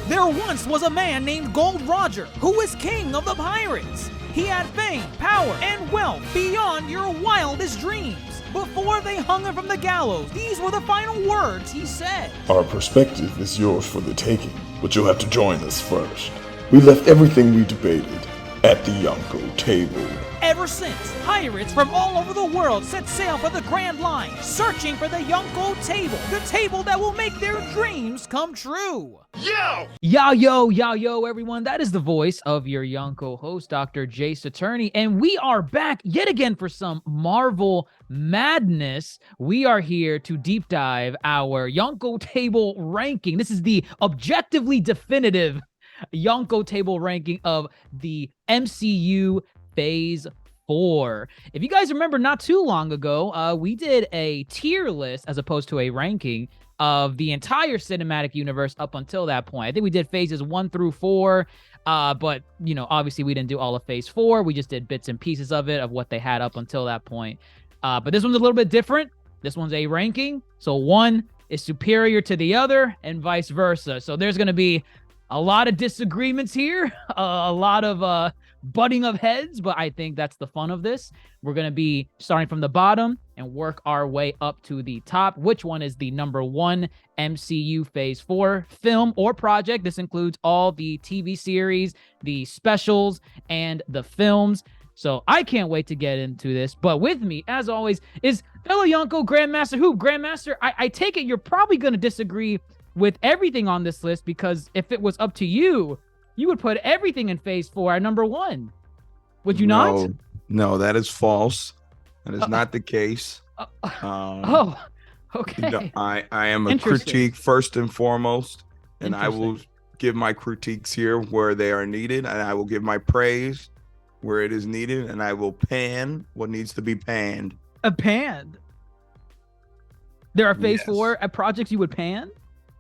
There once was a man named Gold Roger who was king of the pirates. He had fame, power, and wealth beyond your wildest dreams. Before they hung him from the gallows, these were the final words he said. Our perspective is yours for the taking, but you'll have to join us first. We left everything we debated at the Yonko table. Ever since, pirates from all over the world set sail for the Grand Line, searching for the Yonko table, the table that will make their dreams come true. Yo, everyone. That is the voice of your Yonko host, Dr. Jay Saturni, and we are back yet again for some Marvel madness. We are here to deep dive our Yonko table ranking. This is the objectively definitive Yonko table ranking of the MCU Phase 4. If you guys remember, not too long ago, we did a tier list as opposed to a ranking of the entire cinematic universe up until that point. I think we did phases 1 through 4, but, you know, obviously we didn't do all of Phase 4. We just did bits and pieces of it, of what they had up until that point. But this one's a little bit different. This one's a ranking, so one is superior to the other and vice versa. So there's going to be a lot of disagreements here, a lot of butting of heads, but I think that's the fun of this. We're going to be starting from the bottom and work our way up to the top. Which one is the number one MCU Phase 4 film or project? This includes all the TV series, the specials, and the films. So I can't wait to get into this. But with me, as always, is fellow Yonko Grandmaster Hoop. Grandmaster, I take it you're probably going to disagree with everything on this list, because if it was up to you, you would put everything in Phase 4 at number 1. Would you not? No, that is false. That is not the case. Okay. No, I am a critique first and foremost, and I will give my critiques here where they are needed, and I will give my praise where it is needed, and I will pan what needs to be panned. Panned? There are Phase 4 projects you would pan?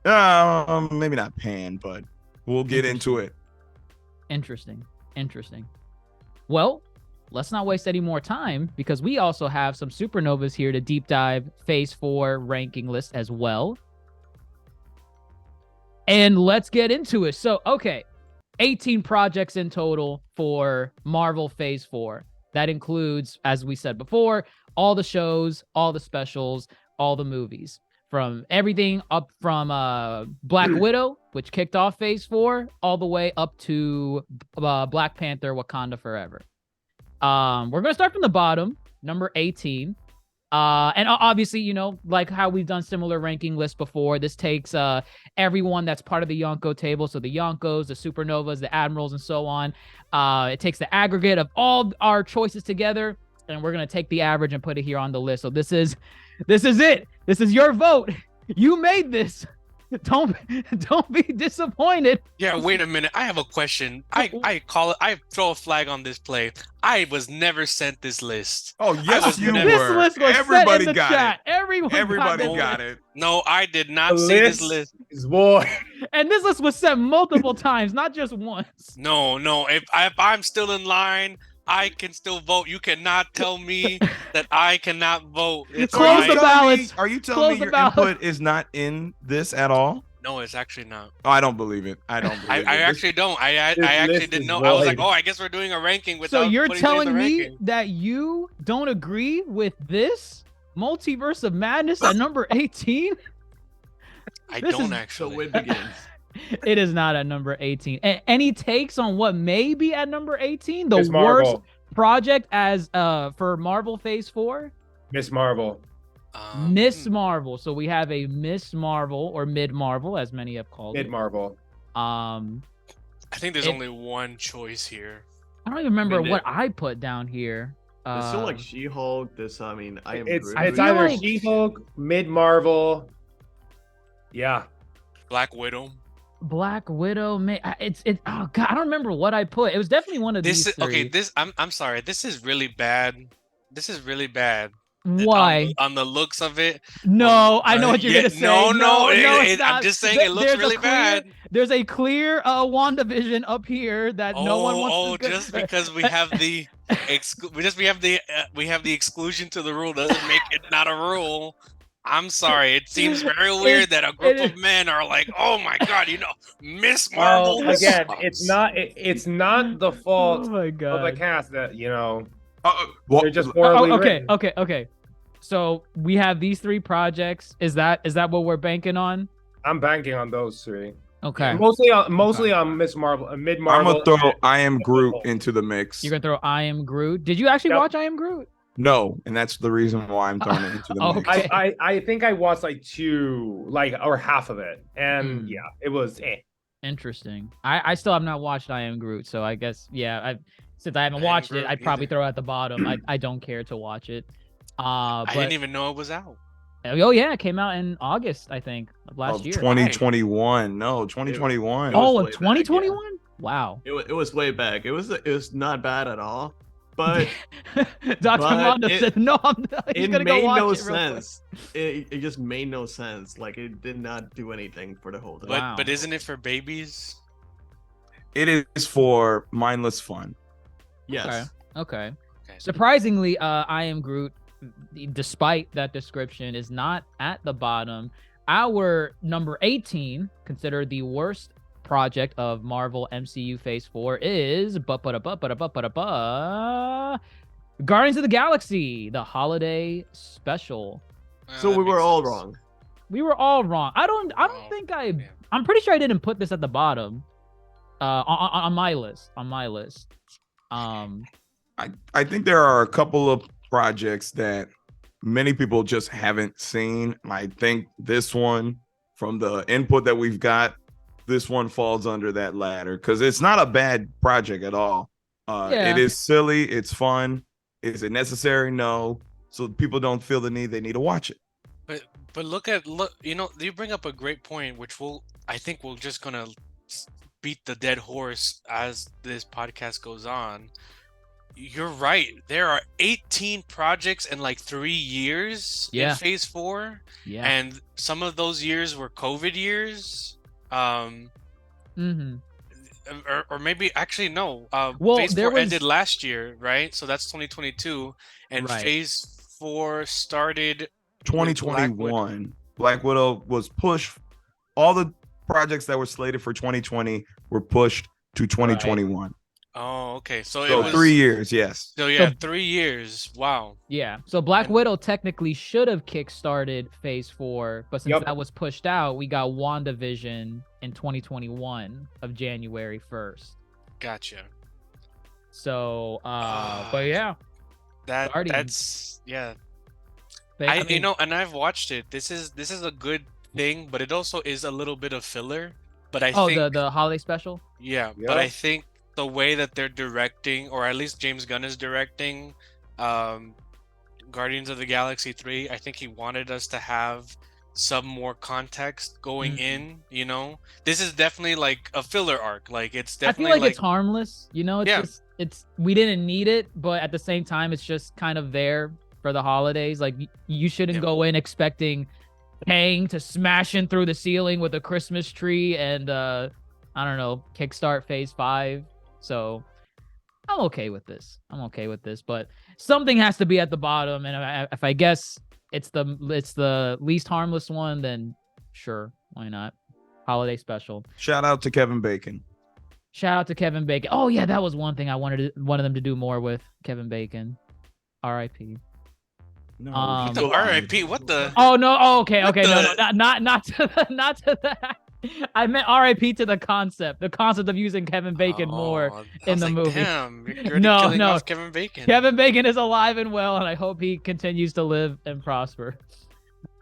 Maybe not pan, but we'll get into it. Interesting. Well, let's not waste any more time, because we also have some supernovas here to deep dive Phase 4 ranking list as well. And let's get into it. So, okay, 18 projects in total for Marvel Phase 4. That includes, as we said before, all the shows, all the specials, all the movies. From everything up from Black Widow, which kicked off Phase 4, all the way up to Black Panther Wakanda Forever. We're going to start from the bottom, number 18. And obviously, you know, like how we've done similar ranking lists before, this takes everyone that's part of the Yonko table. So the Yonkos, the Supernovas, the Admirals, and so on. It takes the aggregate of all our choices together, and we're going to take the average and put it here on the list. So this is it. This is your vote. You made this. Don't be disappointed. Yeah, wait a minute. I have a question. I throw a flag on this play. I was never sent this list. Oh, yes, you were. This list was Everybody set in the got chat. it. Everybody got it. No, I did not see this list. And this list was sent multiple times, not just once. No. If I'm still in line, I can still vote. You cannot tell me that I cannot vote. It's Close the ballots. Are you telling me your input is not in this at all? No, it's actually not. Oh, I don't believe it. I actually don't. I actually didn't know. I was like, I guess we're doing a ranking without. So you're putting telling in the me ranking. that you don't agree with this Multiverse of Madness at number 18? I don't actually. So win begins. It is not at number 18. Any takes on what may be at number 18? The Miss worst Marvel. project as for Marvel Phase 4? Miss Marvel. Miss Marvel. So we have a Miss Marvel, or Mid Marvel, as many have called Mid Marvel. it. I think there's only one choice here. don't even remember what I put down here. It's still like She-Hulk. This, I mean, I am. It's I feel either like- She-Hulk, Mid Marvel. Yeah. Black Widow. Black Widow. Oh god, I don't remember what I put. It was definitely one of these three. Okay. I'm sorry. This is really bad. Why? On the looks of it. No, I know what you're gonna say. No, it's I'm not. just saying it looks really bad. There's a clear WandaVision up here that no one wants to. Just because we have the we have the exclusion to the rule doesn't make it not a rule. I'm sorry. It seems very weird that a group of men are like, "Oh my god, Miss Marvel." Well, again, sucks." it's not the fault Oh my of the god. cast that Well, they're just poorly Okay, written. okay. So we have these 3 projects. Is that what we're banking on? I'm banking on those 3. Okay. Mostly on Miss Marvel, Mid I'm Marvel. gonna throw I Am Groot into the mix. You're gonna throw I Am Groot. Did you actually Yep. watch I Am Groot? No, and that's the reason why I'm throwing it into the mix. Okay. I think I watched like 2, or half of it, and yeah, it was. Interesting. I still have not watched I Am Groot, so I guess since I haven't I Am watched it, Groot I'd probably either. throw it at the bottom. I don't care to watch it. I But didn't even know it was out. oh yeah, it came out in August, I think, of last Of year. 2021. No, 2021. It was Oh, way in back, 2021? Wow. It was way back. It was not bad at all, but Dr. but Mondo it- said no. He's it gonna go made watch no it real quick. sense. It just made no sense. Like it did not do anything for the whole thing. But Wow. but isn't it for babies? It is for mindless fun. Yes. Okay. Okay. Surprisingly, I Am Groot, despite that description, is not at the bottom. Our number 18, considered the worst project of Marvel MCU Phase 4, is Guardians of the Galaxy, the holiday special. So That we were makes all sense. wrong. We were all wrong. I don't Oh, think damn. I'm pretty sure I didn't put this at the bottom. On my list. I think there are a couple of projects that many people just haven't seen. I think this one, from the input that we've got, this one falls under that ladder because it's not a bad project at all. Yeah. It is silly. It's fun. Is it necessary? No. So people don't feel the need. They need to watch it. But look, you bring up a great point, which I think we're just gonna beat the dead horse as this podcast goes on. You're right. There are 18 projects in like 3 years Yeah. in Phase 4, Yeah. and some of those years were COVID years. Mm-hmm. Or maybe actually no. Well, Phase there 4 was- ended last year, right? So that's 2022, and Right. Phase 4 started with Black Widow. 2021. Black Widow was pushed. All the projects that were slated for 2020 were pushed to 2021. Oh, okay. So it So was 3 years, yes. So yeah, 3 years. Wow. Yeah. So Black And- Widow technically should have kickstarted Phase 4, but since Yep. that was pushed out, we got WandaVision in 2021 of January 1st. Gotcha. So, but yeah, Guardians. That's yeah. I mean, And I've watched it. This is a good thing, but it also is a little bit of filler. But I think the holiday special. yeah, Yeah. but I think the way that they're directing, or at least James Gunn is directing, Guardians of the Galaxy 3, I think he wanted us to have some more context going Mhm. in. This is definitely like a filler arc. Like it's I feel definitely like it's harmless. It's Yeah. just we didn't need it, but at the same time, it's just kind of there for the holidays. Like you shouldn't Yeah. go in expecting Kang to smash in through the ceiling with a Christmas tree and I don't know, kickstart Phase 5. So I'm okay with this. But something has to be at the bottom, and if I guess it's the least harmless one, then sure, why not? Holiday special. Shout out to Kevin Bacon. Shout out to Kevin Bacon. Oh yeah, that was one thing I wanted them to do more with Kevin Bacon. R.I.P. No, Um, The RIP. What the? Oh no. Oh, okay. What No, the- not to that. I meant R.I.P. to the concept of using Kevin Bacon more. I in was the like, movie. Damn, you're already No, killing no. off Kevin Bacon. Kevin Bacon is alive and well, and I hope he continues to live and prosper.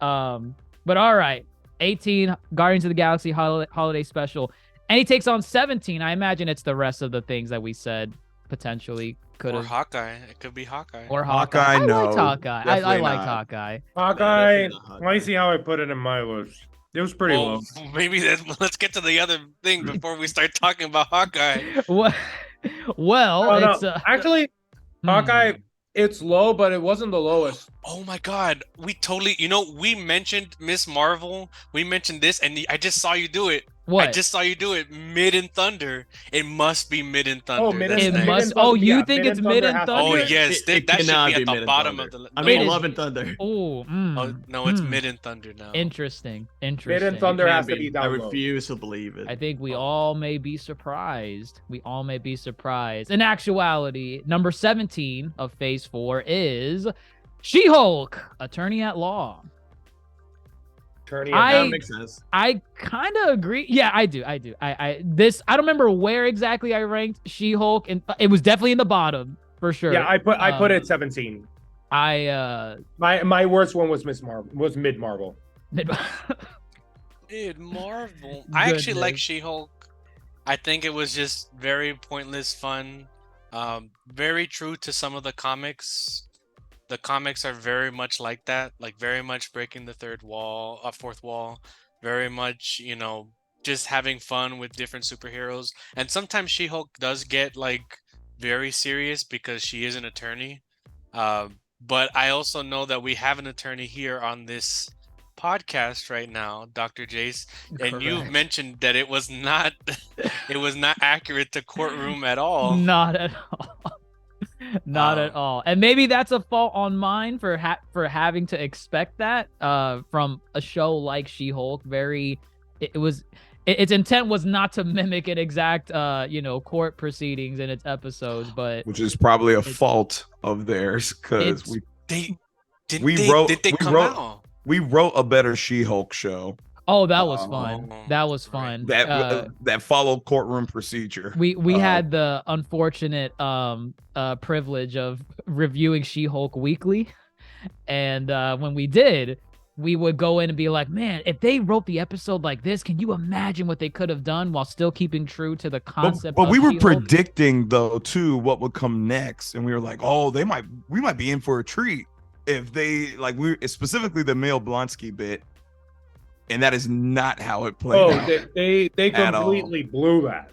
But all right, 18 Guardians of the Galaxy holiday special, and he takes on 17. I imagine it's the rest of the things that we said potentially could Or have. Hawkeye. It could be Hawkeye. Or Hawkeye. Hawkeye, I no, liked Hawkeye. I definitely like not. Hawkeye. Hawkeye. definitely not Let me Hawkeye. see how I put it in my list. It was pretty Well, low. maybe let's get to the other thing before we start talking about Hawkeye. Well, Oh, no. it's Actually, Hawkeye, it's low, but it wasn't the lowest. Oh my God, we totally, we mentioned Miss Marvel, we mentioned this, and I just saw you do it. What? I just saw you do it mid in Thunder. It must be mid in Thunder. Oh, Mid That's in- It next. must. Thunder, Oh, you yeah, think Mid it's in Mid Thunder in has to Thunder? Oh be- yes, It that should cannot be at be the Mid in bottom Thunder. of the. I mean, It is- Love and Thunder. Oh, Oh, no, it's Mid in Thunder now. Interesting. Mid Interesting. in Thunder Can't has to be I down low. refuse to believe it. I think we all may be surprised. We all may be surprised. In actuality, number 17 of Phase 4 is She-Hulk, Attorney at Law. Attorney I- That makes sense. I kind of agree. Yeah, I do. I don't remember where exactly I ranked She-Hulk, and it was definitely in the bottom for sure. Yeah, I put it Um, 17. I My worst one was Mid Marvel. Mid Marvel. I actually like Goodness. She-Hulk. I think it was just very pointless fun. Very true to some of the comics. The comics are very much like that, like very much breaking the fourth wall, very much, just having fun with different superheroes. And sometimes She-Hulk does get like very serious because she is an attorney. But I also know that we have an attorney here on this podcast right now, Dr. Jace, and you've Correct. mentioned that it was not accurate to courtroom at all. Not at all. Not at all. And maybe that's a fault on mine for having to expect that from a show like She-Hulk. Its intent was not to mimic an exact court proceedings in its episodes, but Which is probably a fault of theirs because it's- Did they come out? we wrote a better She-Hulk show oh, that was fun. Oh, That was right. fun. that followed courtroom procedure. We had the unfortunate privilege of reviewing She-Hulk weekly, and when we did, we would go in and be like, man, if they wrote the episode like this, can you imagine what they could have done while still keeping true to the concept But of we were She-Hulk? predicting though too what would come next, and we were like, oh, we might be in for a treat if they specifically the Emil Blonsky bit, and that is not how it played Oh, out. they At all. completely blew that.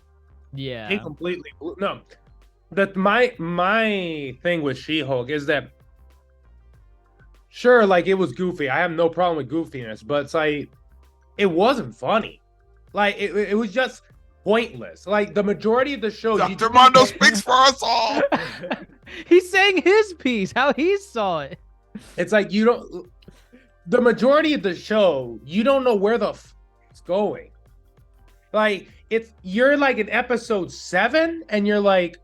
Yeah. They completely blew. No, that my thing with She-Hulk is that sure, like it was goofy. I have no problem with goofiness, but it's like it wasn't funny. Like it was just pointless. Like the majority of the show, you Dr. Mondo speaks for us all. He's saying his piece, how he saw it. It's like you don't. The majority of the show, you don't know where the it's going. Like you're like in episode 7, and you're like,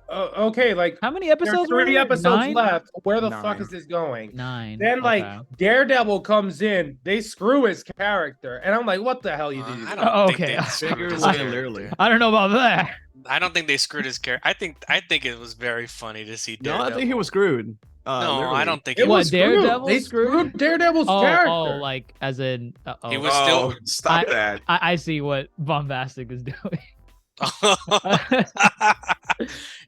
okay, like How many there's episodes were 3 there? episodes 9? left. Where the fuck 9. is this going? 9. Then like Okay. Daredevil comes in, they screw his character, and I'm like, what the hell you did? I don't Oh, think okay. they screwed Figures his and character. literally. I don't know about that. I don't think they screwed his character. I think it was very funny to see No, Daredevil. I think he was screwed. No, Literally. I don't think It What, was screwed. Daredevil They screwed? screwed Daredevil's character. Oh, like as in. He was Oh, still. stop that. I see what Bombastic is doing.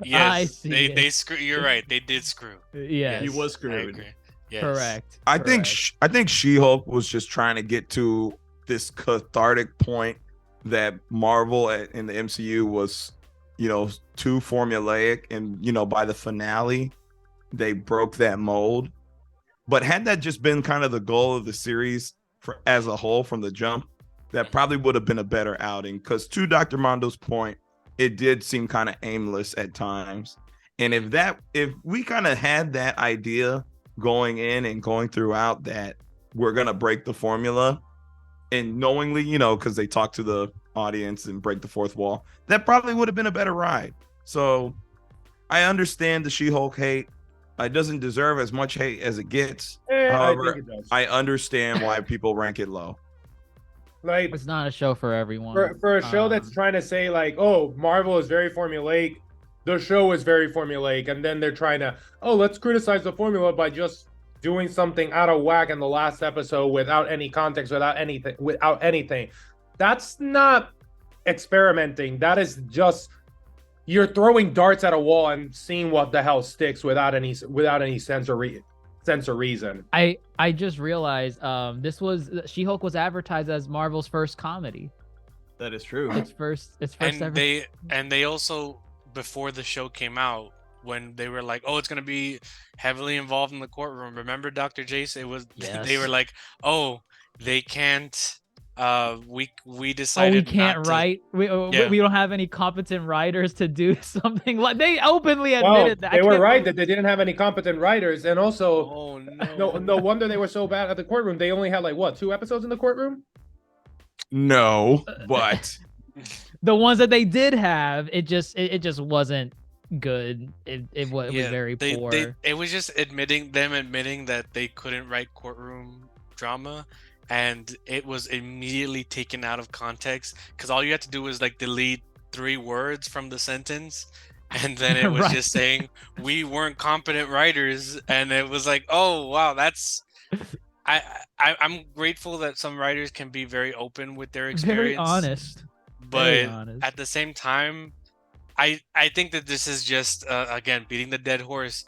Yes, see they it. screw. You're right. They did screw. Yes. He was I screwed. agree. Yes. Correct. I think correct. I think She-Hulk was just trying to get to this cathartic point that Marvel in the MCU was, too formulaic, and by the finale, they broke that mold. But had that just been kind of the goal of the series as a whole from the jump, that probably would have been a better outing. Because to Dr. Mondo's point, it did seem kind of aimless at times. And if we kind of had that idea going in and going throughout that we're gonna break the formula, and knowingly, because they talk to the audience and break the fourth wall, that probably would have been a better ride. So I understand the She-Hulk hate. It doesn't deserve as much hate as it gets. I However, think it does. I understand why people rank it low. Like It's not a show for everyone. for a show that's trying to say like, oh, Marvel is very formulaic, the show is very formulaic, and then they're trying to, oh, let's criticize the formula by just doing something out of whack in the last episode without any context, without anything. That's not experimenting. That is just you're throwing darts at a wall and seeing what the hell sticks without any sense or reason. I just realized She-Hulk was advertised as Marvel's first comedy. That is true. Its first And ever. they also, before the show came out, when they were like, oh, it's gonna be heavily involved in the courtroom. Remember, Dr. Jace? It was Yes. they were like, oh, they can't we decided we can't not to- write. We Yeah. we don't have any competent writers to do something like. They openly Well, admitted that. they were right that they didn't have any competent writers, and also Oh no. no wonder they were so bad at the courtroom. They only had like what 2 episodes in the courtroom. No, but The ones that they did have, it just wasn't good. It was very poor. It was just admitting that they couldn't write courtroom drama, and it was immediately taken out of context because all you had to do was like delete 3 words from the sentence, and then it was Right. just saying we weren't competent writers, and it was like, oh wow, that's. I'm grateful that some writers can be very open with their experience, Very honest. but Very honest. at the same time, I think that this is just again beating the dead horse.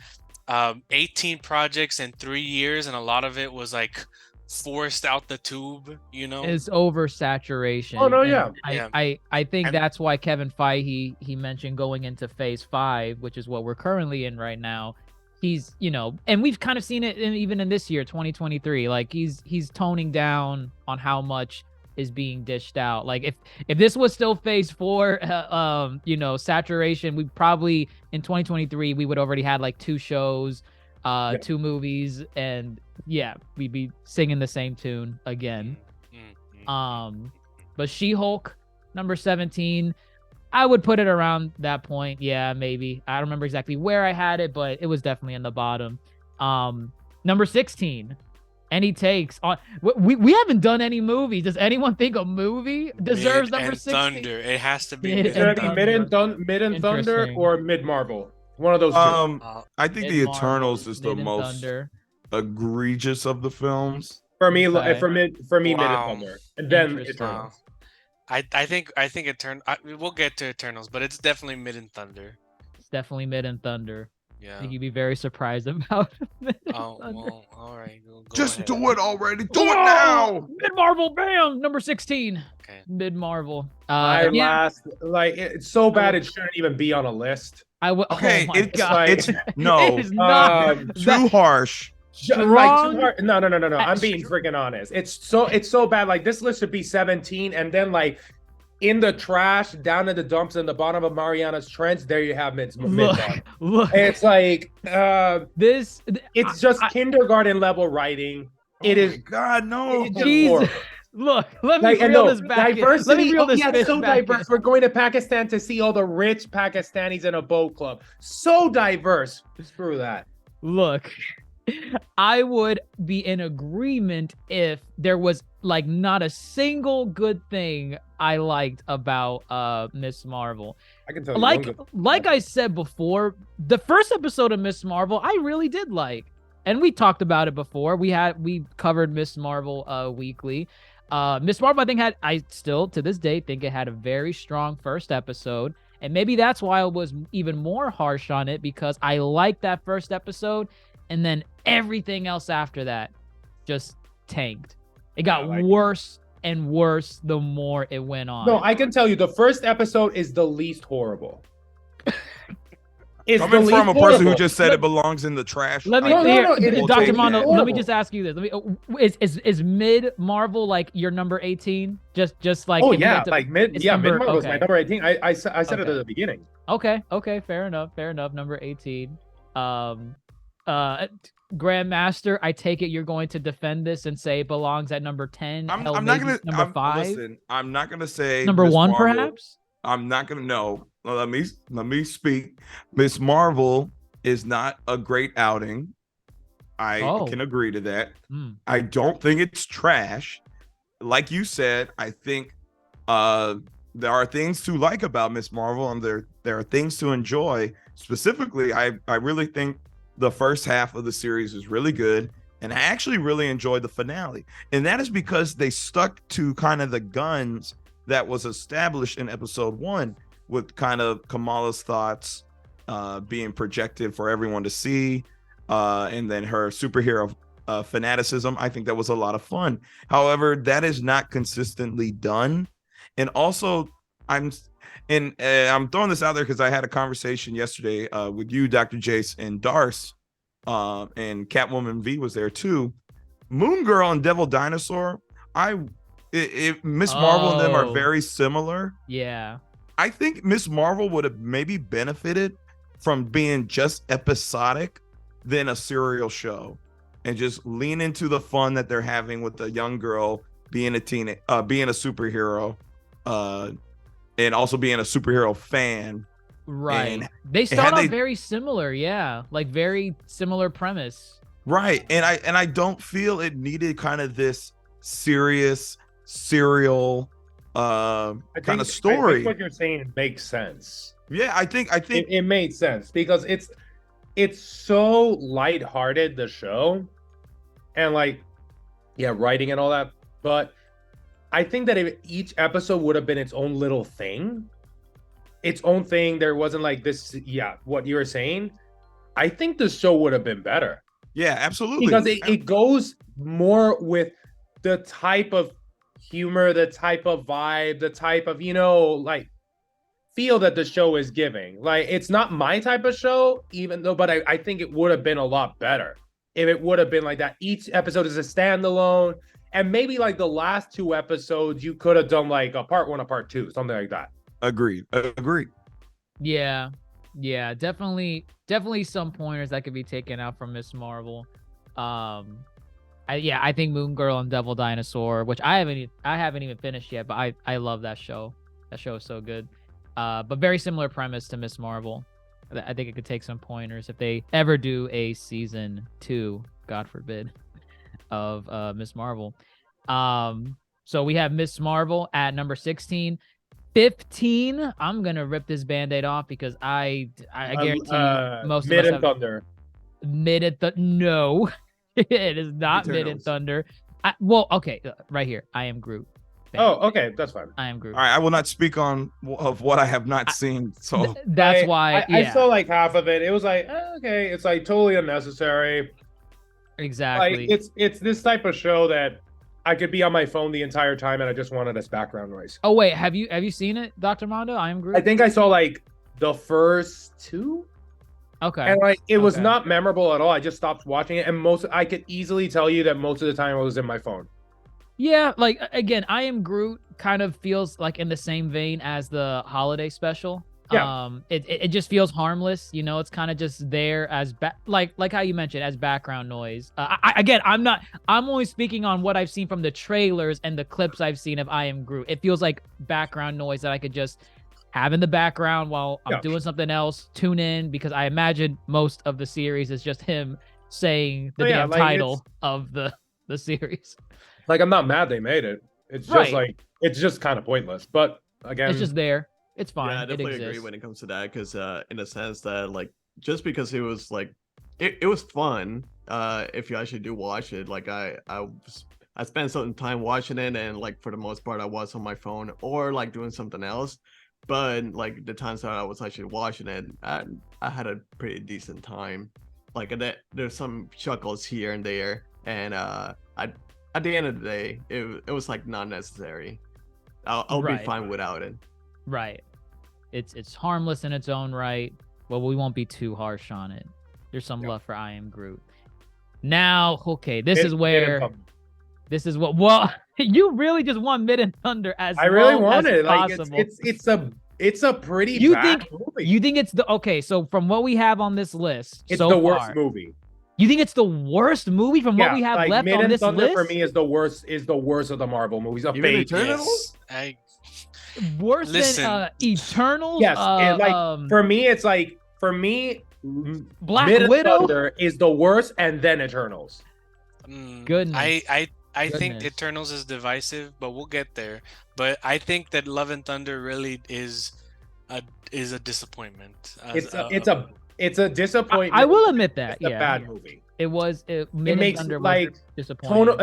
18 projects in 3 years, and a lot of it was like forced out the tube, you know. It's oversaturation. Oh, no, and yeah. I think And- that's why Kevin Feige he mentioned going into phase 5, which is what we're currently in right now. He's, and we've kind of seen it even in this year, 2023. Like he's toning down on how much is being dished out. Like if this was still phase 4, saturation, we probably in 2023 we would already had like 2 shows, 2 movies, and yeah, we'd be singing the same tune again. But She-Hulk number 17, I would put it around that point. Yeah, maybe. I don't remember exactly where I had it, but it was definitely in the bottom. Number 16, Any Takes on. We haven't done any movies. Does anyone think a movie deserves number 16? Thunder. It has to be Mid Is it and Mid and Thunder Interesting. or Mid Marvel? One of those two. I think the Mid-Marvel, Eternals is the Mid and most Thunder. egregious of the films. For me, Okay. Mid and Wow. Thunder, and then Interesting. Eternals. I think we'll get to Eternals, but it's definitely Mid and Thunder. It's definitely Mid and Thunder. I Yeah. think you'd be very surprised about Mid and Oh Thunder. well, all right. Go Just ahead. do it already. Do it now. Mid Marvel, bam! Number 16. Okay. Mid Marvel. It's so bad it shouldn't even be on a list. Okay, oh my it's God. it's no It is not too harsh. Strong- No. I'm being freaking honest. It's so bad. Like this list should be 17, and then like in the trash, down in the dumps, in the bottom of Mariana's Trench, there you have mid. Look, It's like it's just kindergarten level writing. It Oh is my God, no. it's just Jesus. horrible. Look, let me Like, and reel no, this back. diversity. Let me reel Oh, this yeah, fish so back. diverse. We're going to Pakistan to see all the rich Pakistanis in a boat club. So diverse. Screw that. Look, I would be in agreement if there was like not a single good thing I liked about Miss Marvel. I can tell you. one good- Like I said before, the first episode of Miss Marvel I really did like. And we talked about it before. We covered Miss Marvel weekly. Miss Marvel, I still to this day think it had a very strong first episode. And maybe that's why I was even more harsh on it, because I liked that first episode, and then everything else after that just tanked. It got worse and worse the more it went on. No, I can tell you the first episode is the least horrible. It's Coming the from a least person who horrible. just said it belongs in the trash. Let me, No, here, it is Dr. take Mondo, that. let me horrible. just ask you this. Is mid Marvel like your number 18? Just like Oh if you yeah, had to- like mid. it's Yeah, number- mid Marvel was okay. my number 18. I said it Okay. at the beginning. Okay, fair enough. Number 18. Grandmaster, I take it you're going to defend this and say it belongs at number 10. I'm hell, not maybe gonna number 5. Listen, I'm not gonna say Number Miss 1 Marvel. perhaps? I'm not gonna know. Let me speak. Miss Marvel is not a great outing. I Oh. can agree to that. Hmm. I don't think it's trash. Like you said, I think there are things to like about Miss Marvel, and there are things to enjoy. Specifically, I really think the first half of the series is really good, and I actually really enjoyed the finale. And that is because they stuck to kind of the guns that was established in episode 1, with kind of Kamala's thoughts being projected for everyone to see, and then her superhero fanaticism. I think that was a lot of fun. However, that is not consistently done. And also, I'm throwing this out there because I had a conversation yesterday with you, Dr. Jace, and Darce, and Catwoman V was there too. Moon Girl and Devil Dinosaur, I Miss Marvel and them are Oh. very similar. Yeah. I think Miss Marvel would have maybe benefited from being just episodic than a serial show, and just lean into the fun that they're having with the young girl being being a superhero, and also being a superhero fan. Right. And They start had off very similar, yeah. Like very similar premise. Right. And I don't feel it needed kind of this serious serial kind of I story. think what you're saying makes sense. Yeah, I think It made sense because it's so lighthearted, the show, and like, yeah, writing and all that. But I think that if each episode would have been its own little thing, there wasn't like this. Yeah, what you were saying, I think the show would have been better. Yeah, absolutely. Because it goes more with the type of humor, the type of vibe, the type of, like, feel that the show is giving. Like, it's not my type of show, even though, but I think it would have been a lot better if it would have been like that. Each episode is a standalone, and maybe like the last 2 episodes, you could have done like a part 1, a part 2, something like that. Agreed. Yeah. Yeah, definitely some pointers that could be taken out from Miss Marvel. I think Moon Girl and Devil Dinosaur, which I haven't even finished yet, but I love that show. That show is so good. But very similar premise to Miss Marvel. I think it could take some pointers if they ever do a season 2, God forbid, of Miss Marvel. So we have Miss Marvel at number 16. 15, I'm gonna rip this band-aid off because I guarantee most of us have Thunder. No, it is not Mid and Thunder. Okay, right here. I Am Groot. Oh, okay, that's fine. I Am Groot. All right, I will not speak on of what I have not seen. So that's why I saw like half of it. It was like, okay, it's like totally unnecessary. Exactly. Like it's this type of show that I could be on my phone the entire time and I just wanted this background noise. Oh wait, have you seen it, Dr. Mondo? I Am Groot? I think I saw like the first 2. Okay. And like it was not memorable at all. I just stopped watching it, and I could easily tell you that most of the time I was in my phone. Yeah, like again, I Am Groot kind of feels like in the same vein as the holiday special. Yeah. It just feels harmless, it's kind of just there as like how you mentioned, as background noise. I'm only speaking on what I've seen from the trailers and the clips I've seen of I Am Groot. It feels like background noise that I could just have in the background while I'm doing something else, tune in, because I imagine most of the series is just him saying the damn title of the series. Like, I'm not mad they made it. It's just like, it's just kind of pointless. But again, it's just there. It's fine. Yeah, I definitely agree when it comes to that, because in a sense that, like, just because it was like it was fun, if you actually do watch it, like I spent some time watching it, and like for the most part I was on my phone or like doing something else. But like the times that I was actually watching it, I had a pretty decent time. Like there's some chuckles here and there, and at the end of the day, it was like not necessary. I'll be fine without it. Right. It's harmless in its own right. Well, we won't be too harsh on it. There's some love for I Am Groot. Now, okay, this is what. Well, you really just want Mid and Thunder as I really want it. Like it's a pretty bad movie. You think it's okay? So from what we have on this list, it's the worst movie. You think it's the worst movie from what we have left Mid on and this Thunder list? For me is the worst of the Marvel movies. Worse than Eternals? Yes, for me, Black Mid Widow and Thunder is the worst, and then Eternals. Goodness. I think Eternals is divisive, but we'll get there. But I think that Love and Thunder really is a disappointment. It's a disappointment. I will admit that. It's a bad movie. It makes Thunder like disappointing.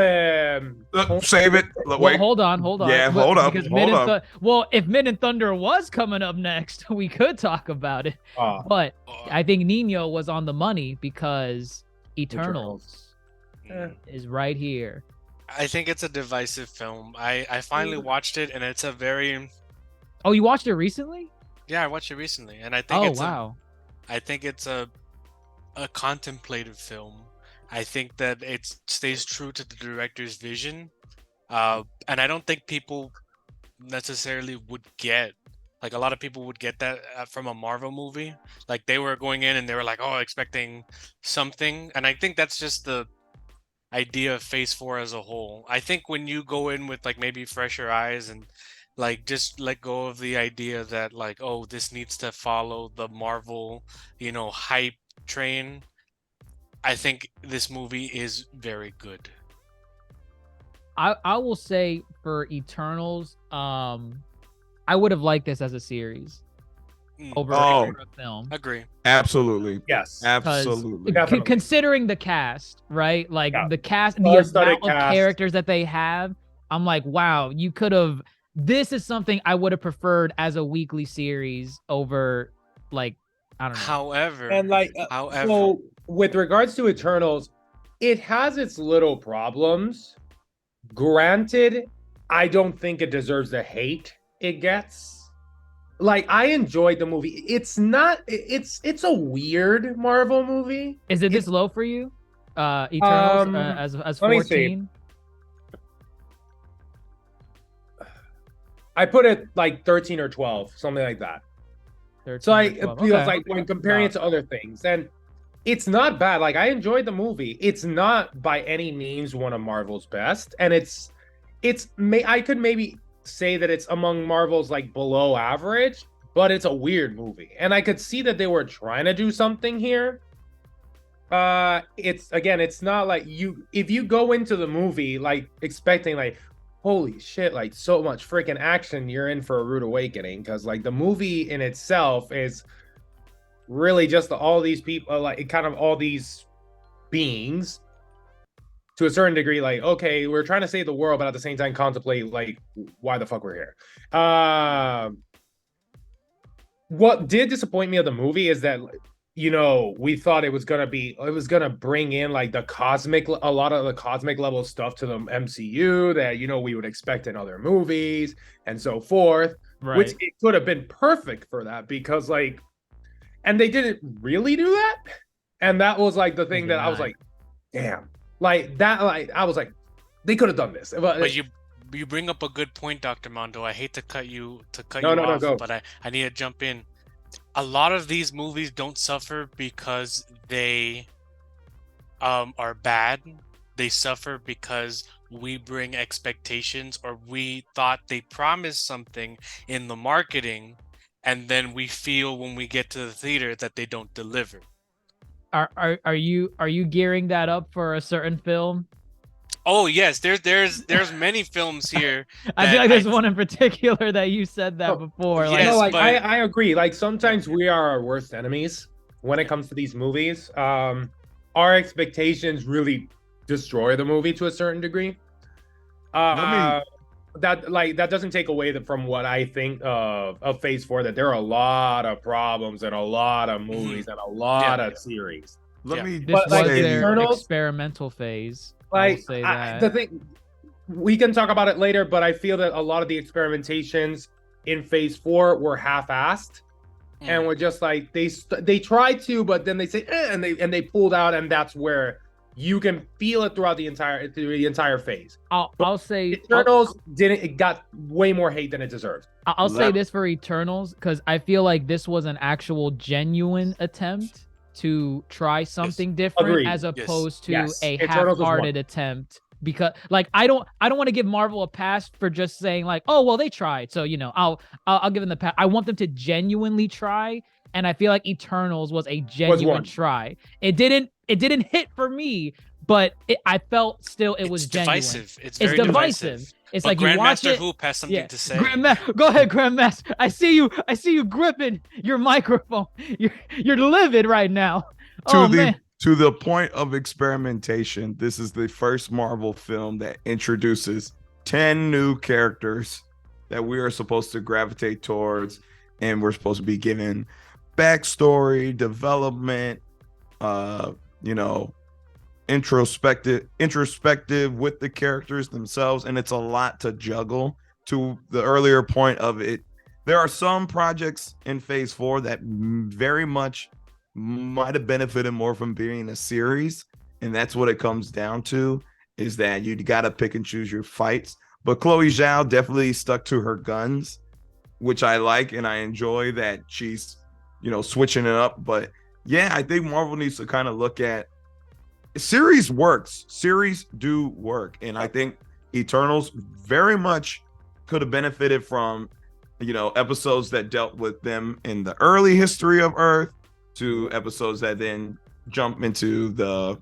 Save it. Well, hold on. Yeah, hold up. If Mid and Thunder was coming up next, we could talk about it. But I think Nino was on the money because Eternals is right here. I think it's a divisive film. I finally watched it, and it's a very. Oh, you watched it recently? Yeah, I watched it recently, and I think I think it's a contemplative film. I think that it stays true to the director's vision, And I don't think people necessarily would get, like, a lot of people would get that from a Marvel movie. Like, they were going in and they were like, oh, expecting something. And I think that's just the idea of Phase 4 as a whole. I think when you go in with like maybe fresher eyes and like just let go of the idea that like, oh, this needs to follow the Marvel, hype train, I think this movie is very good. I will say for Eternals, I would have liked this as a series over a film. Agree. Absolutely. Yes. Absolutely. Considering the cast, right? Like the cast, the amount of characters that they have, I'm like, wow, you could have. This is something I would have preferred as a weekly series over, like, I don't know. However, so with regards to Eternals, it has its little problems. Granted, I don't think it deserves the hate it gets. Like, I enjoyed the movie. It's a weird Marvel movie. Is it this low for you? Eternals as 14? I put it like 13 or 12, something like that. So it feels like when comparing it to other things, and it's not bad. Like, I enjoyed the movie. It's not by any means one of Marvel's best, and I could maybe say that it's among Marvel's like below average, but it's a weird movie, and I could see that they were trying to do something here. It's not like if you go into the movie like expecting like, holy shit, like so much freaking action, you're in for a rude awakening, because like the movie in itself is really just all these people, like kind of all these beings to a certain degree, like, okay, we're trying to save the world, but at the same time contemplate like why the fuck we're here. What did disappoint me of the movie is that, we thought it was gonna bring in like a lot of the cosmic level stuff to the MCU that we would expect in other movies and so forth, right. Which it could have been perfect for that, because like, and they didn't really do that, and that was like the thing that I was like, damn, like that, like I was like, they could have done this. But you bring up a good point, Dr. Mondo. I hate to cut you off, go. But I need to jump in. A lot of these movies don't suffer because they are bad. They suffer because we bring expectations, or we thought they promised something in the marketing, and then we feel when we get to the theater that they don't deliver. Are you gearing that up for a certain film? Oh yes, there's many films here. I feel like there's one in particular that you said that before. Yes, I agree. Like, sometimes we are our worst enemies when it comes to these movies. Our expectations really destroy the movie to a certain degree. That doesn't take away from what I think of Phase 4, that there are a lot of problems and a lot of movies and a lot of series. This was their experimental phase. Like, the thing, we can talk about it later, but I feel that a lot of the experimentations in Phase 4 were half-assed, and were just like they tried to, but then they say and they pulled out, and that's where you can feel it throughout the entire phase. I'll say Eternals it got way more hate than it deserved. I'll say this for Eternals, because I feel like this was an actual genuine attempt to try something different. Agreed. As opposed to a half-hearted attempt, because like I don't want to give Marvel a pass for just saying like, oh well, they tried, so I'll give them the pass. I want them to genuinely try, and I feel like Eternals was a genuine try. It didn't hit for me, but I felt still it was genuine. Divisive. It's very divisive. It's but like you watch Grandmaster it. Hoop has something to say. Go ahead, Grandmaster. I see you gripping your microphone. You're livid right now. To the point of experimentation, this is the first Marvel film that introduces 10 new characters that we are supposed to gravitate towards, and we're supposed to be given backstory, development, introspective with the characters themselves, and it's a lot to juggle. To the earlier point of it, there are some projects in Phase 4 that very much might have benefited more from being a series, and that's what it comes down to. is that you got to pick and choose your fights. But Chloe Zhao definitely stuck to her guns, which I like, and I enjoy that she's, switching it up. But yeah, I think Marvel needs to kind of look at series works. Series do work, and I think Eternals very much could have benefited from, episodes that dealt with them in the early history of Earth to episodes that then jump into the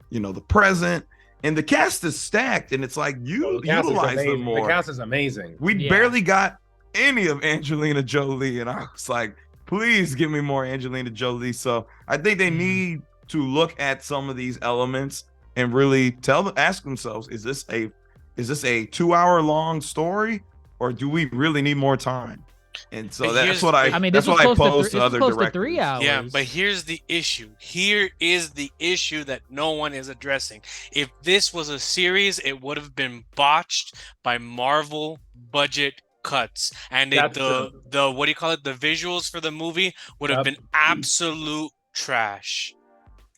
present. And the cast is stacked, and it's like utilize them more. The cast is amazing. We barely got any of Angelina Jolie, and I was like, please give me more Angelina Jolie. So I think they need to look at some of these elements and really ask themselves, is this a 2-hour long story, or do we really need more time? And so that's what I pose to other directors. 3 hours. Yeah, but here's the issue. Here is the issue that no one is addressing. If this was a series, it would have been botched by Marvel budget cuts, and the what do you call it? The visuals for the movie would have been absolute trash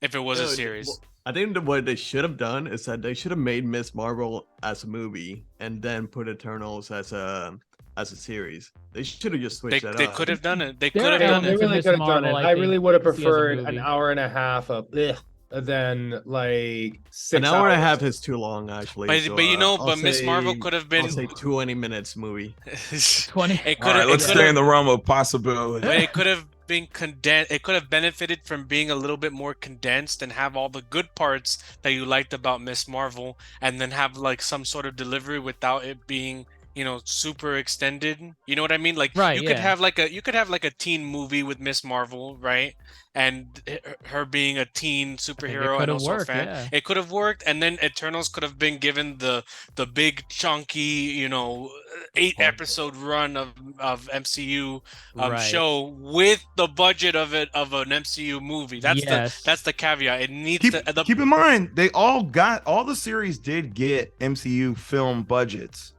if it was a series. I think what they should have done is that they should have made Miss Marvel as a movie and then put Eternals as a series. They should have just switched that up. They could have done it. They could have done it. They really could have done it. I really would have preferred an hour and a half of than like 6 An hour hours. and a half is too long, actually. But Miss Marvel could have been. I'll say 20 minutes movie. 20. All right, let's stay in the realm of possibility. But it could have been condensed. It could have benefited from being a little bit more condensed and have all the good parts that you liked about Miss Marvel, and then have like some sort of delivery without it being, super extended. You know what I mean? Like, right, you could have like a teen movie with Miss Marvel, right? And her being a teen superhero and also a fan. Yeah. It could have worked, and then Eternals could have been given the big chunky, 8-episode run of MCU show with the budget of an MCU movie. That's the caveat. It needs keep in mind all the series did get MCU film budgets.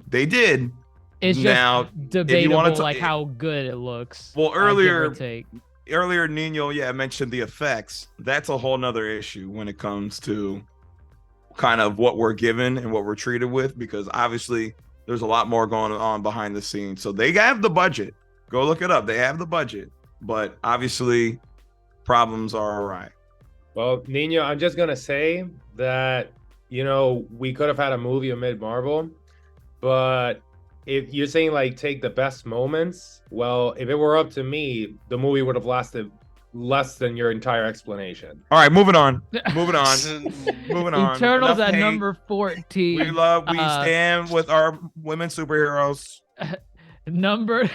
They did. It's just debatable, how good it looks. Well, earlier Nino mentioned the effects. That's a whole nother issue when it comes to kind of what we're given and what we're treated with, because obviously there's a lot more going on behind the scenes. So they have the budget. Go look it up. They have the budget, but obviously problems are all right. Well, Nino, I'm just gonna say that we could have had a movie amid Marvel, but if you're saying like take the best moments, well, if it were up to me, the movie would have lasted less than your entire explanation. All right, moving on. Moving on. Eternals at number 14. We stand with our women superheroes. Number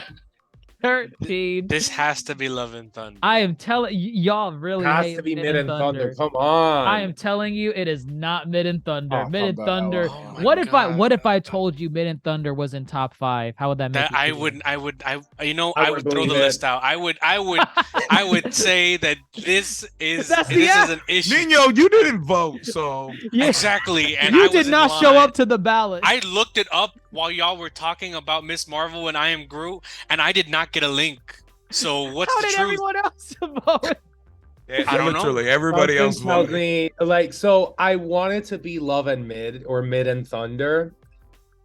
13. This has to be Love and Thunder. I am telling y'all really has to be Mid and Thunder. Come on. I am telling you, it is not Mid and Thunder. Mid and Thunder. Oh what if I told you Mid and Thunder was in top 5? How would that make you feel? I would throw the list out. I would say that this is an issue. Nino, you didn't vote, so exactly. And you did not show up to the ballot. I looked it up while y'all were talking about Miss Marvel and I Am Groot, and I did not get a link. So what's the truth? How did everyone else vote? I don't know. Everybody else tells me so I wanted to be Love and Mid or Mid and Thunder,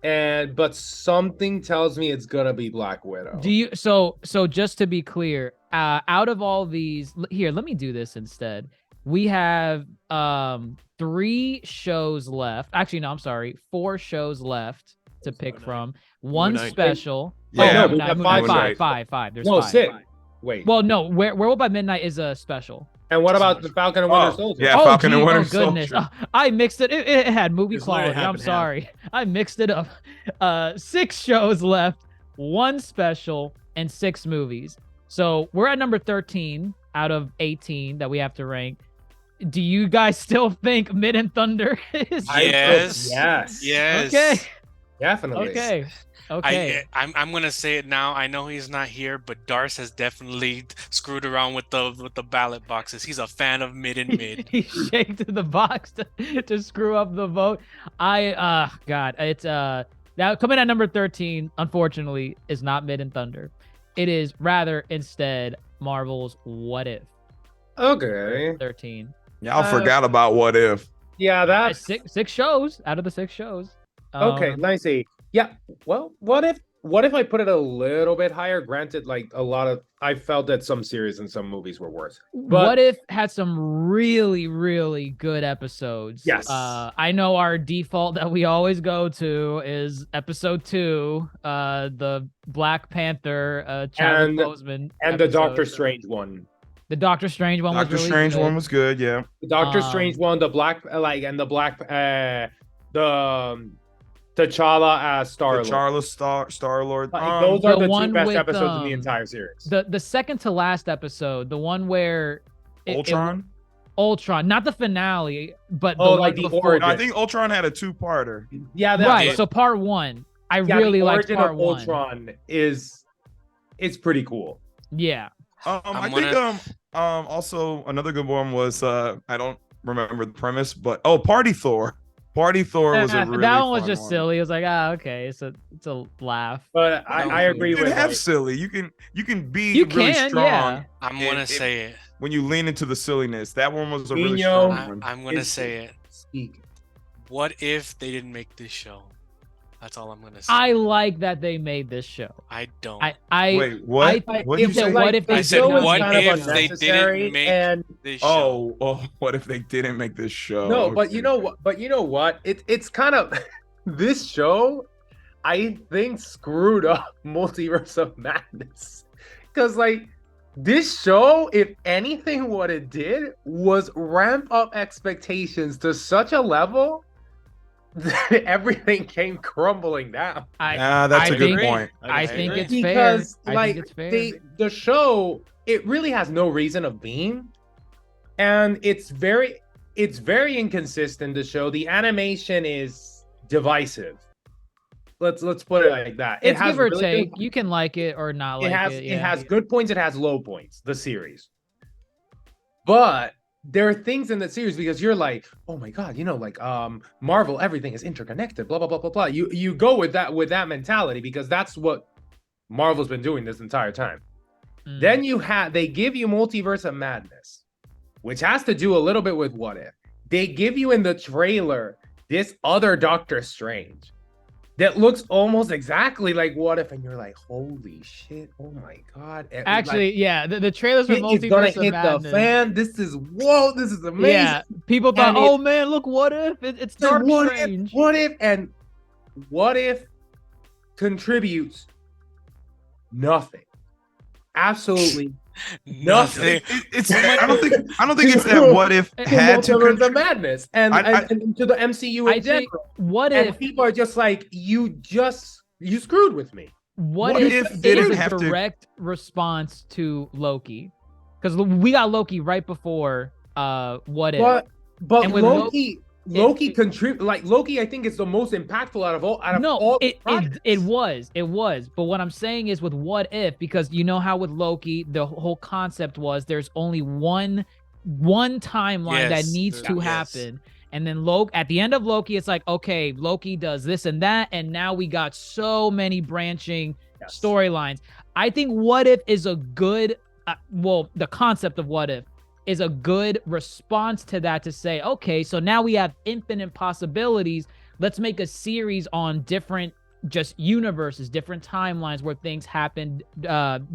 but something tells me it's gonna be Black Widow. So just to be clear, out of all these, here, let me do this instead. We have 3 shows left. Actually, no, I'm sorry, 4 shows left to pick from. One special. Yeah, we have 5. There's 5. 6. Wait. Well, no, Werewolf by Midnight is a special. And what about the Falcon and Winter Soldier? Yeah, Falcon and Winter Soldier. I mixed it. It had movie quality. I'm sorry. I mixed it up. 6 shows left, 1 special, and 6 movies. So we're at number 13 out of 18 that we have to rank. Do you guys still think Mid and Thunder is? Yes. Okay. Definitely. Okay. I'm gonna say it now. I know he's not here, but Darce has definitely screwed around with the ballot boxes. He's a fan of Mid and Mid. He shaked the box to screw up the vote. God, it's now coming at number 13. Unfortunately, is not Mid and Thunder. It is rather instead Marvel's What If. Okay. 13. Y'all forgot about What If. Yeah, that six shows out of the 6 shows. okay, nice. Yeah. Well, what if I put it a little bit higher? Granted, like I felt that some series and some movies were worse. But What If had some really, really good episodes. Yes. I know our default that we always go to is episode 2, the Black Panther, Chadwick Boseman, and the Doctor Strange one. The Doctor Strange one Doctor was really Strange good. one was good, yeah. The Doctor Strange one, the Black T'Challa as Star-Lord. T'Challa Star-Lord. Those are the the one 2 best with, episodes in the entire series. The second to last episode, the one where Ultron? Ultron, not the finale, but the Oh, one like the before. origin. I think Ultron had a 2-parter. Yeah, Right. So part 1, I really the liked origin part of 1. Ultron it's pretty cool. Yeah. I think also another good one was I don't remember the premise, but Party Thor. Party Thor was a really that one was fun just silly. It was like, okay, it's a laugh. But I agree You with can have like, silly. You can be You really can, strong. yeah. I'm gonna say it. When you lean into the silliness, that one was a really Nino, strong one. I'm gonna say it. Speak. What if they didn't make this show? That's all I'm gonna say. I like that they made this show. I don't. Wait, what? I What did you said, say? what if they I said, did not what make if this they show? didn't make this show? What if they didn't make this show? No, but you know what? It's kind of this show. I think screwed up Multiverse of Madness because like this show, if anything, what it did was ramp up expectations to such a level that everything came crumbling down. That's a good point. I think it's Because fair. like I think it's fair. the show, it really has no reason of being, and it's very inconsistent. The show, the animation is divisive. Let's put it like that. It's has give or really take. good- You can like it or not like it. it has good points. It has low points. The series, but there are things in the series because you're like, oh my god, like Marvel, everything is interconnected. Blah blah blah blah blah. You go with that mentality because that's what Marvel's been doing this entire time. Then they give you Multiverse of Madness, which has to do a little bit with What If. They give you in the trailer this other Doctor Strange that looks almost exactly like What If, and you're like, holy shit, oh my god. Actually, like, yeah, the trailers for it's gonna Multiverse of hit Madness. the fan. This is amazing. Yeah, people thought, And oh man, look, What If? It's Doctor Strange. What If contributes nothing. Absolutely nothing. I don't think it's that What If had to Multiverse of Madness and to the MCU I in think general. What And If people are just like, you screwed with me. What What if if it is didn't a have to- direct response to Loki? Because we got Loki right before What If. But And with Loki contribute like Loki. I think is the most impactful out of all. It was. But what I'm saying is with What If, because you know how with Loki, the whole concept was there's only one timeline that needs to happen. And then at the end of Loki, it's like, okay, Loki does this and that, and now we got so many branching storylines. I think What If is a good, the concept of What If is a good response to that, to say, okay, so now we have infinite possibilities. Let's make a series on different just universes, different timelines where things happened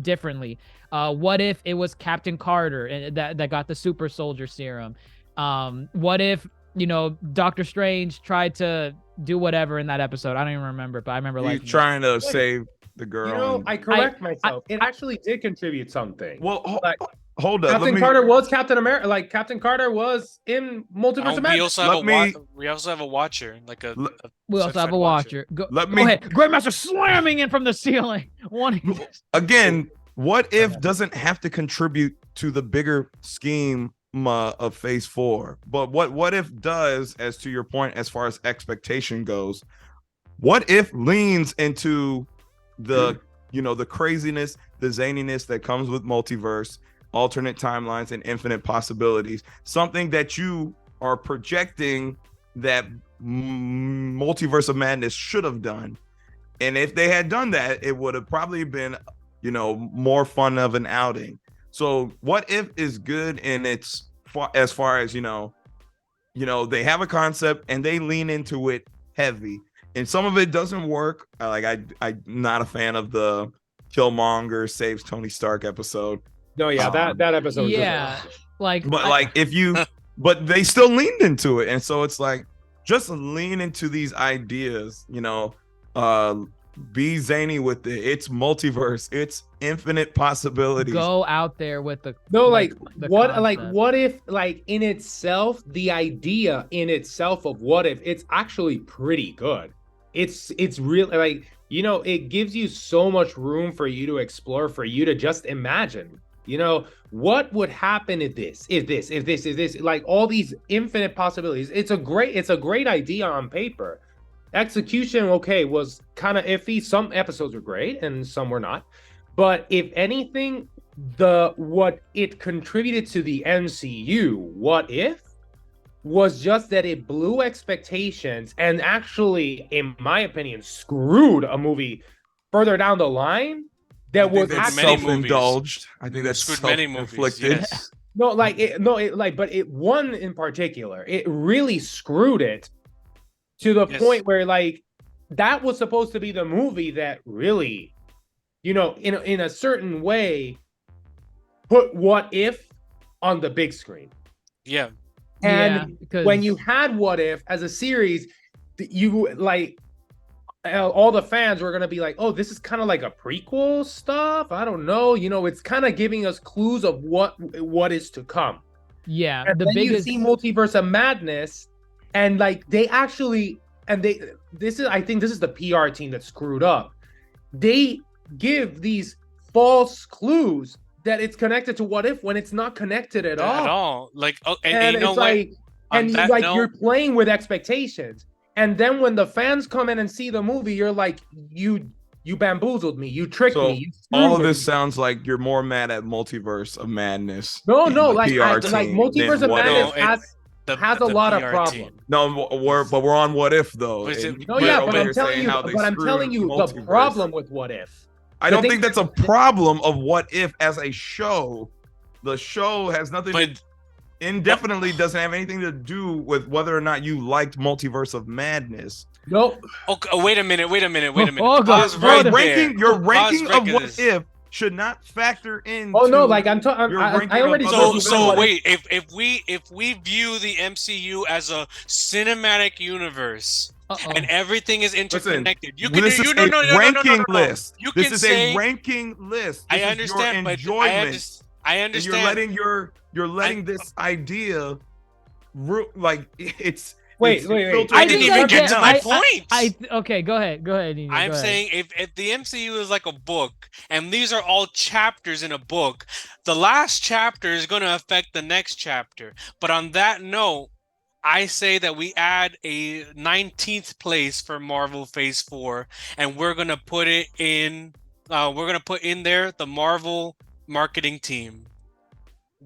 differently. What if it was Captain Carter and that got the super soldier serum? What if, Doctor Strange tried to do whatever in that episode? I don't even remember, but I remember like trying to save the girl. I correct myself. It actually did contribute something. Well, hold up. Captain Carter was Captain America. Like Captain Carter was in Multiverse of Madness. We also have a watcher, like a. We also have a watcher. Go ahead. Grandmaster slamming in from the ceiling. Again, What If doesn't have to contribute to the bigger scheme of Phase 4, but what If does, as to your point, as far as expectation goes, What If leans into the the craziness, the zaniness that comes with multiverse, alternate timelines, and infinite possibilities. Something that you are projecting that Multiverse of Madness should have done, and if they had done that, it would have probably been more fun of an outing. So What If is good in its as far as You know, they have a concept and they lean into it heavy. And some of it doesn't work. I'm not a fan of the Killmonger saves Tony Stark episode. No, yeah, that episode. Yeah, but they still leaned into it, and so it's like just lean into these ideas. You know, be zany with it. It's multiverse. It's infinite possibilities. Go out there with the what concept. what if in itself, the idea in itself of what if, it's actually pretty good. It's really it gives you so much room for you to explore, for you to just imagine, what would happen if this, like all these infinite possibilities. It's a great idea on paper. Execution, okay, was kind of iffy. Some episodes were great and some were not. But if anything, what it contributed to the MCU, what if, was just that it blew expectations and actually, in my opinion, screwed a movie further down the line that was self-indulged. I think that's self-inflicted. Yes. But it one in particular, it really screwed it to the point where that was supposed to be the movie that really, in a certain way, put What If on the big screen. Yeah. And when you had What If as a series, you all the fans were gonna be like, oh, this is kind of like a prequel stuff. I don't know. It's kind of giving us clues of what is to come. Yeah. And then you see Multiverse of Madness, and I think this is the PR team that screwed up. They give these false clues that it's connected to What If when it's not connected at all. You're playing with expectations, and then when the fans come in and see the movie, you're like, you bamboozled me, you tricked me. All of this sounds like you're more mad at Multiverse of Madness. Multiverse of Madness has a lot of problems. We're on What If though. But I'm telling you the problem with What If. I don't think that's a problem of What If as a show. The show has nothing indefinitely doesn't have anything to do with whether or not you liked Multiverse of Madness. Nope. Okay, wait a minute. Your ranking of What If should not factor in. Oh no, I already. So wait, if we view the MCU as a cinematic universe. And everything is interconnected. This is a ranking list. This is a ranking list. I understand, but I understand. You're letting this idea, it's. Wait. I didn't even get to my point. Okay, go ahead. I'm saying if the MCU is like a book, and these are all chapters in a book, the last chapter is going to affect the next chapter. But on that note, I say that we add a 19th place for Marvel Phase 4, and we're gonna put it in. We're gonna put in there the Marvel marketing team.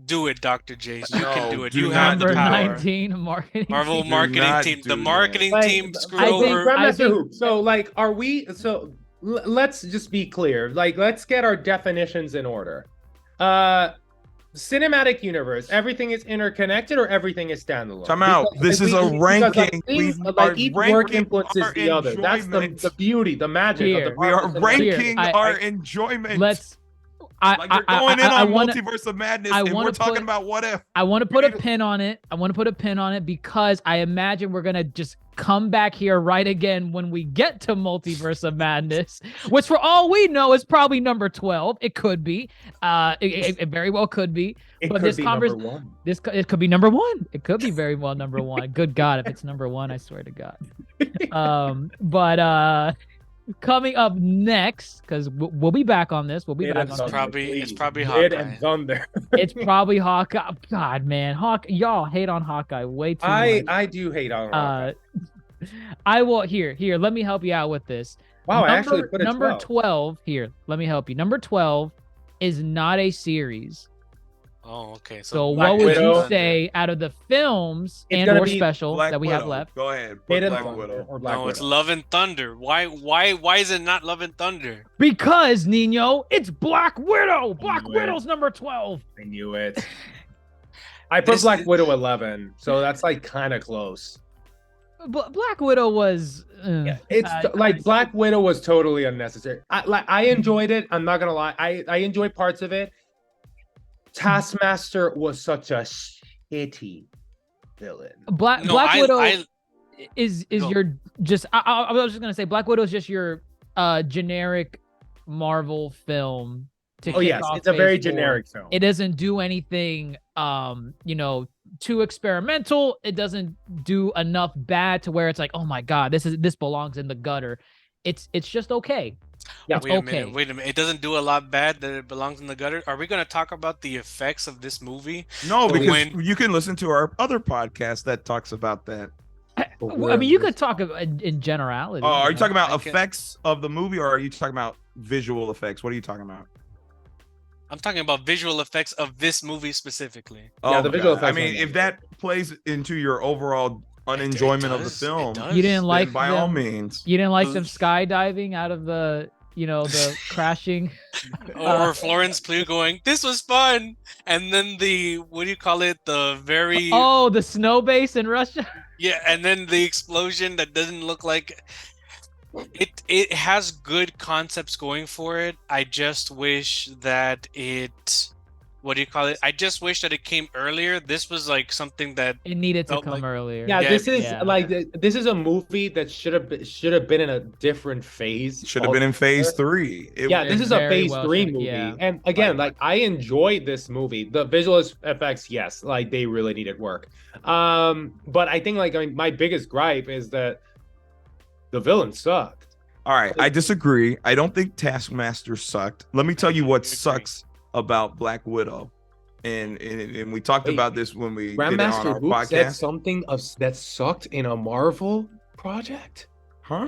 Do it, Dr. Jace. You can do it. You have the power. 19 marketing. Marvel marketing team. The marketing team screw over. So are we? So let's just be clear. Let's get our definitions in order. Cinematic universe, everything is interconnected or everything is standalone? Time out. This is a ranking. Each work influences the other. That's the beauty, the magic of the we are ranking our enjoyment. You're going in on Multiverse of Madness, and we're talking about What If. I want to put a pin on it. Because I imagine we're gonna just come back here right again when we get to Multiverse of Madness, which for all we know is probably number 12. It could be. It very well could be. It could be number one. It could be number one. It could be very well number one. Good God, if it's number one, I swear to God. Coming up next, because we'll be back on this. It's probably Hawkeye. And Thunder. It's probably Hawkeye. God, man, y'all hate on Hawkeye way too much. I do hate on Hawkeye. I will here. Let me help you out with this. Wow, I actually put it number 12 here. Let me help you. Number 12 is not a series. Oh, okay. So what would you say out of the films and or special that we have left? Go ahead. Black Widow. No, it's Love and Thunder. Why is it not Love and Thunder? Because Nino, it's Black Widow. Black Widow's number 12. I knew it. I put This Black is- Widow 11, so that's like kind of close. Black Widow was. It's Black Widow was totally unnecessary. I enjoyed it. I'm not gonna lie. I enjoyed parts of it. Taskmaster was such a shitty villain. Black Widow is Go. your just. I was just gonna say Black Widow is just your generic Marvel film. Oh yes, it's a very generic film. It doesn't do anything, too experimental. It doesn't do enough bad to where it's like, oh my god, this belongs in the gutter. It's just okay. Yeah, it's Wait a okay. minute, wait a minute. It doesn't do a lot bad that it belongs in the gutter. Are we gonna talk about the effects of this movie? No, The because when- you can listen to our other podcast that talks about that. I mean, you could talk in generality. Oh, are you talking about I can- effects of the movie, or are you talking about visual effects? What are you talking about? I'm talking about visual effects of this movie specifically. Yeah, the visual God. I effects mean, are if that plays into your overall unenjoyment of the does, it film, does. You didn't then like by all them? means. You didn't like them skydiving out of the the crashing. Or Florence Pugh going, "This was fun," and then the what do you call it? The very Oh, the snow base in Russia. yeah, and then the explosion that doesn't look like it has good concepts going for it. I just wish that it what do you call it? I just wish that it came earlier. This was like something that It needed to Felt come like- earlier. Yeah, Yeah, this is yeah. this is a movie that should have been in a different phase. Should have been in phase 3. Yeah, this is a very phase well 3 should- movie. yeah. And again, like I enjoyed this movie. The visual effects, yes, like they really needed work. But I think my biggest gripe is that the villain sucked. All right, I disagree. I don't think Taskmaster sucked. Let me tell you what agree. sucks about Black Widow. And we talked Wait, about this when we did it on Grandmaster our Hoop said podcast. something that sucked in a Marvel project. Huh?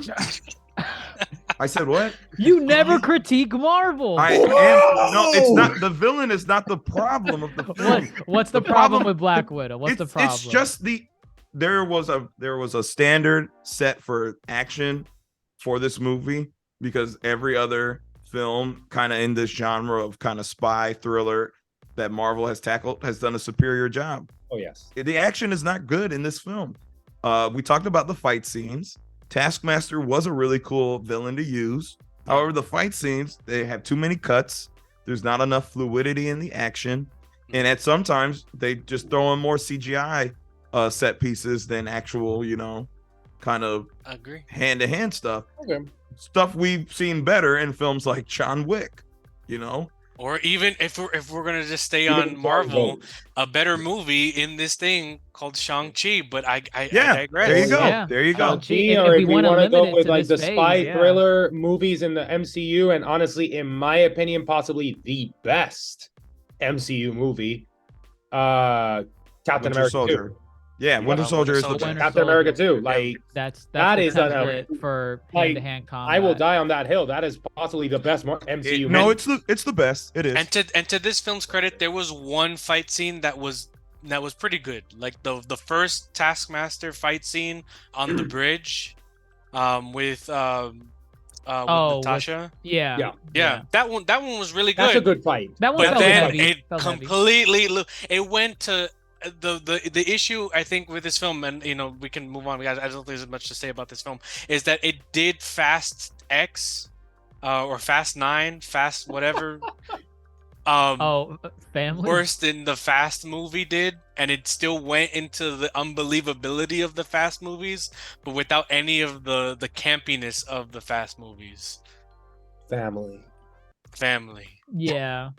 I said what? You never critique Marvel. I am no, it's not the villain is not the problem of the film. What's the The problem problem- with Black Widow? What's the problem? It's just there was a standard set for action for this movie because every other film kind of in this genre of kind of spy thriller that Marvel has tackled has done a superior job. Oh yes. The action is not good in this film. We talked about the fight scenes. Taskmaster was a really cool villain to use. However, the fight scenes, they have too many cuts. There's not enough fluidity in the action. And at sometimes they just throw in more CGI set pieces than actual, kind of I agree. hand-to-hand stuff. Okay. Stuff we've seen better in films like John Wick, Or even if we're gonna just stay Even on Marvel, Marvel. a better movie in this thing called Shang-Chi, but I Yeah, digress. there you go. Yeah. There you go. Shang-Chi. Shang-Chi, If or we if we wanna want to go limit it with to like this the phase, spy yeah. thriller movies in the MCU, and honestly, in my opinion, possibly the best MCU movie, Captain Winter America Soldier. 2. Yeah, Winter Winter Soldier is the Soldier. best. Captain America 2. Like, that's that the is an- template for like, hand-to-hand combat. I will die on that hill. That is possibly the best MCU. No, movie. it's the best. It is. And to this film's credit, there was one fight scene that was pretty good. Like the first Taskmaster fight scene on the bridge, with Natasha. Yeah. Yeah. That one was really good. That's a good fight. That one But felt then heavy. it Felt heavy. completely it went to the issue I think with this film, and we can move on, guys. I don't think there's much to say about this film, is that it did Fast X or Fast 9, Fast whatever Family. worse than the Fast movie did, and it still went into the unbelievability of the Fast movies, but without any of the campiness of the Fast movies. Family. Family. Yeah.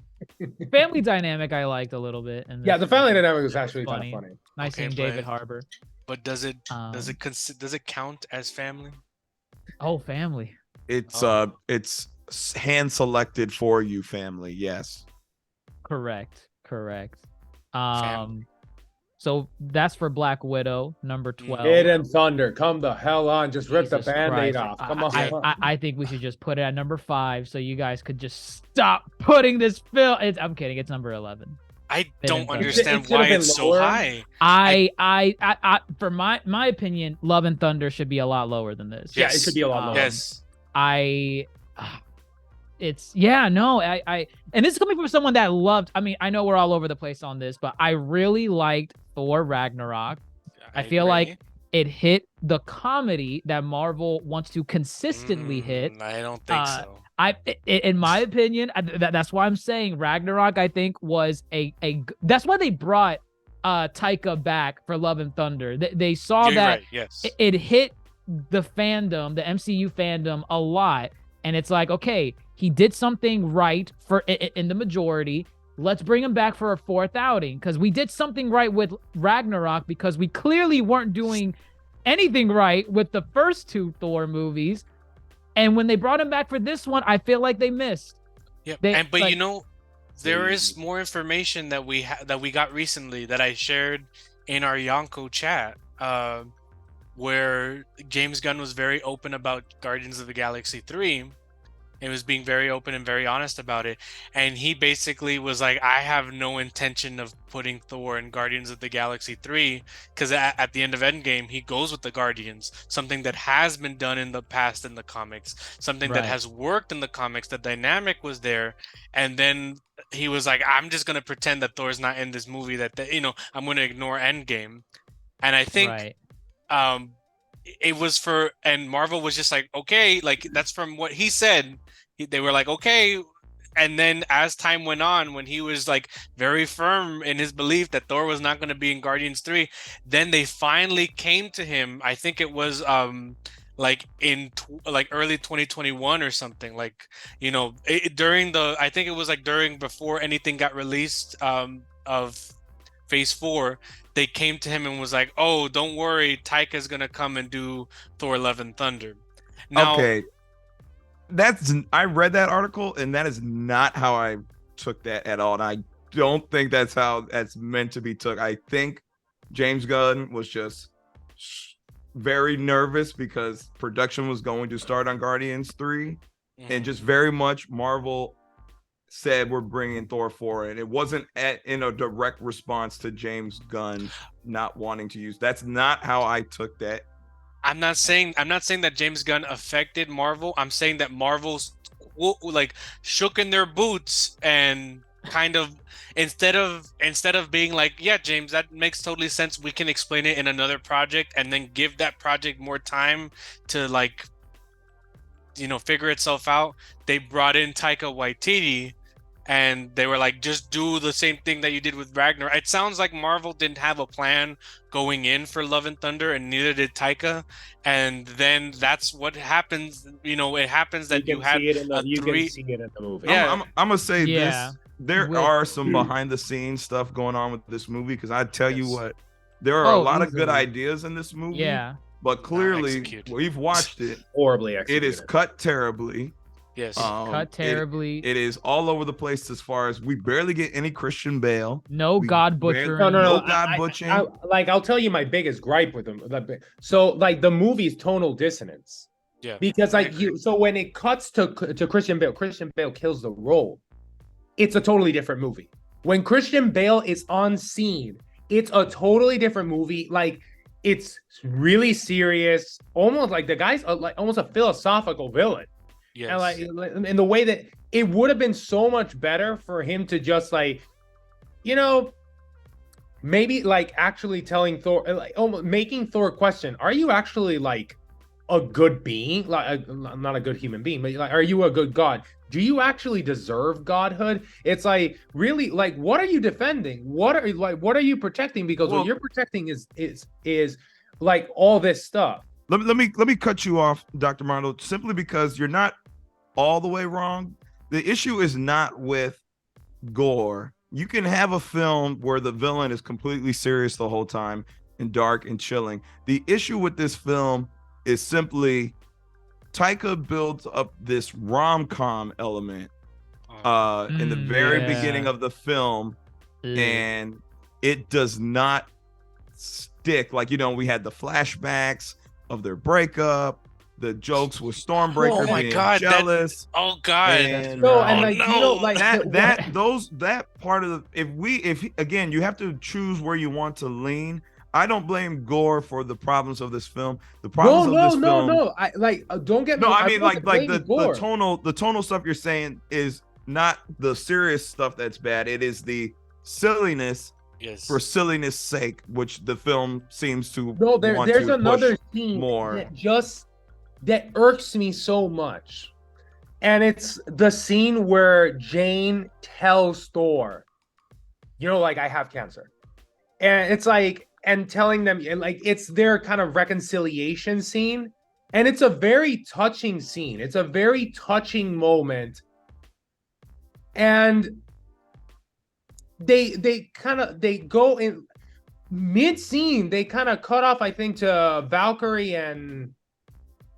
Family dynamic I liked a little bit. And Yeah, the family dynamic was actually kind Funny. of funny. Nice Okay, seeing but- David Harbour. But does it Um, count as family? Oh, family. It's Oh. it's hand selected for you, family. Yes. Correct. Family. So that's for Black Widow, number 12. Hidden Thunder, come the hell on! Just rip the Jesus band-aid Christ. off. Come on. I think we should just put it at number 5 so you guys could just stop putting this film. I'm kidding. It's number 11. I Hidden don't Thunder. understand It should've why been it's so lower. high. I for my opinion, Love and Thunder should be a lot lower than this. Yeah, it should be a lot lower. Yes. I it's no, I and this is coming from someone that loved. I mean, I know we're all over the place on this, but I really liked Thor Ragnarok. I feel like it hit the comedy that Marvel wants to consistently hit. I don't think so. In my opinion, that's why I'm saying Ragnarok. I think was that's why they brought Taika back for Love and Thunder. They saw that it hit the fandom, the MCU fandom, a lot, and it's like, okay, he did something right for in the majority. Let's bring him back for a fourth outing, because we did something right with Ragnarok, because we clearly weren't doing anything right with the first two Thor movies. And when they brought him back for this one, I feel like they missed. Yeah, but you know, there is more information that we got recently that I shared in our Yonko chat, where James Gunn was very open about Guardians of the Galaxy 3. It was being very open and very honest about it. And he basically was like, I have no intention of putting Thor in Guardians of the Galaxy 3, because at the end of Endgame, he goes with the Guardians, something that has been done in the past in the comics, something that has worked in the comics. The dynamic was there. And then he was like, I'm just going to pretend that Thor's not in this movie, I'm going to ignore Endgame. And I think it was and Marvel was just like, okay, like that's from what he said. They were like, okay. And then as time went on, when he was like very firm in his belief that Thor was not going to be in Guardians 3, then they finally came to him. I think it was like in early 2021 or something, like, I think it was like before anything got released of Phase 4, they came to him and was like, oh, don't worry, Taika's gonna come and do Thor Love and Thunder. Now, okay, I read that article, and that is not how I took that at all. And I don't think that's how that's meant to be took. I think James Gunn was just very nervous because production was going to start on Guardians 3, and just very much Marvel said we're bringing Thor 4, and it wasn't in a direct response to James Gunn not wanting to use. That's not how I took that. I'm not saying that James Gunn affected Marvel. I'm saying that Marvel's like shook in their boots and kind of instead of being like, yeah, James, that makes totally sense, we can explain it in another project, and then give that project more time to figure itself out. They brought in Taika Waititi, and they were like, just do the same thing that you did with Ragnarok. It sounds like Marvel didn't have a plan going in for Love and Thunder, and neither did Taika. And then that's what happens. It happens that you have you can see it in the movie. Yeah, I'm gonna say this. There are some behind the scenes stuff going on with this movie, because I tell you what, there are a lot of good ideas in this movie. Yeah. But clearly, we've watched it. Horribly executed. It is cut terribly. Yes. Cut terribly. It is all over the place as far as we barely get any Christian Bale. No God butchering. No God butchering. I'll tell you my biggest gripe with them. So like the movie's tonal dissonance. Yeah. Because so when it cuts to Christian Bale kills the role. It's a totally different movie. When Christian Bale is on scene, it's a totally different movie. Like, it's really serious, almost like the guy's almost a philosophical villain. Yes. And like in the way that it would have been so much better for him to just maybe like actually telling Thor, like almost making Thor question, are you actually like a good being? Like not a good human being, but like, are you a good god? Do you actually deserve godhood? It's like, really, like, what are you defending? What are you protecting? Because what you're protecting is like all this stuff. Let me cut you off, Dr. Marlowe, simply because you're not all the way wrong. The issue is not with gore. You can have a film where the villain is completely serious the whole time and dark and chilling. The issue with this film is simply Taika builds up this rom-com element in the very beginning of the film, and it does not stick. Like, we had the flashbacks of their breakup, the jokes with Stormbreaker being jealous. And that part of the, if again, you have to choose where you want to lean. I don't blame Gore for the problems of this film. The problems of this film. No. I like don't get me. No, I mean like Gore. the tonal stuff you're saying is not the serious stuff that's bad. It is the silliness for silliness sake, which the film seems to there's another scene more that irks me so much. And it's the scene where Jane tells Thor, you know, like, I have cancer. And it's like, and telling them, and like, it's their kind of reconciliation scene. And it's a very touching scene. It's a very touching moment. And they go in mid scene, they kind of cut off, I think, to Valkyrie, and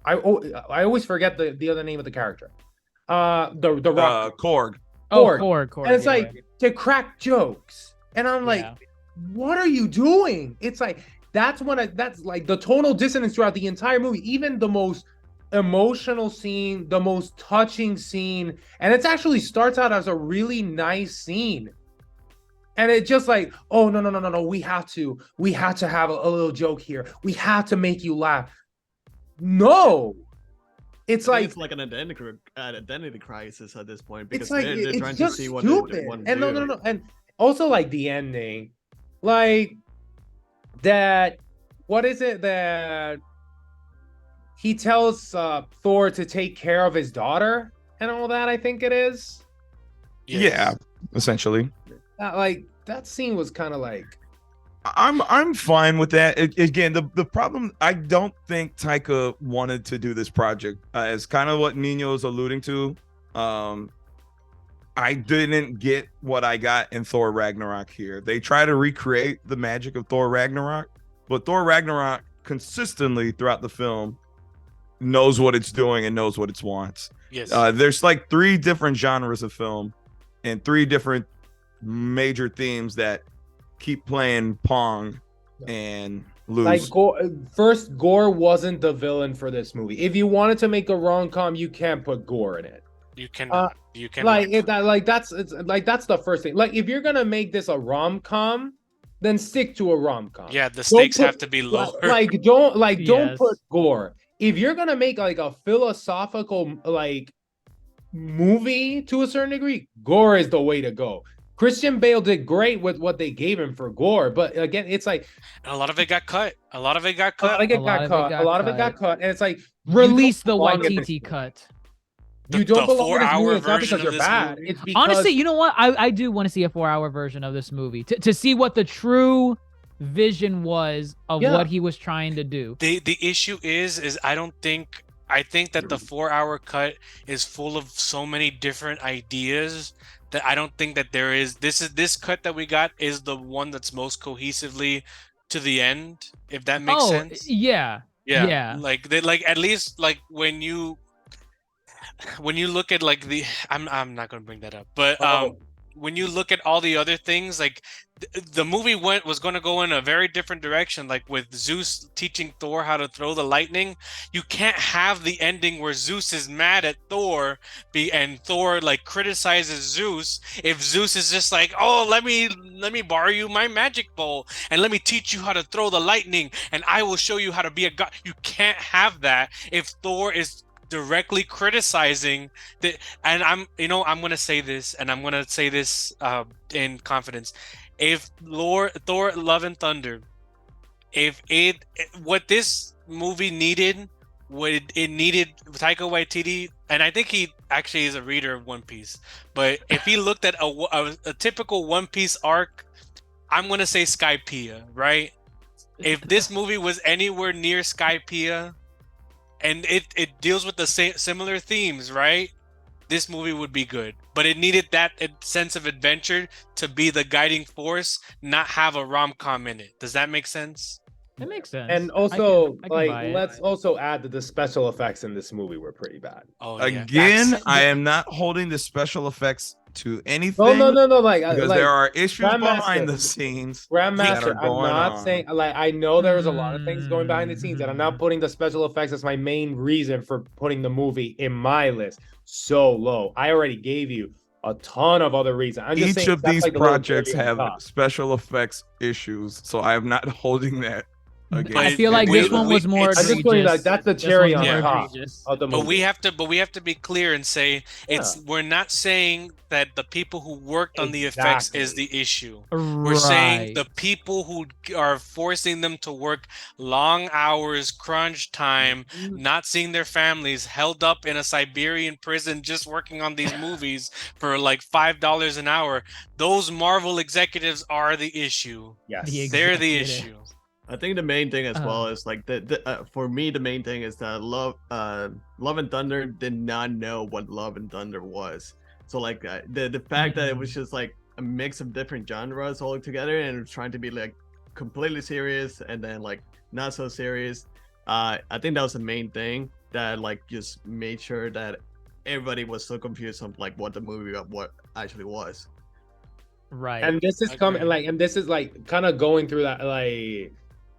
I always forget the other name of the character. The Rock. Korg. Korg. And it's like to crack jokes. And I'm like, what are you doing? It's like that's like the tonal dissonance throughout the entire movie, even the most emotional scene, the most touching scene, and it actually starts out as a really nice scene. And it just like, oh no, we have to have a little joke here. We have to make you laugh. No. It's like an identity crisis at this point, because it's like they're it's trying just to see what stupid. they want to And do. no, and also like the ending, like that. What is it that he tells Thor to take care of his daughter and all that? I think it is. Yes. Yeah, essentially. Like that scene was kind of like. I'm fine with that. Again, the problem, I don't think Taika wanted to do this project. As kind of what Nino is alluding to. I didn't get what I got in Thor Ragnarok here. They try to recreate the magic of Thor Ragnarok, but Thor Ragnarok consistently throughout the film knows what it's doing and knows what it wants. Yes. There's like 3 different genres of film and 3 different major themes that keep playing Pong and lose. Like Gore wasn't the villain for this movie. If you wanted to make a rom-com, you can't put Gore in it. You can. Like that's the first thing. Like if you're gonna make this a rom-com, then stick to a rom-com. Yeah, the stakes have to be lower. Don't put Gore. If you're gonna make like a philosophical like movie to a certain degree, Gore is the way to go. Christian Bale did great with what they gave him for Gore, but again, it's like and a lot of it got cut. A lot of it got cut. And it's like release the Waititi cut. You don't the belong in this movie. It's not version because you're of this bad. movie. It's because Honestly, you know what? I do want to see a 4-hour version of this movie to see what the true vision was of what he was trying to do. The issue is I think that the 4-hour cut is full of so many different ideas that I don't think that there is this cut that we got is the one that's most cohesively to the end, if that makes sense. Yeah. Like at least like when you look at like I'm not gonna bring that up, but when you look at all the other things, like the movie was going to go in a very different direction, like with Zeus teaching Thor how to throw the lightning. You can't have the ending where Zeus is mad at Thor and Thor like criticizes Zeus if Zeus is just like, oh, let me borrow you my magic bowl and let me teach you how to throw the lightning and I will show you how to be a god. You can't have that if Thor is directly criticizing the, and I'm going to say this, and I'm going to say this in confidence. If Thor Love and Thunder, what this movie needed, it needed Taika Waititi, and I think he actually is a reader of One Piece, but if he looked at a typical One Piece arc, I'm going to say Skypiea, right? If this movie was anywhere near Skypiea, and it deals with the similar themes, right? This movie would be good, but it needed that sense of adventure to be the guiding force, not have a rom-com in it. Does that make sense? It makes sense. And also, I can buy it. let's also add that the special effects in this movie were pretty bad. Oh, Again, I am not holding the special effects to anything. No. Because there are issues behind the scenes. Grandmaster, I'm not saying I know there's a lot of things going behind the scenes, and I'm not putting the special effects as my main reason for putting the movie in my list so low. I already gave you a ton of other reasons. I'm just Each saying of that's these like a little projects cherry on have top. special effects issues, so I am not holding that against. But I feel like this one was more it's- I'm just putting egregious. like that's the This cherry one's on more top egregious. of the movie. But we have to be clear and say we're not saying that the people who worked on the effects is the issue. We're saying the people who are forcing them to work long hours, crunch time, not seeing their families, held up in a Siberian prison just working on these movies for like $5 an hour. Those Marvel executives are the issue. Yes. They're the Executive. issue. I think the main thing as well is like for me the main thing is that Love and Thunder did not know what Love and Thunder was. So like the fact that it was just like a mix of different genres all together and it was trying to be like completely serious and then like not so serious. I think that was the main thing that like just made sure that everybody was so confused on like what the movie what actually was. Right. And this is coming like, and this is like kind of going through that, like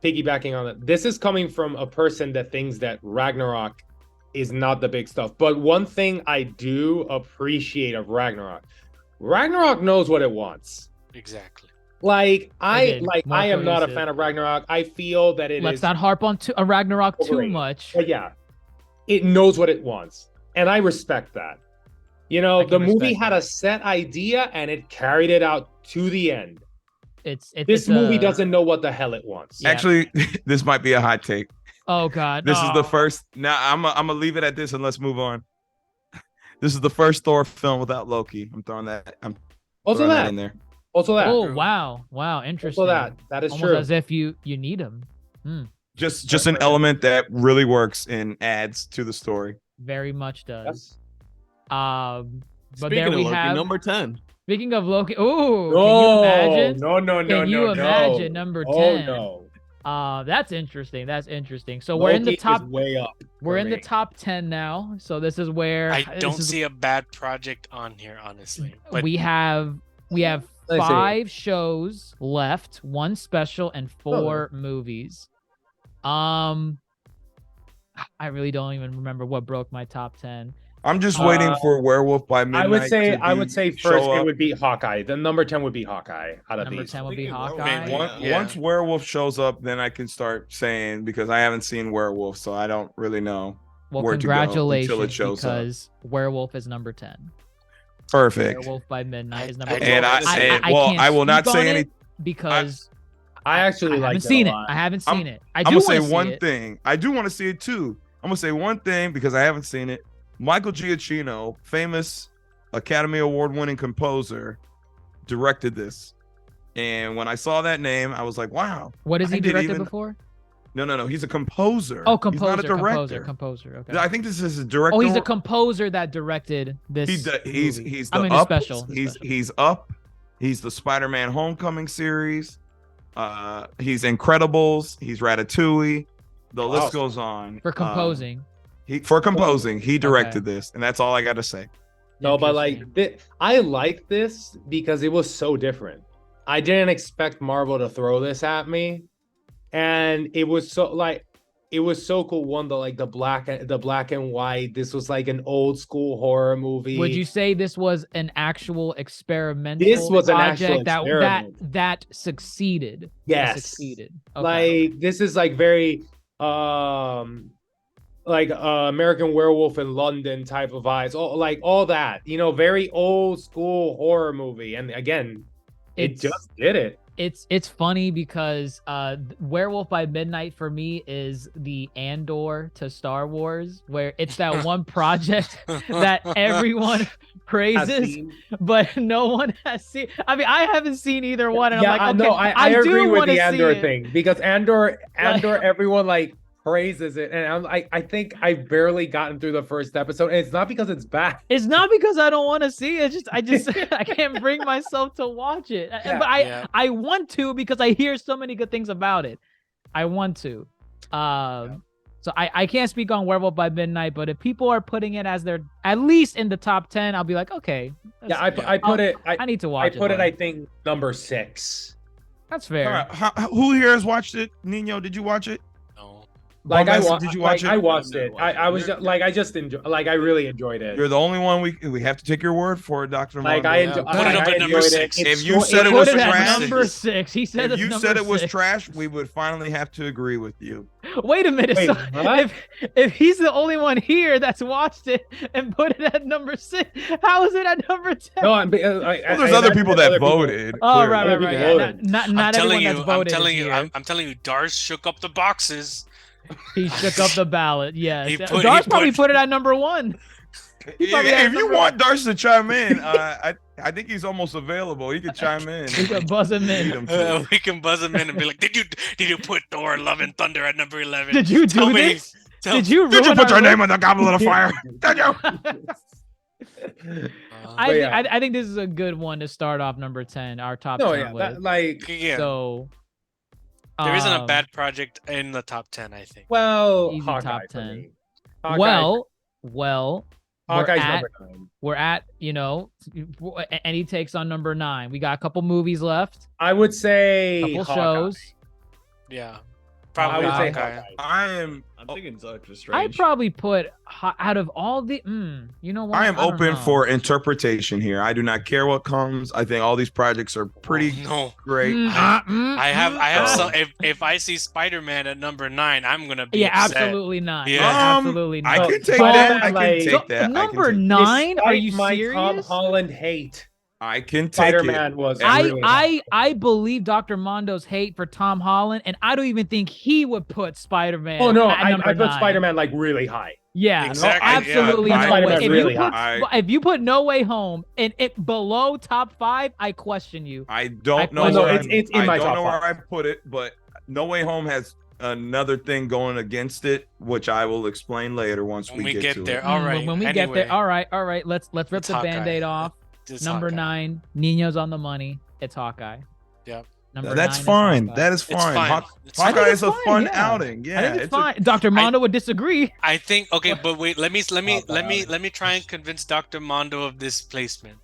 piggybacking on it. This is coming from a person that thinks that Ragnarok is not the big stuff. But one thing I do appreciate of Ragnarok knows what it wants. Exactly. Like Again, more I am not a cohesive. fan of Ragnarok. I feel that it Let's is not harp on Ragnarok too overrated. much. But yeah, it knows what it wants, and I respect that. You know, I the can movie respect had that. a set idea, and it carried it out to the end. It's This movie doesn't know what the hell it wants. Yeah. Actually, this might be a hot take. Oh God. This is the no. first. Now I'm gonna leave it at this and let's move on. This is the first Thor film without Loki. I'm throwing that. I'm Also throwing that that. in there. Also that. Oh wow, interesting. Also that is Almost true. as if you need him. Just an element that really works and adds to the story. Very much does. Yes. But Speaking there of we Loki, have number 10. Speaking of Loki, ooh, No, can you imagine? no. Can you imagine number 10? Oh no. That's interesting. That's interesting. So we're in the Loki top. is way up. We're for in the me. top 10 now. So this is where I this don't is- see a bad project on here, honestly. But we have Let's see. 5 shows left, 1 special, and Oh. 4 movies. I really don't even remember what broke my top 10. I'm just waiting for Werewolf by Midnight. I would say first show it up. would be Hawkeye. The number 10 would be Hawkeye out of Number these. 10 will be Thinking Werewolf. Hawkeye. Okay, one- Once Werewolf shows up, then I can start saying, because I haven't seen Werewolf, so I don't really know. Well, where to go until congratulations, it shows up. because Werewolf is number 10. Perfect. Werewolf by Midnight is number I 10. And don't- I will not speak say on any. it because I actually I like haven't seen it. I haven't seen it. I do I'm gonna say wanna see one it. thing. I do want to see it too. I'm gonna say one thing because I haven't seen it. Michael Giacchino, famous Academy Award-winning composer, directed this. And when I saw that name, I was like, "Wow!" What has I he didn't directed even- before? No. He's a composer. Oh, He's composer, not a director. composer. Okay. I think this is a director. Oh, he's a composer that directed this. He's movie. the I mean, Up. special. He's Up. He's the Spider-Man Homecoming series. He's Incredibles. He's Ratatouille. The list goes on. for composing. He directed this, and that's all I got to say. No, but like I like this because it was so different. I didn't expect Marvel to throw this at me, and it was so cool. One, the black and white. This was like an old school horror movie. Would you say this was an actual experimental This was an actual project that experiment. that succeeded? That Yes. succeeded. Okay. Like this is like very American Werewolf in London type of vibes, all that, very old school horror movie. And again, it It's- just did it. It's funny because Werewolf by Midnight for me is the Andor to Star Wars, where it's that one project that everyone praises, but no one has seen. I mean, I haven't seen either one, and Yeah, I'm like, okay, I do agree with wanna the see Andor it. thing, because Andor, everyone praises it, and I think I've barely gotten through the first episode, and it's not because it's bad. It's not because I don't want to see it. I just I can't bring myself to watch it. Yeah. But I want to because I hear so many good things about it. I want to. So I can't speak on Werewolf by Midnight, but if people are putting it as their at least in the top 10, I'll be like, okay. Yeah, I put it. I need to watch I put it. more. I think number 6. That's All fair. right, who here has watched it? Nino, did you watch it? no. Like Did you watch it? I watched it. watch I it. was just, like I just enjoy. Like I really enjoyed it. You're the only one we have to take your word for it, Dr. Like Mondo. I enjoy. Put it up I at number enjoyed 6. It. If It's you said it Put was it at trash, number 6. He said if it's you number said it was 6. trash, we would finally have to agree with you. Wait a minute. Wait, So what? if he's the only one here that's watched it and put it at number 6, how is it at number 10? No, Well, there's other people that voted. Oh, clearly. right, Other right, people right. voted. Not everyone that's I'm voted telling is you, here. I'm telling you, Dars shook up the boxes. He shook up the ballot. Yes, He Darce probably put- put it at number 1. probably has If you number want Darcy to chime in, I think he's almost available. He could chime in. We could buzz him Need in. him to. We can buzz him in and be like, "Did you put Thor: Love and Thunder at number 11? Did you Tell do me- this? tell- Did you Did you ruin put our your name list? on the goblet of fire? Did you? I, yeah. I think this is a good one to start off number 10, our top No, 10 yeah, with. that, like Yeah, So there isn't a um, bad project in the top 10. I think. well, Easy Hawkeye top for 10. me. Hawkeye- well, Hawkeye's we're at, number 9. we're at, any takes on number 9. We got a couple movies left, I would say couple Hawkeye. shows. Yeah, I probably would say Hawkeye. Hawkeye. I am. I'm thinking Doctor I'd Strange. probably put out of all the, you know what? I am don't open know. for interpretation here. I do not care what comes. I think all these projects are pretty No, great. I have Oh. some. If I see Spider-Man at number 9, I'm gonna be Yeah, upset. absolutely not. Yeah. Absolutely I not. can take But, that. I can like- take that. I can Number take- 9? Are you Despite my serious? Tom Holland hate. I can take Spider-Man it. was I- really hot. I believe Dr. Mondo's hate for Tom Holland, and I don't even think he would put Spider-Man. Oh no, at I number put 9. Spider-Man like really high. Yeah, Exactly, absolutely. yeah. No Spider-Man's way. If, really you put, high. if you put No Way Home and it below top 5, I question you. I don't know. Oh, no, where it's in I my don't top know where I five. put it, but No Way Home has another thing going against it, which I will explain later once When we get get to there. it. All right. When we get anyway, there, all right. Let's rip It's the Hawkeye. Band-Aid off. It's Number Hawkeye. 9, Nino's on the money. It's Hawkeye. Yep. Number That's 9 is fine. Hawkeye. That is It's fine. fine. It's Hawkeye fine. is a It's fun fine, yeah. outing. Yeah, I think it's a- fine. Dr. Mondo would disagree. I think okay, but wait, let me bad. let me try and convince Dr. Mondo of this placement.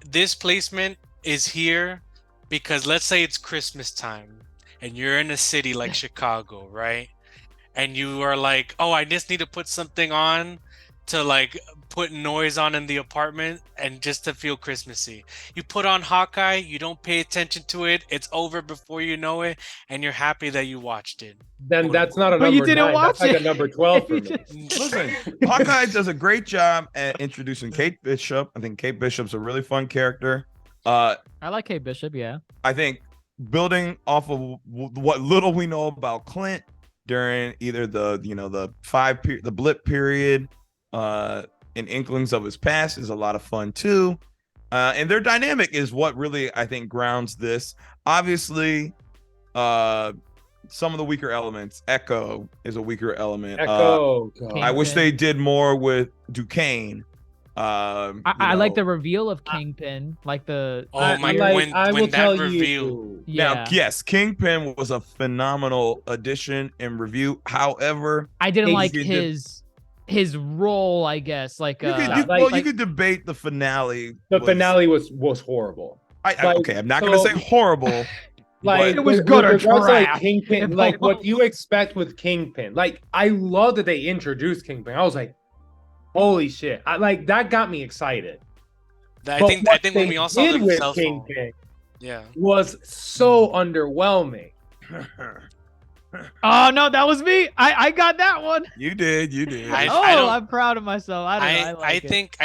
This placement is here because let's say it's Christmas time and you're in a city like Chicago, right? And you are like, "Oh, I just need to put something on to like put noise on in the apartment and just to feel Christmassy." You put on Hawkeye, you don't pay attention to it, it's over before you know it, and you're happy that you watched it. Then that's not a But number you didn't 9. watch That's like it. a number 12 for You me. just- Listen, Hawkeye does a great job at introducing Kate Bishop. I think Kate Bishop's a really fun character. I like Kate Bishop, yeah. I think building off of what little we know about Clint during either the the blip period, and inklings of his past is a lot of fun too. And their dynamic is what really I think grounds this. Obviously, some of the weaker elements. Echo is a weaker element. Echo. God. I wish they did more with Duquesne. I like the reveal of Kingpin, like the Oh I- my! like, when I will when that tell reveal, you. yeah. Now, yes, Kingpin was a phenomenal addition and review. However, I didn't like you did- his role, I guess. Like you could, like- you could debate the finale. The was- finale was horrible. like, okay, I'm not going to so- say horrible. Like It was with good or regards to, like trash. Kingpin, It like what was. you expect with Kingpin. Like I love that they introduced Kingpin. I was like, holy shit! I like that got me excited. I But think what when they we all saw did the with cell phone, Kingpin yeah. was so underwhelming. Oh no, that was me. I got that one. You did. I Oh, don't- I'm proud of myself. I don't know. I like it.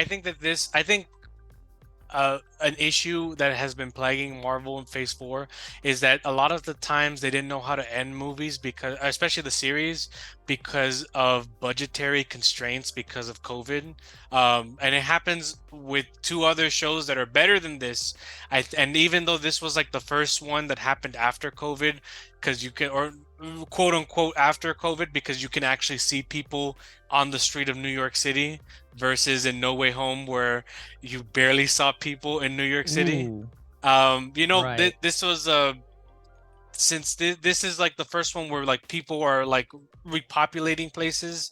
I think an issue that has been plaguing Marvel in Phase 4 is that a lot of the times they didn't know how to end movies because, especially the series, because of budgetary constraints because of COVID. And it happens with 2 other shows that are better than this. And even though this was like the first one that happened after COVID, because you can, or quote unquote after COVID, because you can actually see people on the street of New York City versus in No Way Home where you barely saw people in New York City. Ooh. Right. Right. This was since this is like the first one where like people are like repopulating places.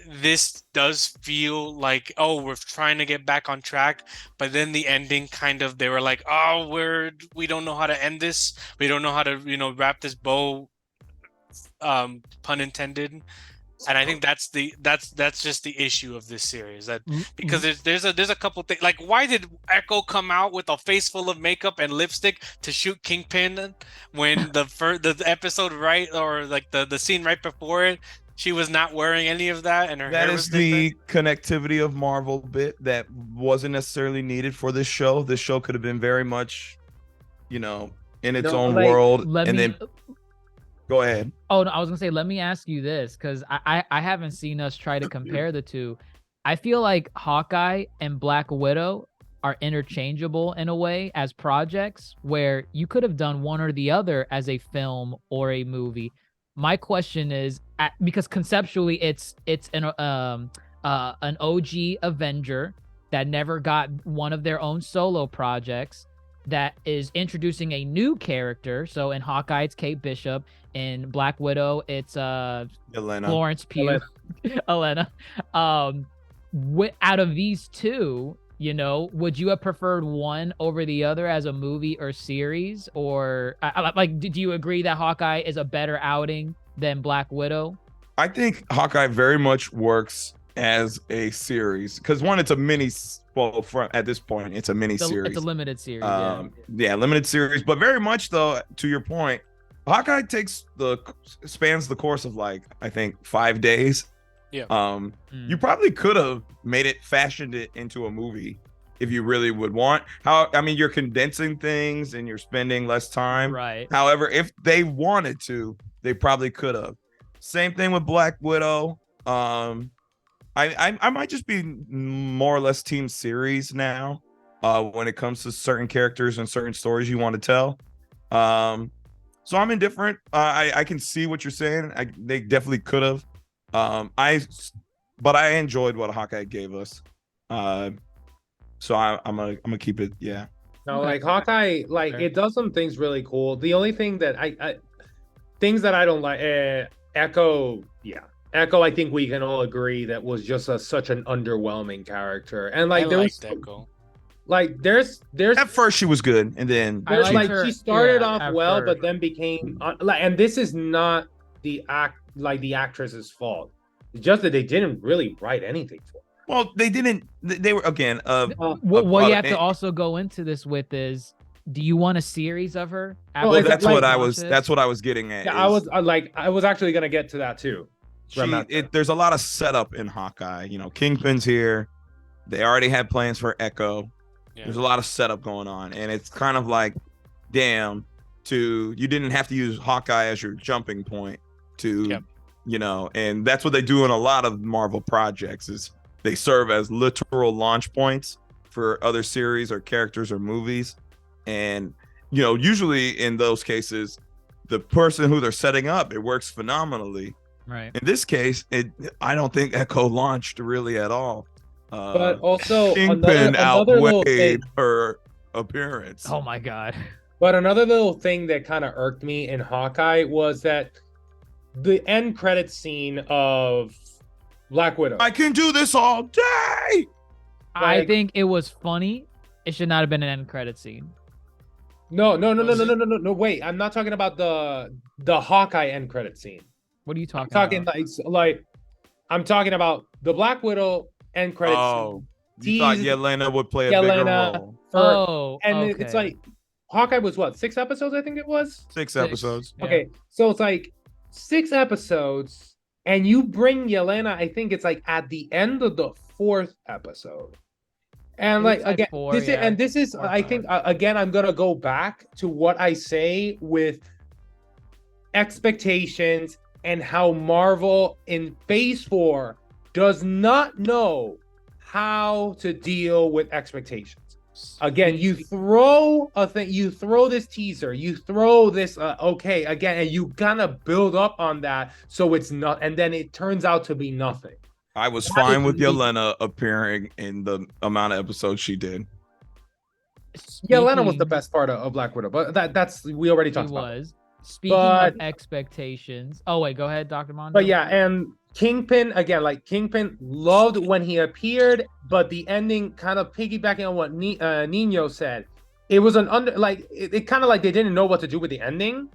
This does feel like, oh, we're trying to get back on track, but then the ending kind of, they were like, oh, we don't know how to end this, we don't know how to wrap this bow pun intended. And I think that's just the issue of this series, that because there's a couple things, like, why did Echo come out with a face full of makeup and lipstick to shoot Kingpin when the episode right, or like the scene right before it, she was not wearing any of that, and her hair was the different? connectivity of Marvel bit that wasn't necessarily needed for this show. This show could have been very much, in its own world, then go ahead. Oh, no, I was gonna say, let me ask you this, because I haven't seen us try to compare the two. I feel like Hawkeye and Black Widow are interchangeable in a way as projects, where you could have done one or the other as a film or a movie. My question is, because conceptually it's an OG Avenger that never got one of their own solo projects, that is introducing a new character. So in Hawkeye, it's Kate Bishop. In Black Widow, it's Yelena. Florence Pugh, Elena. Out of these two, would you have preferred one over the other as a movie or series? Or do you agree that Hawkeye is a better outing than Black Widow? I think Hawkeye very much works as a series, because one, it's a mini. Well, at this point, it's a mini series. It's a limited series. Limited series, but very much though, to your point, Hawkeye spans the course of, like, I think 5 days. Yeah. You probably could have fashioned it into a movie if you really would want. You're condensing things and you're spending less time. Right. However, if they wanted to, they probably could have. Same thing with Black Widow. I might just be more or less team series now when it comes to certain characters and certain stories you want to tell. So I'm indifferent. I can see what you're saying. They definitely could have. But I enjoyed what Hawkeye gave us. So I'm gonna keep it. Yeah. No, like Hawkeye, it does some things really cool. The only thing that things that I don't like, Echo, Echo, I think we can all agree that was just such an underwhelming character. And Echo. There's at first she was good, and then she started off well, but then became and this is not the actress's fault. It's just that they didn't really write anything for her. Well, they didn't. They were, again. What you have to also go into this with is, do you want a series of her? Well, that's what I was. That's what I was getting at. Yeah, I was actually gonna get to that too. There's a lot of setup in Hawkeye. Kingpin's here. They already had plans for Echo. Yeah. There's a lot of setup going on, and it's kind of like, damn, you didn't have to use Hawkeye as your jumping point to, and that's what they do in a lot of Marvel projects, is they serve as literal launch points for other series or characters or movies. And, usually in those cases, the person who they're setting up, it works phenomenally. Right. In this case, I don't think Echo launched really at all. But also, Kingpin outweighed her appearance. Oh my god! But another little thing that kind of irked me in Hawkeye was that the end credit scene of Black Widow. I can do this all day. I think it was funny. It should not have been an end credit scene. No. Wait, I'm not talking about the Hawkeye end credit scene. What are you talking about? I'm talking about the Black Widow end credit scene. Oh, you thought Yelena would play a bigger role. It's like Hawkeye was what, 6 episodes? I think it was 6 episodes. Yeah. Okay, so it's like 6 episodes, and you bring Yelena. I think it's like at the end of the 4th episode. And like again, this is I think again, I'm gonna go back to what I say with expectations and how Marvel in Phase 4 does not know how to deal with expectations. Again, you throw a thing, you throw this teaser, you throw this and you kind of build up on that, so it's not, and then it turns out to be nothing. I was fine with Yelena appearing in the amount of episodes she did. Yelena was the best part of Black Widow, but that's we already talked about. Speaking of expectations. Oh wait, go ahead, Dr. Mondo. But yeah, and Kingpin again, like Kingpin loved when he appeared, but the ending kind of piggybacking on what Nino said, it was it kind of like they didn't know what to do with the ending.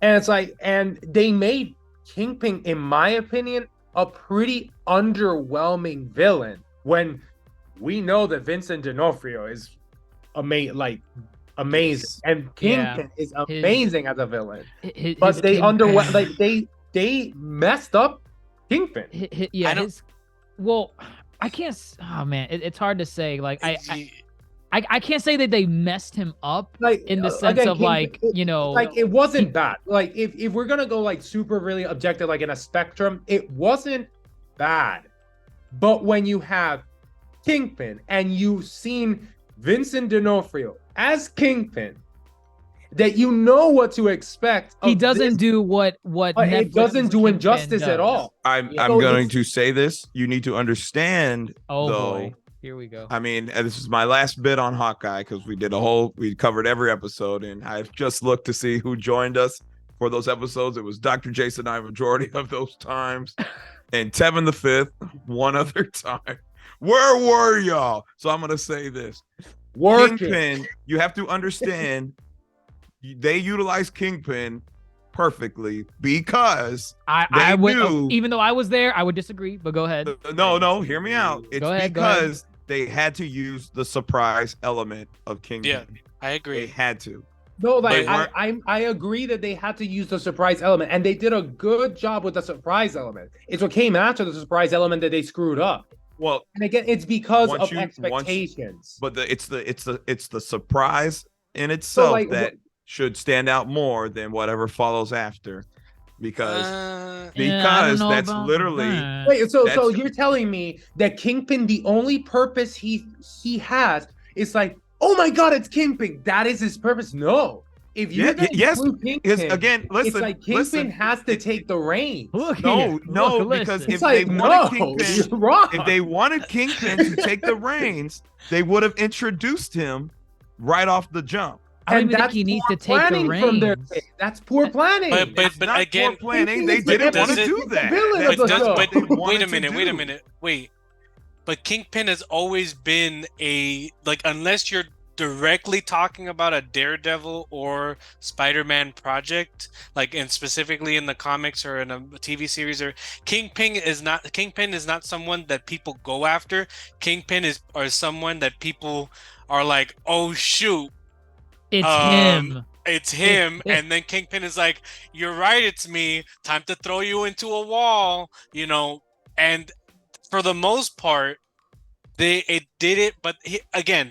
And it's like, and they made Kingpin, in my opinion, a pretty underwhelming villain when we know that Vincent D'Onofrio is amazing, and Kingpin is amazing as a villain. But they they messed up Kingpin. Well, I can't. Oh man, it's hard to say. Like I can't say that they messed him up, like, in the sense of like, you know, like it wasn't bad. Like if we're gonna go like super really objective, like in a spectrum, it wasn't bad. But when you have Kingpin and you've seen Vincent D'Onofrio as Kingpin, that you know what to expect. He doesn't do what it doesn't do injustice at all. I'm going to say this. You need to understand. Oh though, boy. Here we go. I mean, this is my last bit on Hawkeye because we covered every episode, and I've just looked to see who joined us for those episodes. It was Dr. Jason I majority of those times, and Tevin the Fifth one other time. Where were y'all? So I'm gonna say this: Kingpin. You have to understand. They utilize Kingpin perfectly because I would, even though I was there, I would disagree, but go ahead. No, hear me out. It's because they had to use the surprise element of Kingpin. Yeah, I agree. They had to. No, like I agree that they had to use the surprise element, and they did a good job with the surprise element. It's what came after the surprise element that they screwed up. Well, and again, it's because of expectations. But it's the surprise in itself, so like, that should stand out more than whatever follows after, because that's literally wait. So you're telling me that Kingpin, the only purpose he has is like, oh my God, it's Kingpin. That is his purpose. No, if you're Kingpin, again, listen, it's like Kingpin has to take the reins. Because if they wanted Kingpin, you're wrong. If they wanted Kingpin to take the reins, they would have introduced him right off the jump. I don't even think he needs to take the reins. That's poor planning. But again, poor planning. They didn't want to do that. Wait a minute. But Kingpin has always been unless you're directly talking about a Daredevil or Spider-Man project, and specifically in the comics or in a TV series, or Kingpin is not someone that people go after. Kingpin is someone that people are like, oh shoot. It's him. And then Kingpin is like, you're right, it's me. Time to throw you into a wall, and for the most part, it did it. But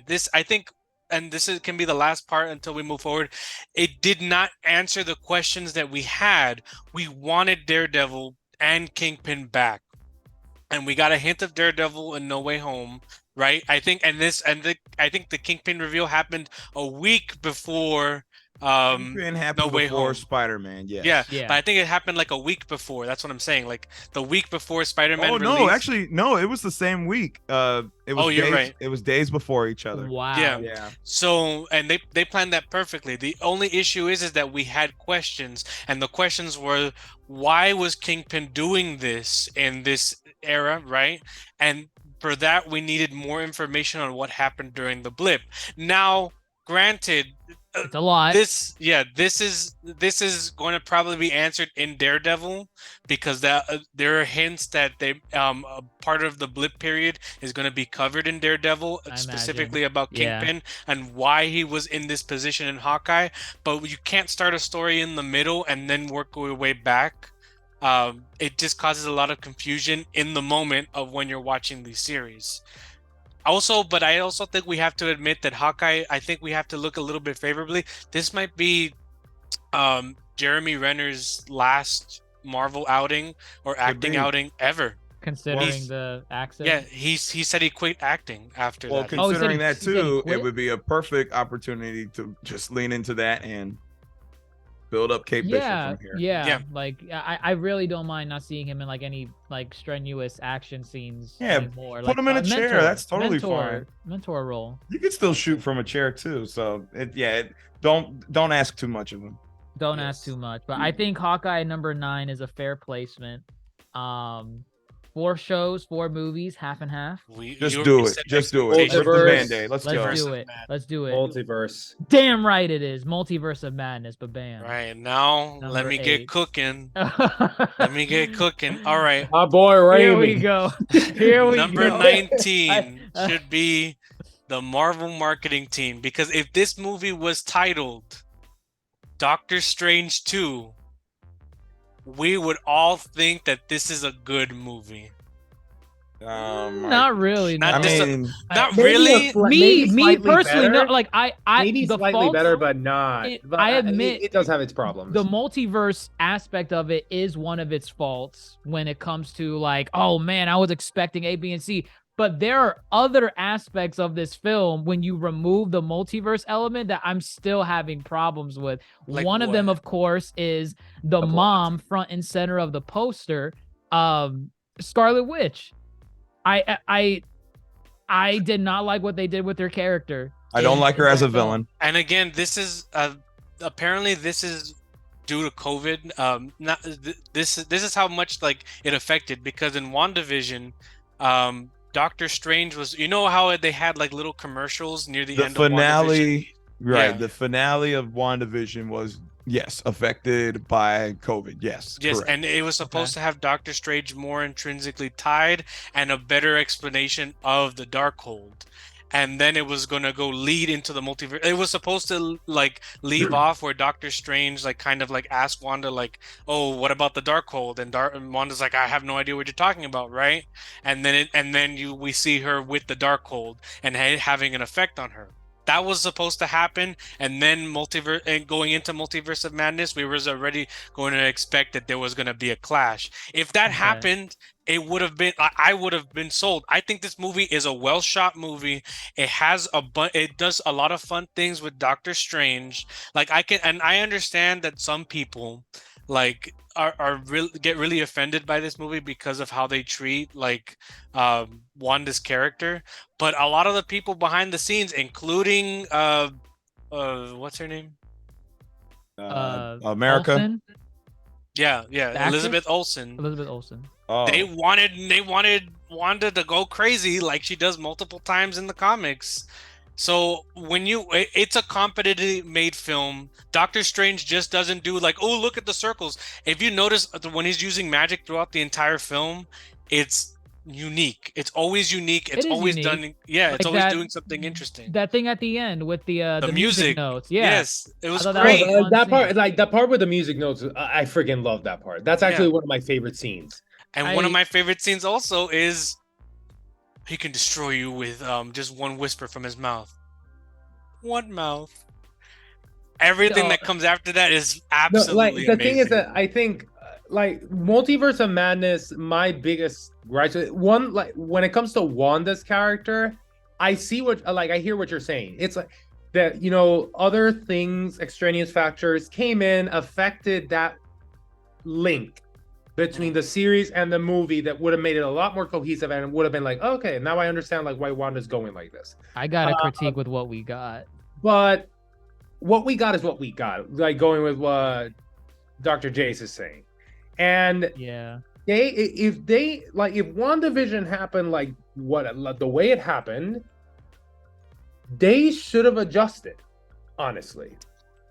this, I think, and this can be the last part until we move forward, it did not answer the questions that we had. We wanted Daredevil and Kingpin back. And we got a hint of Daredevil in No Way Home. Right, I think, I think the Kingpin reveal happened a week before. Kingpin happened before Spider-Man. Yeah. But I think it happened like a week before. That's what I'm saying. Like the week before Spider-Man. Oh no, actually, no, it was the same week. It was you're right. It was days before each other. Wow. Yeah. So, and they planned that perfectly. The only issue is that we had questions, and the questions were, why was Kingpin doing this in this era, right? And for that, we needed more information on what happened during the blip. Now, granted, it's a lot. This is going to probably be answered in Daredevil, because there are hints that part of the blip period is going to be covered in Daredevil, specifically about Kingpin and why he was in this position in Hawkeye. But you can't start a story in the middle and then work your way back. It just causes a lot of confusion in the moment of when you're watching these series. But I also think we have to admit that Hawkeye, I think we have to look a little bit favorably. This might be Jeremy Renner's last Marvel outing or acting outing ever. Considering the accent. Yeah, he said he quit acting after that. Well, considering that too, it would be a perfect opportunity to just lean into that and build up Kate Bishop from here. Yeah. Like I really don't mind not seeing him in any strenuous action scenes anymore. Put him in a chair. That's totally fine. Mentor role. You can still shoot from a chair too. So don't ask too much of him. Don't ask too much. But I think Hawkeye number 9 is a fair placement. 4 shows, 4 movies, half and half. Just do it. Just do it. Rip the Multiverse. Band-Aid. Let's go. Do it. Let's do it. Multiverse. Damn right it is. Multiverse of Madness, but bam. Right now, let Number me 8. get cooking. Let me get cooking. All right. My boy Raimi. Here we go. Here we Number go. 19 should be the Marvel marketing team, because if this movie was titled Doctor Strange 2, we would all think that this is a good movie. Not really. Not no. I mean, Not Maybe really. maybe me slightly personally, better. no. Like I Maybe the slightly faults- better, but not. But I admit it does have its problems. the multiverse aspect of it is one of its faults when it comes to like, oh man, I was expecting A, B, and C. But there are other aspects of this film when you remove the multiverse element that I'm still having problems with. Like one of them, what? of course, is the plot. mom front and center of the poster, Scarlet Witch. I did not like what they did with her character. I don't like her as a in that film. villain. And again, this is apparently this is due to COVID. This is how much like it affected, because in WandaVision, Doctor Strange was, you know how they had like little commercials near the The end of WandaVision? finale, right? Yeah. The finale of WandaVision was affected by COVID. Yes, Yes, correct. and it was supposed to have Doctor Strange more intrinsically tied and a better explanation of the Darkhold. And then it was gonna go lead into the multiverse. It was supposed to like leave off where Doctor Strange like kind of like asked Wanda like, "Oh, what about the Darkhold?" And Wanda's like, "I have no idea what you're talking about, right?" And then we see her with the Darkhold and having an effect on her. That was supposed to happen, and then multiverse and going into Multiverse of Madness, we was already going to expect that there was going to be a clash. If that happened, it would have been I would have been sold. I think this movie is a well shot movie. It has it does a lot of fun things with Doctor Strange. Like I understand that some people like are really get really offended by this movie because of how they treat like Wanda's character, but a lot of the people behind the scenes, including what's her name? America. Olsen? Yeah, The actress? Elizabeth Olsen. Elizabeth Olsen. Oh, They wanted Wanda to go crazy like she does multiple times in the comics. So it's a competently made film. Doctor Strange just doesn't do like, oh, look at the circles. If you notice when he's using magic throughout the entire film, it's unique. It's always unique. It's It is always unique. done. Yeah, it's Like always that- doing something interesting. That thing at the end with the music notes. Yeah. Yes, it was thought that great. was a fun that part, scene. like that part with the music notes, I freaking love that part. That's actually Yeah. one of my favorite scenes. And one of I- my favorite scenes also is he can destroy you with just one whisper from his mouth. One mouth. Everything So- that comes after that is No, absolutely like the thing is amazing. that I think like Multiverse of Madness, my biggest gripe one, like when it comes to Wanda's character, I see what like I hear what you're saying. It's like that, you know, other things, extraneous factors came in, affected that link between the series and the movie that would have made it a lot more cohesive and would have been like, okay, now I understand like why Wanda's going like this. I got a critique with what we got. But what we got is what we got, like going with what Dr. Jace is saying. And Yeah. if WandaVision happened like the way it happened, they should have adjusted, honestly.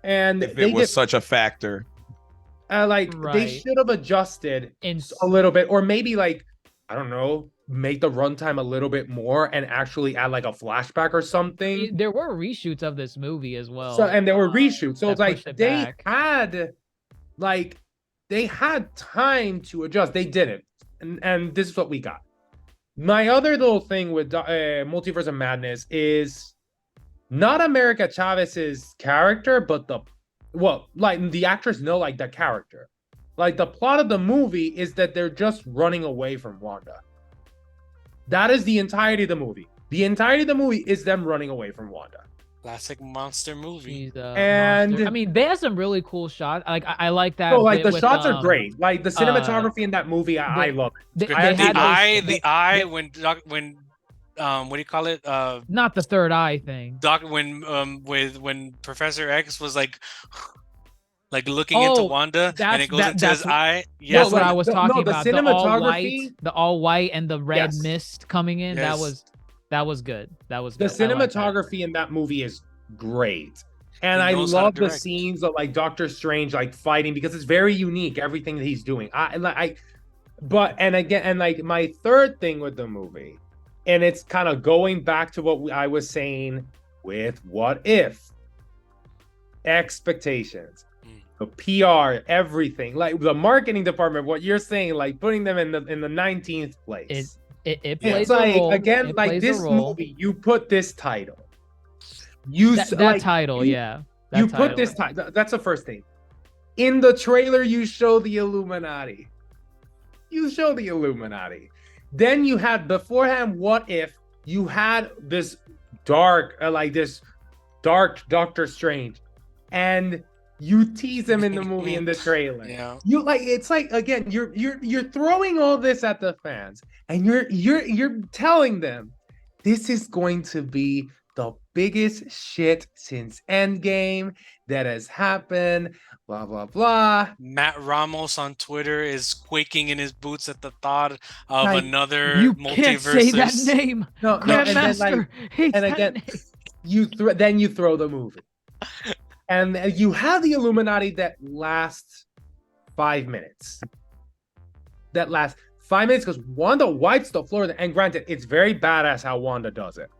And if they it was such a factor. they Right. should have adjusted In a little bit, or maybe like, I don't know, make the runtime a little bit more and actually add like a flashback or something. there were reshoots of this movie as well. So and there were reshoots. So that it's like pushed it they back. had time to adjust. They didn't. And this is what we got. My other little thing with Multiverse of Madness is not America Chavez's character, but the actors know like the character. Like the plot of the movie is that they're just running away from Wanda. That is the entirety of the movie. The entirety of the movie is them running away from Wanda. Classic monster movie. She's a And- monster. I mean, they have some really cool shots. Like I like that. So like bit the with, shots are great. Like the cinematography in that movie, I the- love it. They, I they had had those- The eye when what do you call it? not the third eye thing. When Professor X was like like looking into Oh, Wanda, and that's- it goes that- into his that's- eye. That's Yes, what no, I was no, talking the about. cinematography- The all white and the red Yes. mist coming in. Yes. That was good. That was The good. I like that. cinematography in that movie is great. And He I knows how to love the direct. scenes of like Doctor Strange like fighting because it's very unique, everything that he's doing. And like my third thing with the movie, and it's kind of going back to what I was saying with What If. Expectations. The PR, everything, like the marketing department, what you're saying, like putting them in the 19th place. It plays It's a like role. again, It like plays a this role. movie, you put this title. You That like, title, you- yeah. That you put title. this title. That's the first thing. In the trailer, you show the Illuminati. You show the Illuminati. Then you had beforehand. What if you had this dark, this dark Doctor Strange, and you tease him in the movie in the trailer. Yeah. You like it's like again, you're throwing all this at the fans, and you're telling them this is going to be the biggest shit since Endgame that has happened. Blah blah blah. Matt Ramos on Twitter is quaking in his boots at the thought of Like, another You multiverse. can't say that name. No, and then Grandmaster like hates and that again, name. then you throw the movie, and you have the Illuminati that lasts 5 minutes. That lasts 5 minutes because Wanda wipes the floor, and granted, it's very badass how Wanda does it,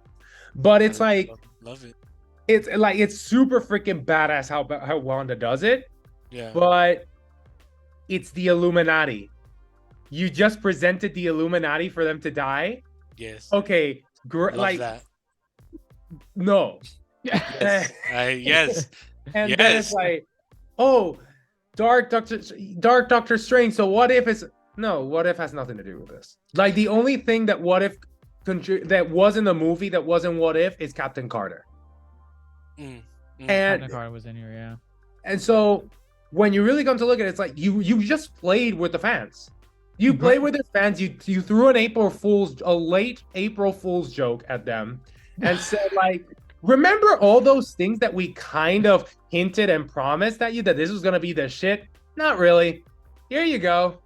but it's like Love it. it's super freaking badass how Wanda does it, Yeah. but it's the Illuminati. You just presented the Illuminati for them to die. Yes. Okay, Love like that. no. Yes. Yes. And then Yes. it's like, oh, Dark Doctor Strange. So what if it's no? What if has nothing to do with this? Like the only thing that what if that was in the movie that wasn't what if is Captain Carter. Mm. And Captain Carter was in here, yeah. and so when you really come to look at it, it's like you just played with the fans. You played with the fans. You threw a late April Fool's joke at them, and said like, remember all those things that we kind of hinted and promised at you that this was gonna be the shit? Not really. Here you go.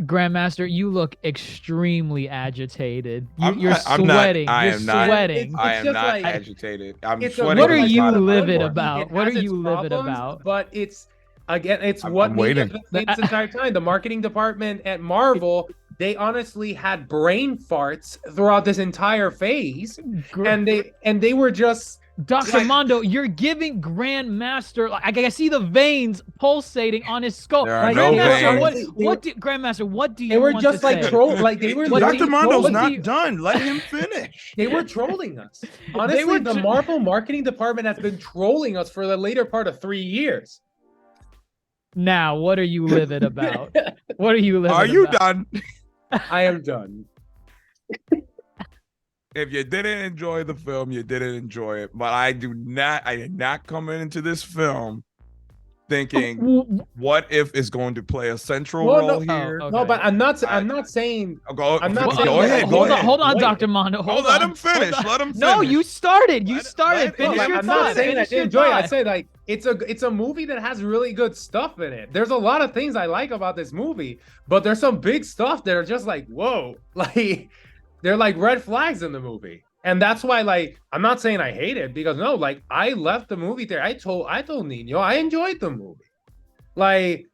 Grandmaster, you look extremely agitated. I'm You're not- I'm not- sweating. I You're am not- sweating. It's I am just not like- agitated. I'm It's a- sweating. What are because you I'm not a livid Bloodborne. about? It What are has its you livid problems, about? But it's I'm what made waiting. it this entire time. The marketing department at Marvel, they honestly had brain farts throughout this entire phase, and they were just Dr. like- Mondo, you're giving Grandmaster. Like I see the veins pulsating on his skull. There are Like, no Grandmaster, veins. Grandmaster, what do you they were want just to like say? troll, like they were. What do Dr. you- Mondo's what do not you- done. Let him finish. They were trolling us. Honestly, were the Marvel marketing department has been trolling us for the later part of 3 years. Now, what are you livid about? What are you livid Are you about? done? I am done. If you didn't enjoy the film, you didn't enjoy it. But I did not come into this film thinking what if is going to play a central Well, role no- here. Oh, No, okay. but I'm not saying. Go, I'm not go saying- ahead. Go Hold ahead. on, hold on, Wait. Dr. Mondo. Oh, Hold let on. him finish. Hold on. Let him finish. No, you started. You Let- started. let- Finish let- your I'm thought. not saying I Finish didn't your enjoy it. I thought. said like it's a movie that has really good stuff in it. There's a lot of things I like about this movie, but there's some big stuff that are just like whoa, like they're like red flags in the movie. And that's why, like, I'm not saying I hate it because no, like, I left the movie there. I told Nino I enjoyed the movie. Like,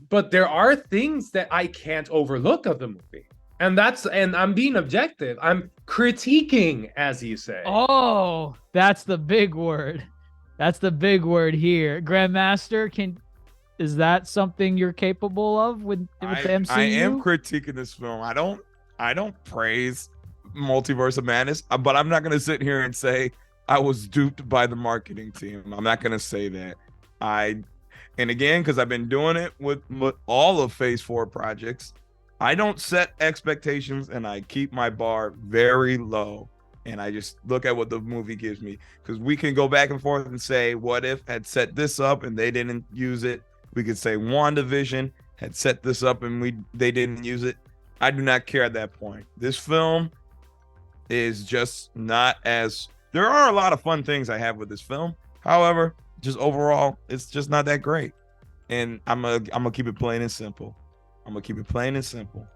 but there are things that I can't overlook of the movie, and I'm being objective. I'm critiquing, as you say. Oh, that's the big word. That's the big word here. Grandmaster, is that something you're capable of with the MCU? I am critiquing this film. I don't praise Multiverse of Madness, but I'm not going to sit here and say I was duped by the marketing team. I'm not going to say that. And again, because I've been doing it with all of Phase 4 projects, I don't set expectations and I keep my bar very low. And I just look at what the movie gives me, because we can go back and forth and say, what if had set this up and they didn't use it? We could say WandaVision had set this up and they didn't use it. I do not care at that point. This film is just not as, there are a lot of fun things I have with this film. However, just overall, it's just not that great. And I'm gonna keep it plain and simple. I'm gonna keep it plain and simple.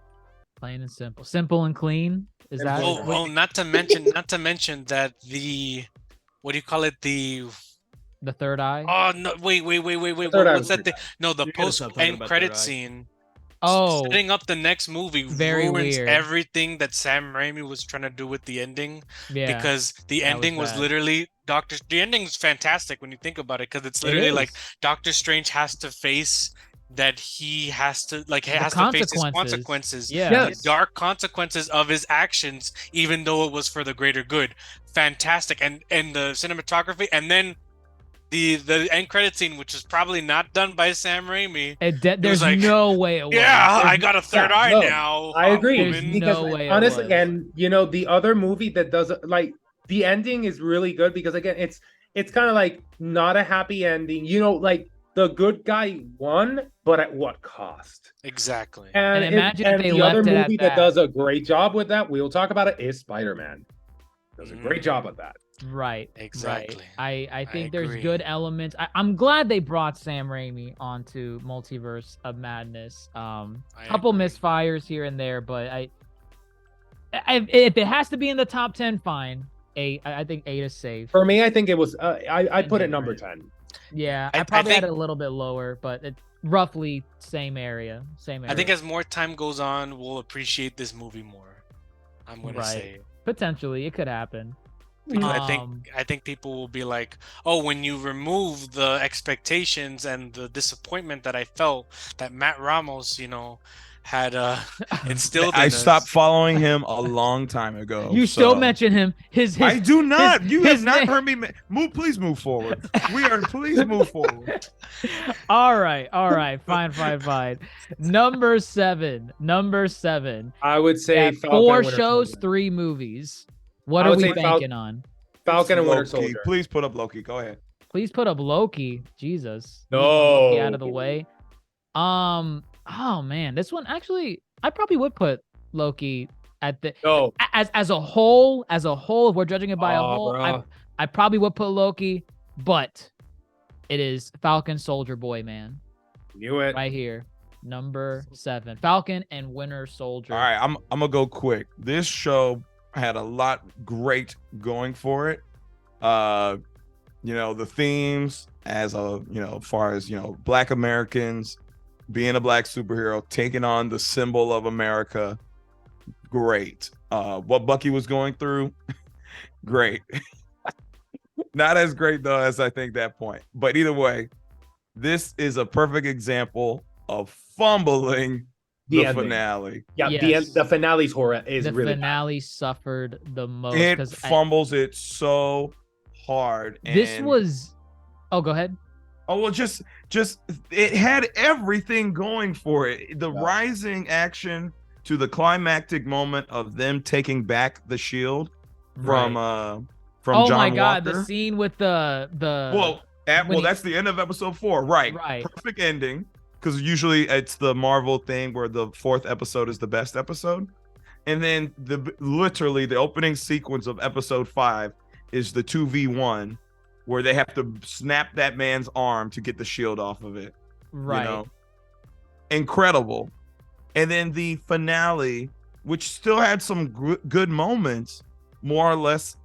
Plain and simple. Simple and clean. Is that Oh, not to mention that what do you call it? The third eye? Oh no! Wait! Third Eye What's was that thing? No, the You're gonna post stop talking end about credit Third Eye. scene. Oh, Setting up the next movie Very ruins weird. everything that Sam Raimi was trying to do with the ending. yeah. Because the that was ending was bad. literally the ending is fantastic when you think about it, because it's It literally like is. Doctor Strange has to face that he has to face his consequences. consequences, Yeah. the dark consequences of his actions, even though it was for the greater good. Fantastic. And the cinematography, and then the end credit scene, which is probably not done by Sam Raimi. There's like, no way it was. Yeah, I got a third eye no, now. I agree. There's Aquaman. Because no way it honestly, was. and the other movie that does like the ending is really good because again, it's kind of like not a happy ending. Like the good guy won, but at what cost? Exactly. And imagine if they the other left it at movie that that. does a great job with that, we'll talk about it, is Spider-Man. Does a great job of that. Right. Exactly. Right. I think there's agree. good elements. I'm glad they brought Sam Raimi onto Multiverse of Madness. Couple agree. misfires here and there, but if it has to be in the top 10, fine. 8. I think 8 is safe. For me, I think it was. I put it number 10. Yeah, I I probably had think- it a little bit lower, but it roughly same area. I think as more time goes on, we'll appreciate this movie more. I'm gonna Right. say. Potentially it could happen. Because Um, I think people will be like, oh, when you remove the expectations and the disappointment that I felt that Matt Ramos, had instilled in I us. stopped following him a long time ago. You still so- mention him. His I do not. his- You his have not name- heard me. Please move forward. Please move forward. All right. Fine. Number seven. I would say Yeah, Falcon 4 Winter shows, Soldier. 3 movies. What I are would we say banking on? Falcon and Winter Loki. Soldier. Please put up Loki. Go ahead. Please put up Loki. Jesus. No. Loki out of the way. Oh man, this one actually, I probably would put Loki at the No. as a whole. If we're judging it by a whole, Bruh. I probably would put Loki, but it is Falcon Soldier Boy, man, Knew it. right here, number 7. Falcon and Winter Soldier. All right, I'm gonna go quick. This show had a lot great going for it. The themes as far as Black Americans being a Black superhero, taking on the symbol of America. Great. What Bucky was going through, great. Not as great though as I think that point. But either way, this is a perfect example of fumbling the ending. finale. Yeah, Yes. the finale's horror is The really bad. finale suffered the most It 'cause fumbles it so hard. this and- was. Oh, go ahead. Oh well, just it had everything going for it. The Yeah. rising action to the climactic moment of them taking back the shield from Oh John my God, Walker. the scene with the Well, when he- that's the end of episode 4, right? Right. Perfect ending, because usually it's the Marvel thing where the 4th episode is the best episode, and then literally the opening sequence of episode 5 is the 2v1 where they have to snap that man's arm to get the shield off of it. right. Incredible. And then the finale, which still had some good moments, more or less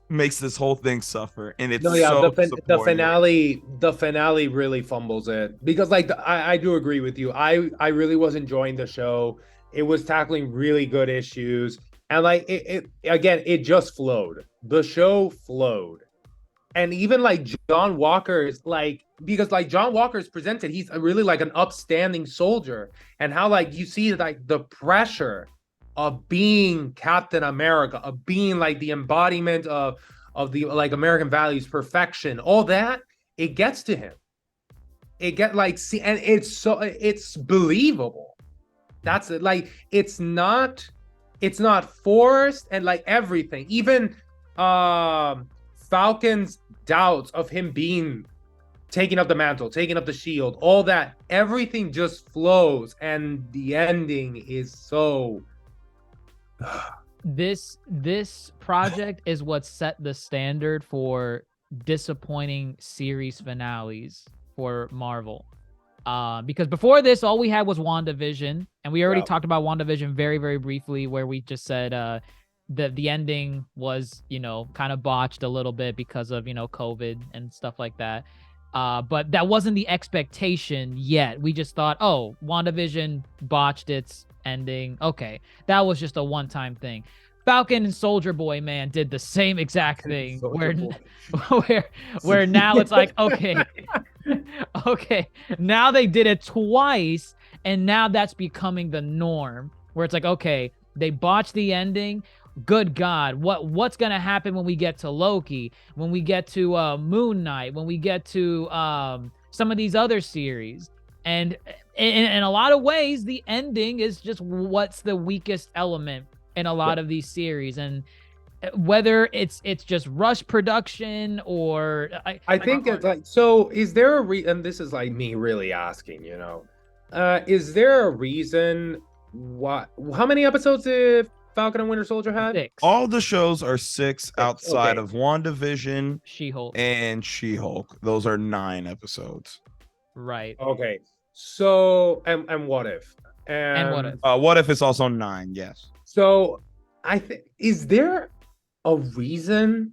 makes this whole thing suffer. And it's so the disappointing. finale really fumbles it because I do agree with you. I really was enjoying the show. It was tackling really good issues, and it just flowed. The show flowed. And even John Walker's because John Walker's presented, he's really an upstanding soldier, and how you see the pressure of being Captain America, of being the embodiment of the American values, perfection, all that, it gets to him. It get and it's believable. That's it. It's not forced, and everything, even Falcon's doubts of him taking up the mantle, taking up the shield, all that, everything just flows, and the ending is so. This project is what set the standard for disappointing series finales for Marvel. Because before this, all we had was WandaVision, and we already talked about WandaVision very, very briefly, where we just said the ending was, kind of botched a little bit because of, COVID and stuff like that. But that wasn't the expectation yet. We just thought, oh, WandaVision botched its ending. Okay, that was just a one-time thing. Falcon and Soldier Boy, man, did the same exact thing where now it's like, okay, now they did it twice, and now that's becoming the norm, where it's like, okay, they botched the ending. Good God, what's gonna happen when we get to Loki, when we get to Moon Knight, when we get to some of these other series? And in a lot of ways, the ending is just what's the weakest element in a lot of these series, and whether it's just rush production or I think it's like, so is there and this is like me really asking, is there a reason how many episodes did Falcon and Winter Soldier had? 6. All the shows are 6 outside of WandaVision, She-Hulk, and She-Hulk. Those are 9 episodes. right? Okay, so and What If? And What If? What If it's also 9? Yes. So I think, is there a reason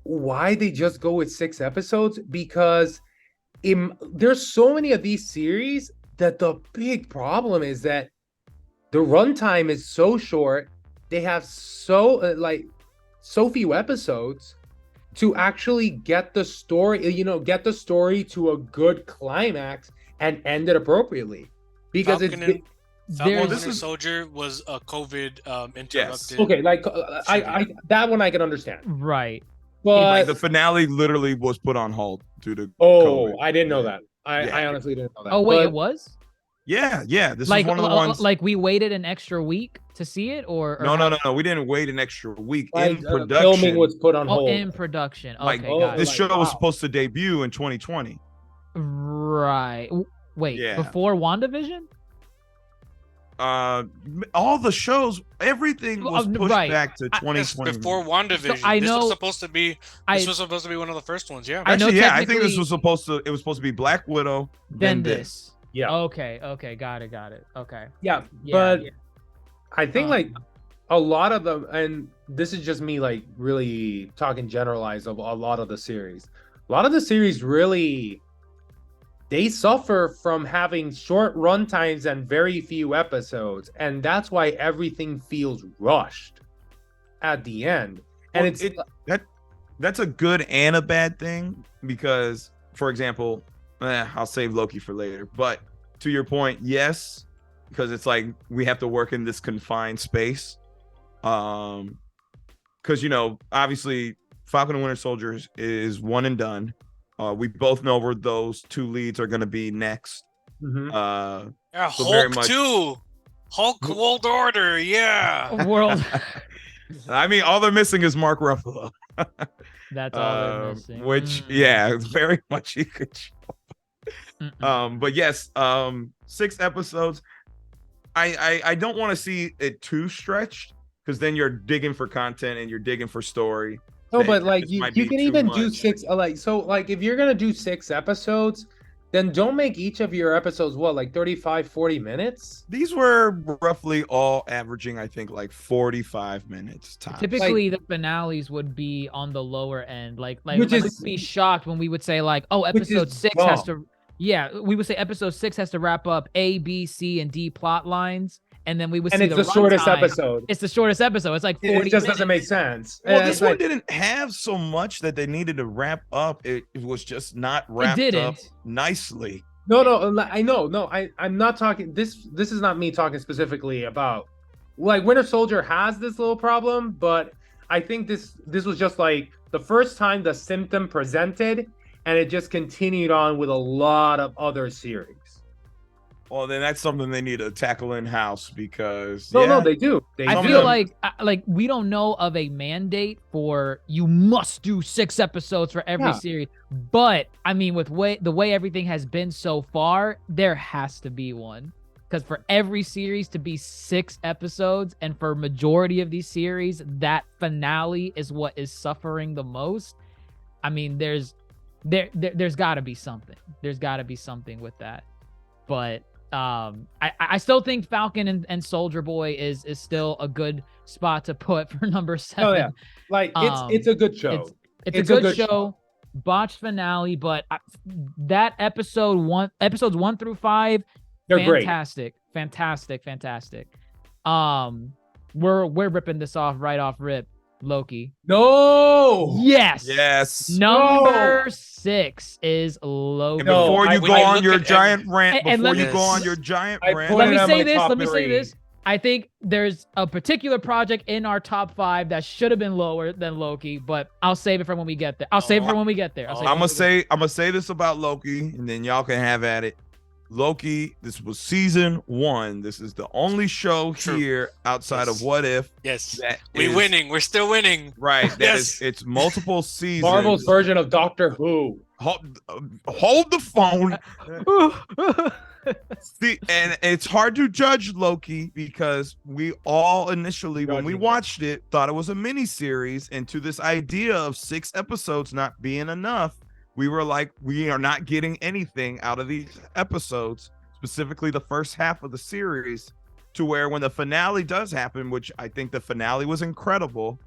why they just go with 6 episodes? Because there's so many of these series that the big problem is that the runtime is so short. They have so few episodes to actually get the story, to a good climax and end it appropriately. Because Falcon and Winter Soldier was a COVID interrupted. Yes. Okay, I that one I can understand. Right. But the finale literally was put on hold due to COVID. COVID. I didn't know that. I honestly didn't know that. Oh wait, it was? Yeah. This Like is one of the ones. like we waited an extra week to see it, or No. We didn't wait an extra week in production. Filming was put on hold. in production. Okay, got This it. show was supposed to debut in 2020. Right. Wait, Yeah. before WandaVision? All the shows, everything was pushed back to 2020. Before WandaVision. So I know- this was supposed to be one of the first ones. Yeah. I know I think this technically- was supposed to be Black Widow, Then this. Yeah. Okay, got it. Okay. Yeah, Yeah, but yeah. I think a lot of them, and this is just me really talking generalized of a lot of the series. A lot of the series really, they suffer from having short run times and very few episodes, and that's why everything feels rushed at the end. And that's a good and a bad thing, because, for example, I'll save Loki for later, but to your point, yes, because it's like we have to work in this confined space. Because obviously Falcon and Winter Soldier is one and done. We both know where those 2 leads are going to be next. Mhm. Yeah, So very Hulk much- 2. Hulk World Order. Yeah. World. I mean, all they're missing is Mark Ruffalo. That's all they're missing. Which, Mm. yeah, very much he could. Mm-mm. But yes, 6 episodes. I don't want to see it too stretched, because then you're digging for content and you're digging for story. No, That but just you might be can too even do much. 6. If you're gonna do 6 episodes, then don't make each of your episodes 35, 40 minutes. These were roughly all averaging, I think, like 45 minutes tops. Typically, the finales would be on the lower end. Like Which we'd is- be shocked when we would say oh, Which is episode 6 has dumb. to. Yeah, we would say episode 6 has to wrap up A, B, C, and D plot lines, and then we would And see it's the shortest runtime. episode. It's the shortest episode. It's like 40 It just doesn't make minutes. sense. Well, And this it's one like- didn't have so much that they needed to wrap up. It was just not wrapped up didn't. nicely. No, I know. No, I'm not talking. This is not me talking specifically about. Winter Soldier has this little problem, but I think this was just the first time the symptom presented, and it just continued on with a lot of other series. Well, then that's something they need to tackle in house, because No, they do. I Some of feel them- like we don't know of a mandate for you must do 6 episodes for every Yeah. series, but I mean with the way everything has been so far, there has to be one, because for every series to be 6 episodes, and for majority of these series, that finale is what is suffering the most. I mean, there's got to be something. There's got to be something with that. But I still think Falcon and Soldier Boy is still a good spot to put for number 7. Oh yeah, like it's a good show. It's a good show. Botched finale, but that episodes 1 through 5, they're fantastic. We're ripping this off right off rip. Loki. No. Yes. Number 6 is Loki. And before you go on your giant rant, let me say this. I think there's a particular project in our top 5 that should have been lower than Loki, but I'll save it for when we get there. I'm gonna say this about Loki, and then y'all can have at it. Loki, this was season 1. This is the only show here outside of What If. Yes, we're winning. We're still winning. Right. It's multiple seasons. Marvel's version of Doctor Who. Hold the phone. See, and it's hard to judge Loki because we all initially, when we watched it, thought it was a mini series, and to this idea of 6 episodes not being enough, we were like, we are not getting anything out of these episodes, specifically the first half of the series, to where when the finale does happen, which I think the finale was incredible.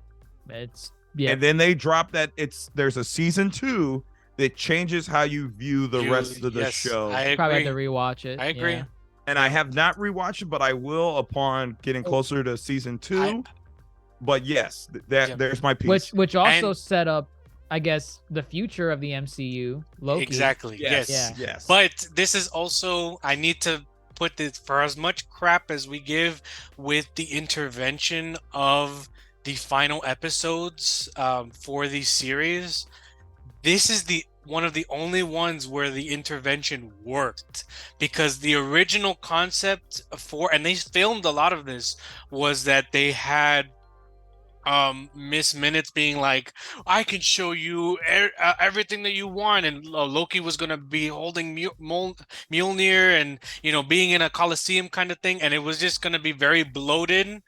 And then they drop that there's a season 2 that changes how you view the rest of the show. I agree. Probably have to rewatch it. I agree. Yeah. And I have not rewatched it, but I will upon getting closer to season 2. But yes, there's my piece. Which also set up, I guess, the future of the MCU. Loki. Exactly. Yes. But this is also, I need to put this, for as much crap as we give with the intervention of the final episodes for the series, this is one of the only ones where the intervention worked, because the original concept and they filmed a lot of this, was that they had Miss Minutes being like, I can show you everything that you want, and Loki was gonna be holding Mjolnir and being in a Coliseum kind of thing, and it was just gonna be very bloated.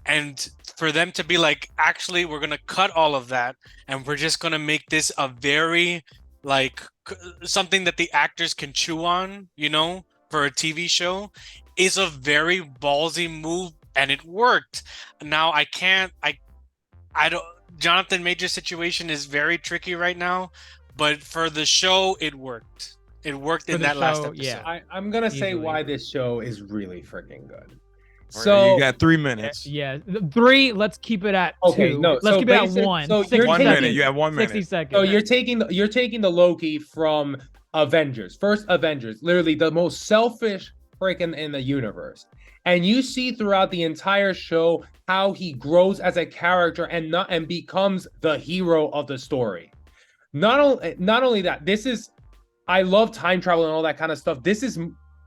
And for them to be like, actually, we're gonna cut all of that, and we're just gonna make this a very something that the actors can chew on, for a TV show, is a very ballsy move, and it worked. Now I don't. Jonathan Major's situation is very tricky right now, but for the show, it worked. It worked in that last episode. Yeah, I'm gonna say why this show is really freaking good. So you got 3 minutes. Yeah, 3. Let's keep it at 2. Okay, no, let's keep it at 1. So 1 minute. You have 1 minute. 60 seconds. So you're taking the Loki from Avengers, first Avengers, literally the most selfish freaking in the universe. And you see throughout the entire show how he grows as a character and becomes the hero of the story. Not only that, I love time travel and all that kind of stuff. This is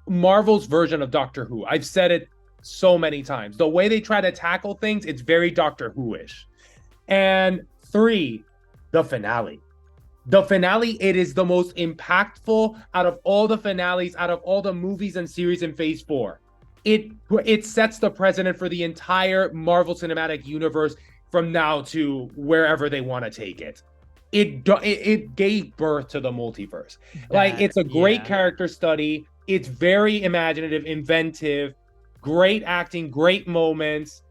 Marvel's version of Doctor Who. I've said it so many times. The way they try to tackle things, it's very Doctor Who-ish. And 3, the finale. The finale, it is the most impactful out of all the finales, out of all the movies and series in Phase 4. It sets the precedent for the entire Marvel Cinematic Universe from now to wherever they want to take it. It gave birth to the multiverse. It's a great character study. It's very imaginative, inventive, great acting, great moments,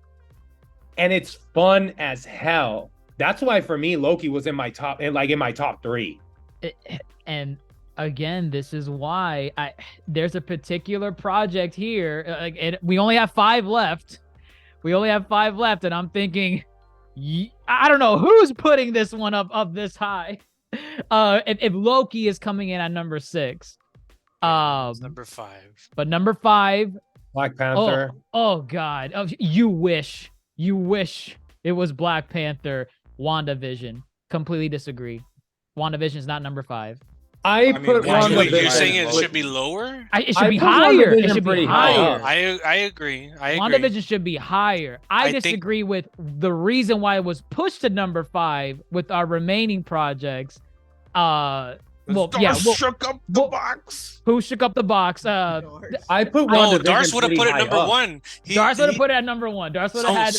and it's fun as hell. That's why for me, Loki was in my top 3. And again, this is why there's a particular project here. We only have 5 left. And I'm thinking, I don't know who's putting this one up this high. If Loki is coming in at number 6, number 5. But number 5, Black Panther. Oh God! You wish it was Black Panther. WandaVision. Completely disagree. WandaVision is not number 5. I put WandaVision. Wait, you're saying it should be lower? It should be higher. It should be higher. I agree. WandaVision should be higher. I disagree with the reason why it was pushed to number 5 with our remaining projects. The Shook up the box. Who shook up the box? I put Darce would have put it number one. Darce would have put it at number one. Darce would have had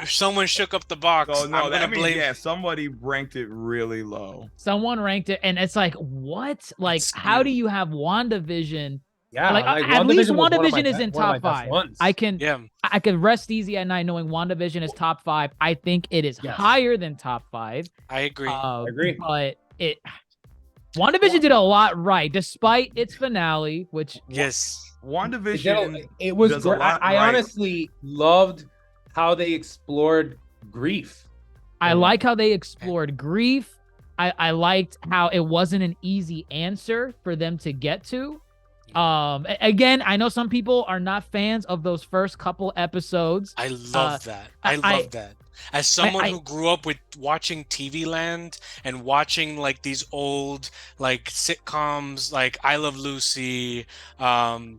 someone shook up the box. Oh no, that means somebody ranked it really low. Someone ranked it, and it's like, what? Like, how do you have WandaVision? Yeah, like at least WandaVision is in top 5. I can rest easy at night knowing WandaVision is top 5. I think it is higher than top 5. I agree. I agree. But WandaVision did a lot right, despite its finale, which WandaVision. It was great. I honestly loved how they explored grief. I like how they explored grief. I liked how it wasn't an easy answer for them to get to. Again, I know some people are not fans of those first couple episodes. I love that. I love that. As someone who grew up with watching TV Land and watching like these old like sitcoms like I Love Lucy, what's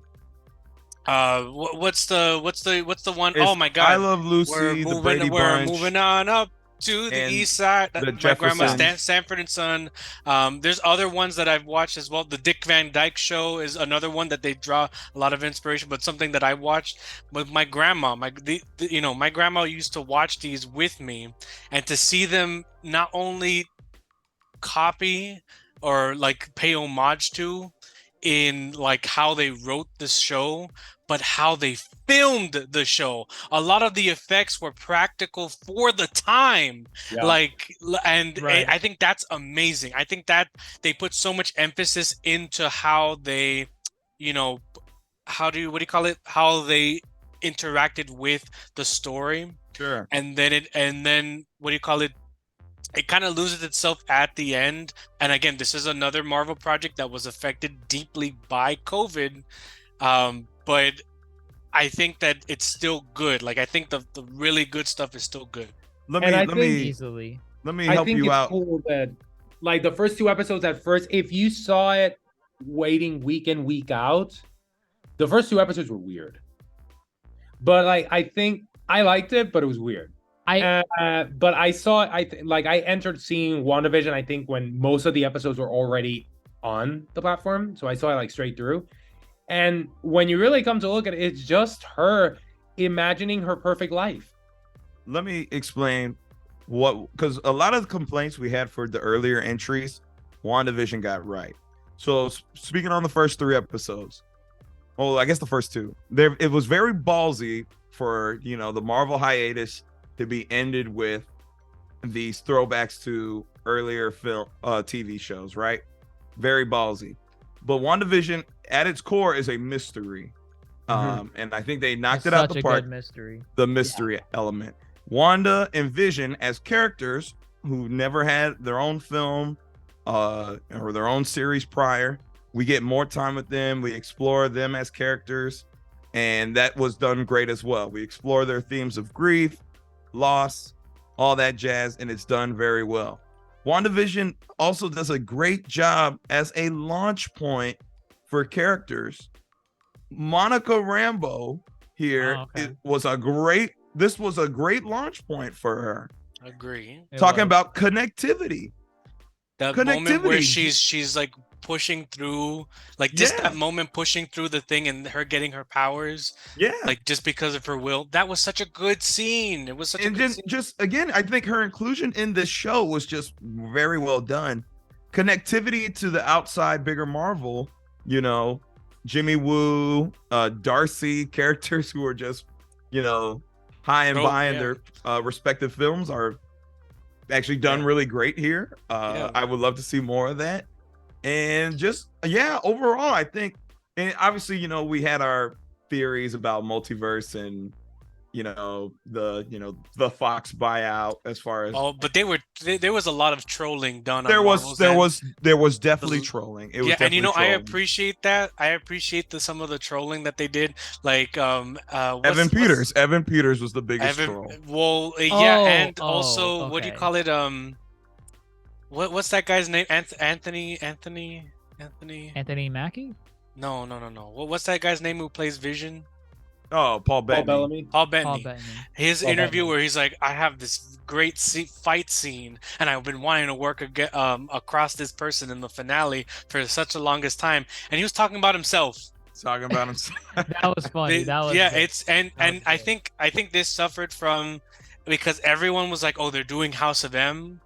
the one? Oh my God, I Love Lucy. We're moving on up to the east side. My grandma's Sanford and Son. There's other ones that I've watched as well. The Dick Van Dyke Show is another one that they draw a lot of inspiration, but something that I watched with my grandma. My grandma used to watch these with me, and to see them not only copy or like pay homage to in like how they wrote this show, but how they filmed the show. A lot of the effects were practical for the time. I think that's amazing. I think that they put so much emphasis into how they, how they interacted with the story. Sure. And then it kind of loses itself at the end. And again, this is another Marvel project that was affected deeply by COVID. But I think that it's still good. Like, I think the really good stuff is still good. Let me help you out. Cool that, like, the first 2 episodes at first, if you saw it waiting week in, week out, the first 2 episodes were weird. But like, I think I liked it, but it was weird. But I saw I entered seeing WandaVision, I think, when most of the episodes were already on the platform. So I saw it like straight through. And when you really come to look at it, it's just her imagining her perfect life. Let me explain because a lot of the complaints we had for the earlier entries, WandaVision got right. So speaking on the first 3 episodes, well, I guess the first 2, it was very ballsy for, the Marvel hiatus to be ended with these throwbacks to earlier film TV shows, right? Very ballsy. But WandaVision at its core is a mystery. And I think they knocked it out the park. Good mystery. The mystery element. Wanda and Vision as characters who never had their own film or their own series prior. We get more time with them. We explore them as characters. And that was done great as well. We explore their themes of grief, loss, all that jazz, and it's done very well. WandaVision also does a great job as a launch point for characters. Monica Rambeau here was a great launch point for her. Agree. Talking about connectivity. That moment where she's like pushing through, like just that moment pushing through the thing and her getting her powers. Yeah. Like just because of her will. That was such a good scene. It was such a good scene. Just again, I think her inclusion in this show was just very well done. Connectivity to the outside bigger Marvel, Jimmy Woo, Darcy, characters who are just, high and by in their respective films are actually done really great here. I would love to see more of that. And just, overall, I think, and obviously, we had our theories about multiverse and, the Fox buyout as far as. Oh, but there was a lot of trolling done. There was definitely trolling. It was and trolling. I appreciate that. I appreciate some of the trolling that they did. Like Evan Peters. Evan Peters was the biggest troll. Well, and also what do you call it? What's that guy's name? Anthony Mackie? No. What's that guy's name who plays Vision? Oh, Paul Bettany. Paul Bettany. Bettany. His Paul interview Bettany. where he's like, I have this great fight scene, and I've been wanting to work across this person in the finale for such the longest time, and he was talking about himself. Talking about himself. That was funny. That was yeah, good. it's and I think this suffered from because everyone was like, oh, they're doing House of M.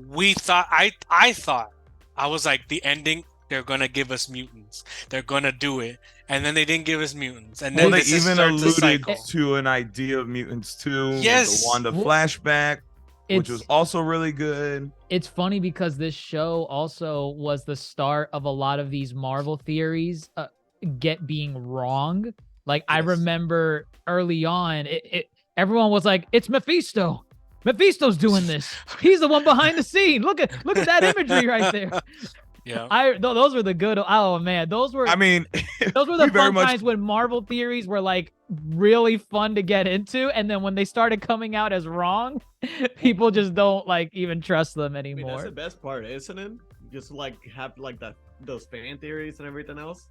We thought I thought I was like the ending. They're gonna give us mutants. They're gonna do it, and then they didn't give us mutants. And then Well, they this even starts a alluded cycle. to an idea of mutants too. Yes. The Wanda flashback, which was also really good. It's funny because this show also was the start of a lot of these Marvel theories being wrong. Like I remember early on, everyone was like, "It's Mephisto. Mephisto's doing this. He's the one behind the scene. Look at that imagery right there." Yeah, those were the good. Oh man, those were. I mean, those were the fun times when Marvel theories were like really fun to get into, and then when they started coming out as wrong, people just don't like even trust them anymore. I mean, that's the best part, isn't it? Just like have like those fan theories and everything else.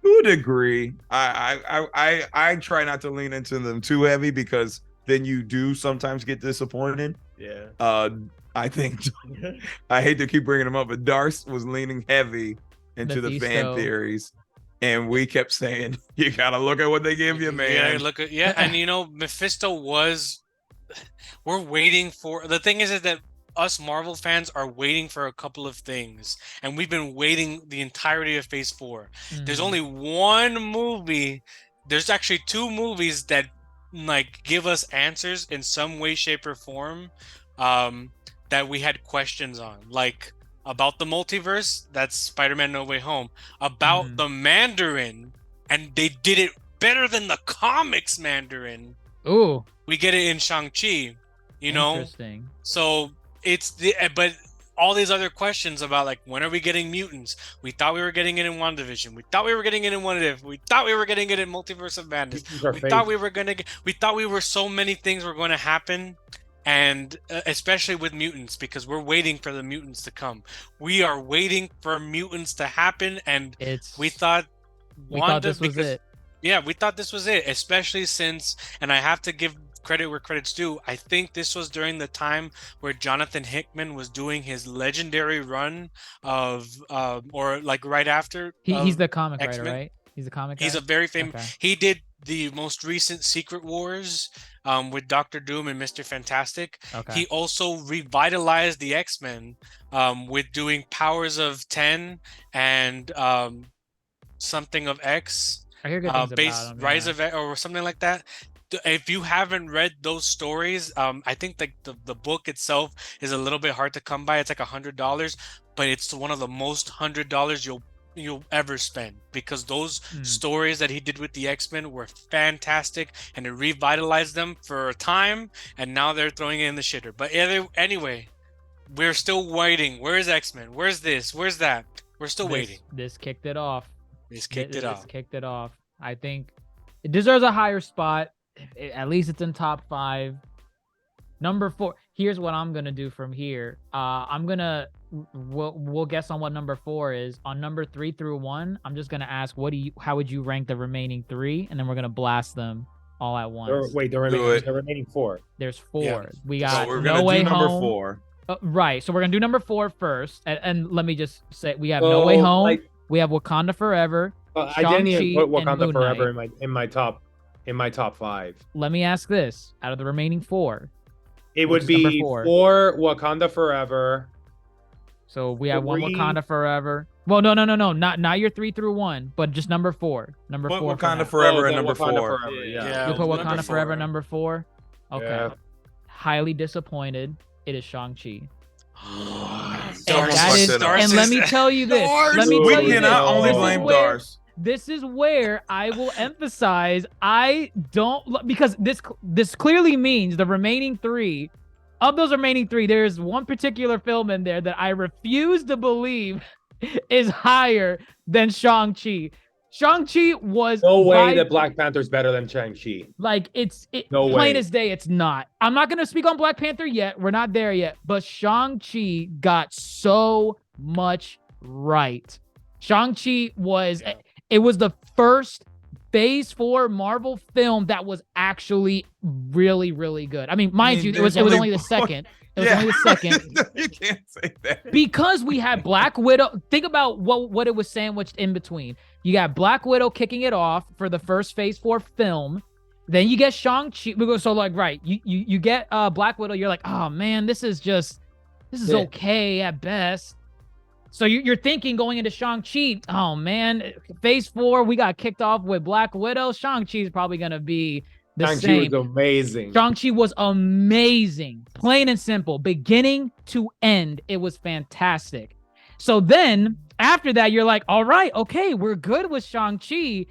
To a degree, I try not to lean into them too heavy because then you do sometimes get disappointed. Yeah. I think I hate to keep bringing them up, but Darce was leaning heavy into the fan theories, and we kept saying, "You gotta look at what they give you, man." And you know, Mephisto was. We're waiting for the thing is that us Marvel fans are waiting for a couple of things, and we've been waiting the entirety of Phase 4. There's only one movie. There's actually two movies that like give us answers in some way, shape, or form. That we had questions on, like about the multiverse, that's Spider-Man No Way Home, about the Mandarin, and they did it better than the comics Mandarin. Ooh. We get it in Shang-Chi, you know? Interesting. So but all these other questions about like, when are we getting mutants? We thought we were getting it in WandaVision. We thought we were getting it in What If. We thought we were getting it in Multiverse of Madness. We thought we were so many things were going to happen. And especially with mutants, because we're waiting for the mutants to come. We are waiting for mutants to happen, and we thought this was it. Yeah, we thought this was it, especially since, and I have to give credit where credit's due, I think this was during the time where Jonathan Hickman was doing his legendary run of, or like right after. He's the comic X-Men. writer, right? He's a comic. He's a very famous. Okay. He did the most recent Secret Wars with Doctor Doom and Mr. Fantastic. Okay. He also revitalized the X-Men with doing Powers of 10 and something of X. I hear good things about him, Rise of X or something like that. If you haven't read those stories, I think like the book itself is a little bit hard to come by. It's like $100, but it's one of the most $100 you'll ever spend, because those stories that he did with the X-Men were fantastic, and it revitalized them for a time, and now they're throwing it in the shitter. But anyway, we're still waiting. Where's X-Men? Where's this? Where's that? We're still waiting. This kicked it off. This kicked it off. I think it deserves a higher spot. At least it's in top 5. Number 4. Here's what I'm gonna do from here. We'll guess on what number 4 is. On number 3 through 1, I'm just gonna ask, how would you rank the remaining 3, and then we're gonna blast them all at once. The remaining 4. There's 4. Yeah. We got so we're gonna do number 4. Right. So we're gonna do number 4 first, and let me just say we have No Way Home. We have Wakanda Forever. I didn't even put Wakanda Forever in my top 5. Let me ask this: out of the remaining 4, it would be 4 Wakanda Forever. So we have 1 Wakanda Forever. Well, no, not your 3 through 1, but just number 4. Number 4. Wakanda Forever and number 4. Forever, yeah. You put Wakanda Forever number 4. Okay. Yeah. Highly disappointed. It is Shang-Chi. And let me tell you this. We cannot only blame Darce. This is where I will emphasize because this clearly means the remaining 3. Of those remaining 3, there's one particular film in there that I refuse to believe is higher than Shang-Chi. Shang-Chi was no way that Black Panther's better than Shang-Chi. Like plain as day, it's not. I'm not gonna speak on Black Panther yet. We're not there yet. But Shang-Chi got so much right. Shang-Chi was the first Phase 4 Marvel film that was actually really, really good. I mean, mind you, it was only the second. It was only the second. You can't say that. Because we had Black Widow. Think about what it was sandwiched in between. You got Black Widow kicking it off for the first Phase 4 film. Then you get Shang-Chi. So like, right, you get Black Widow. You're like, oh man, this is okay at best. So you're thinking going into Shang-Chi, oh man, Phase 4, we got kicked off with Black Widow. Shang-Chi is probably going to be the same. Shang-Chi was amazing. Shang-Chi was amazing. Plain and simple. Beginning to end, it was fantastic. So then, after that, you're like, all right, okay, we're good with Shang-Chi.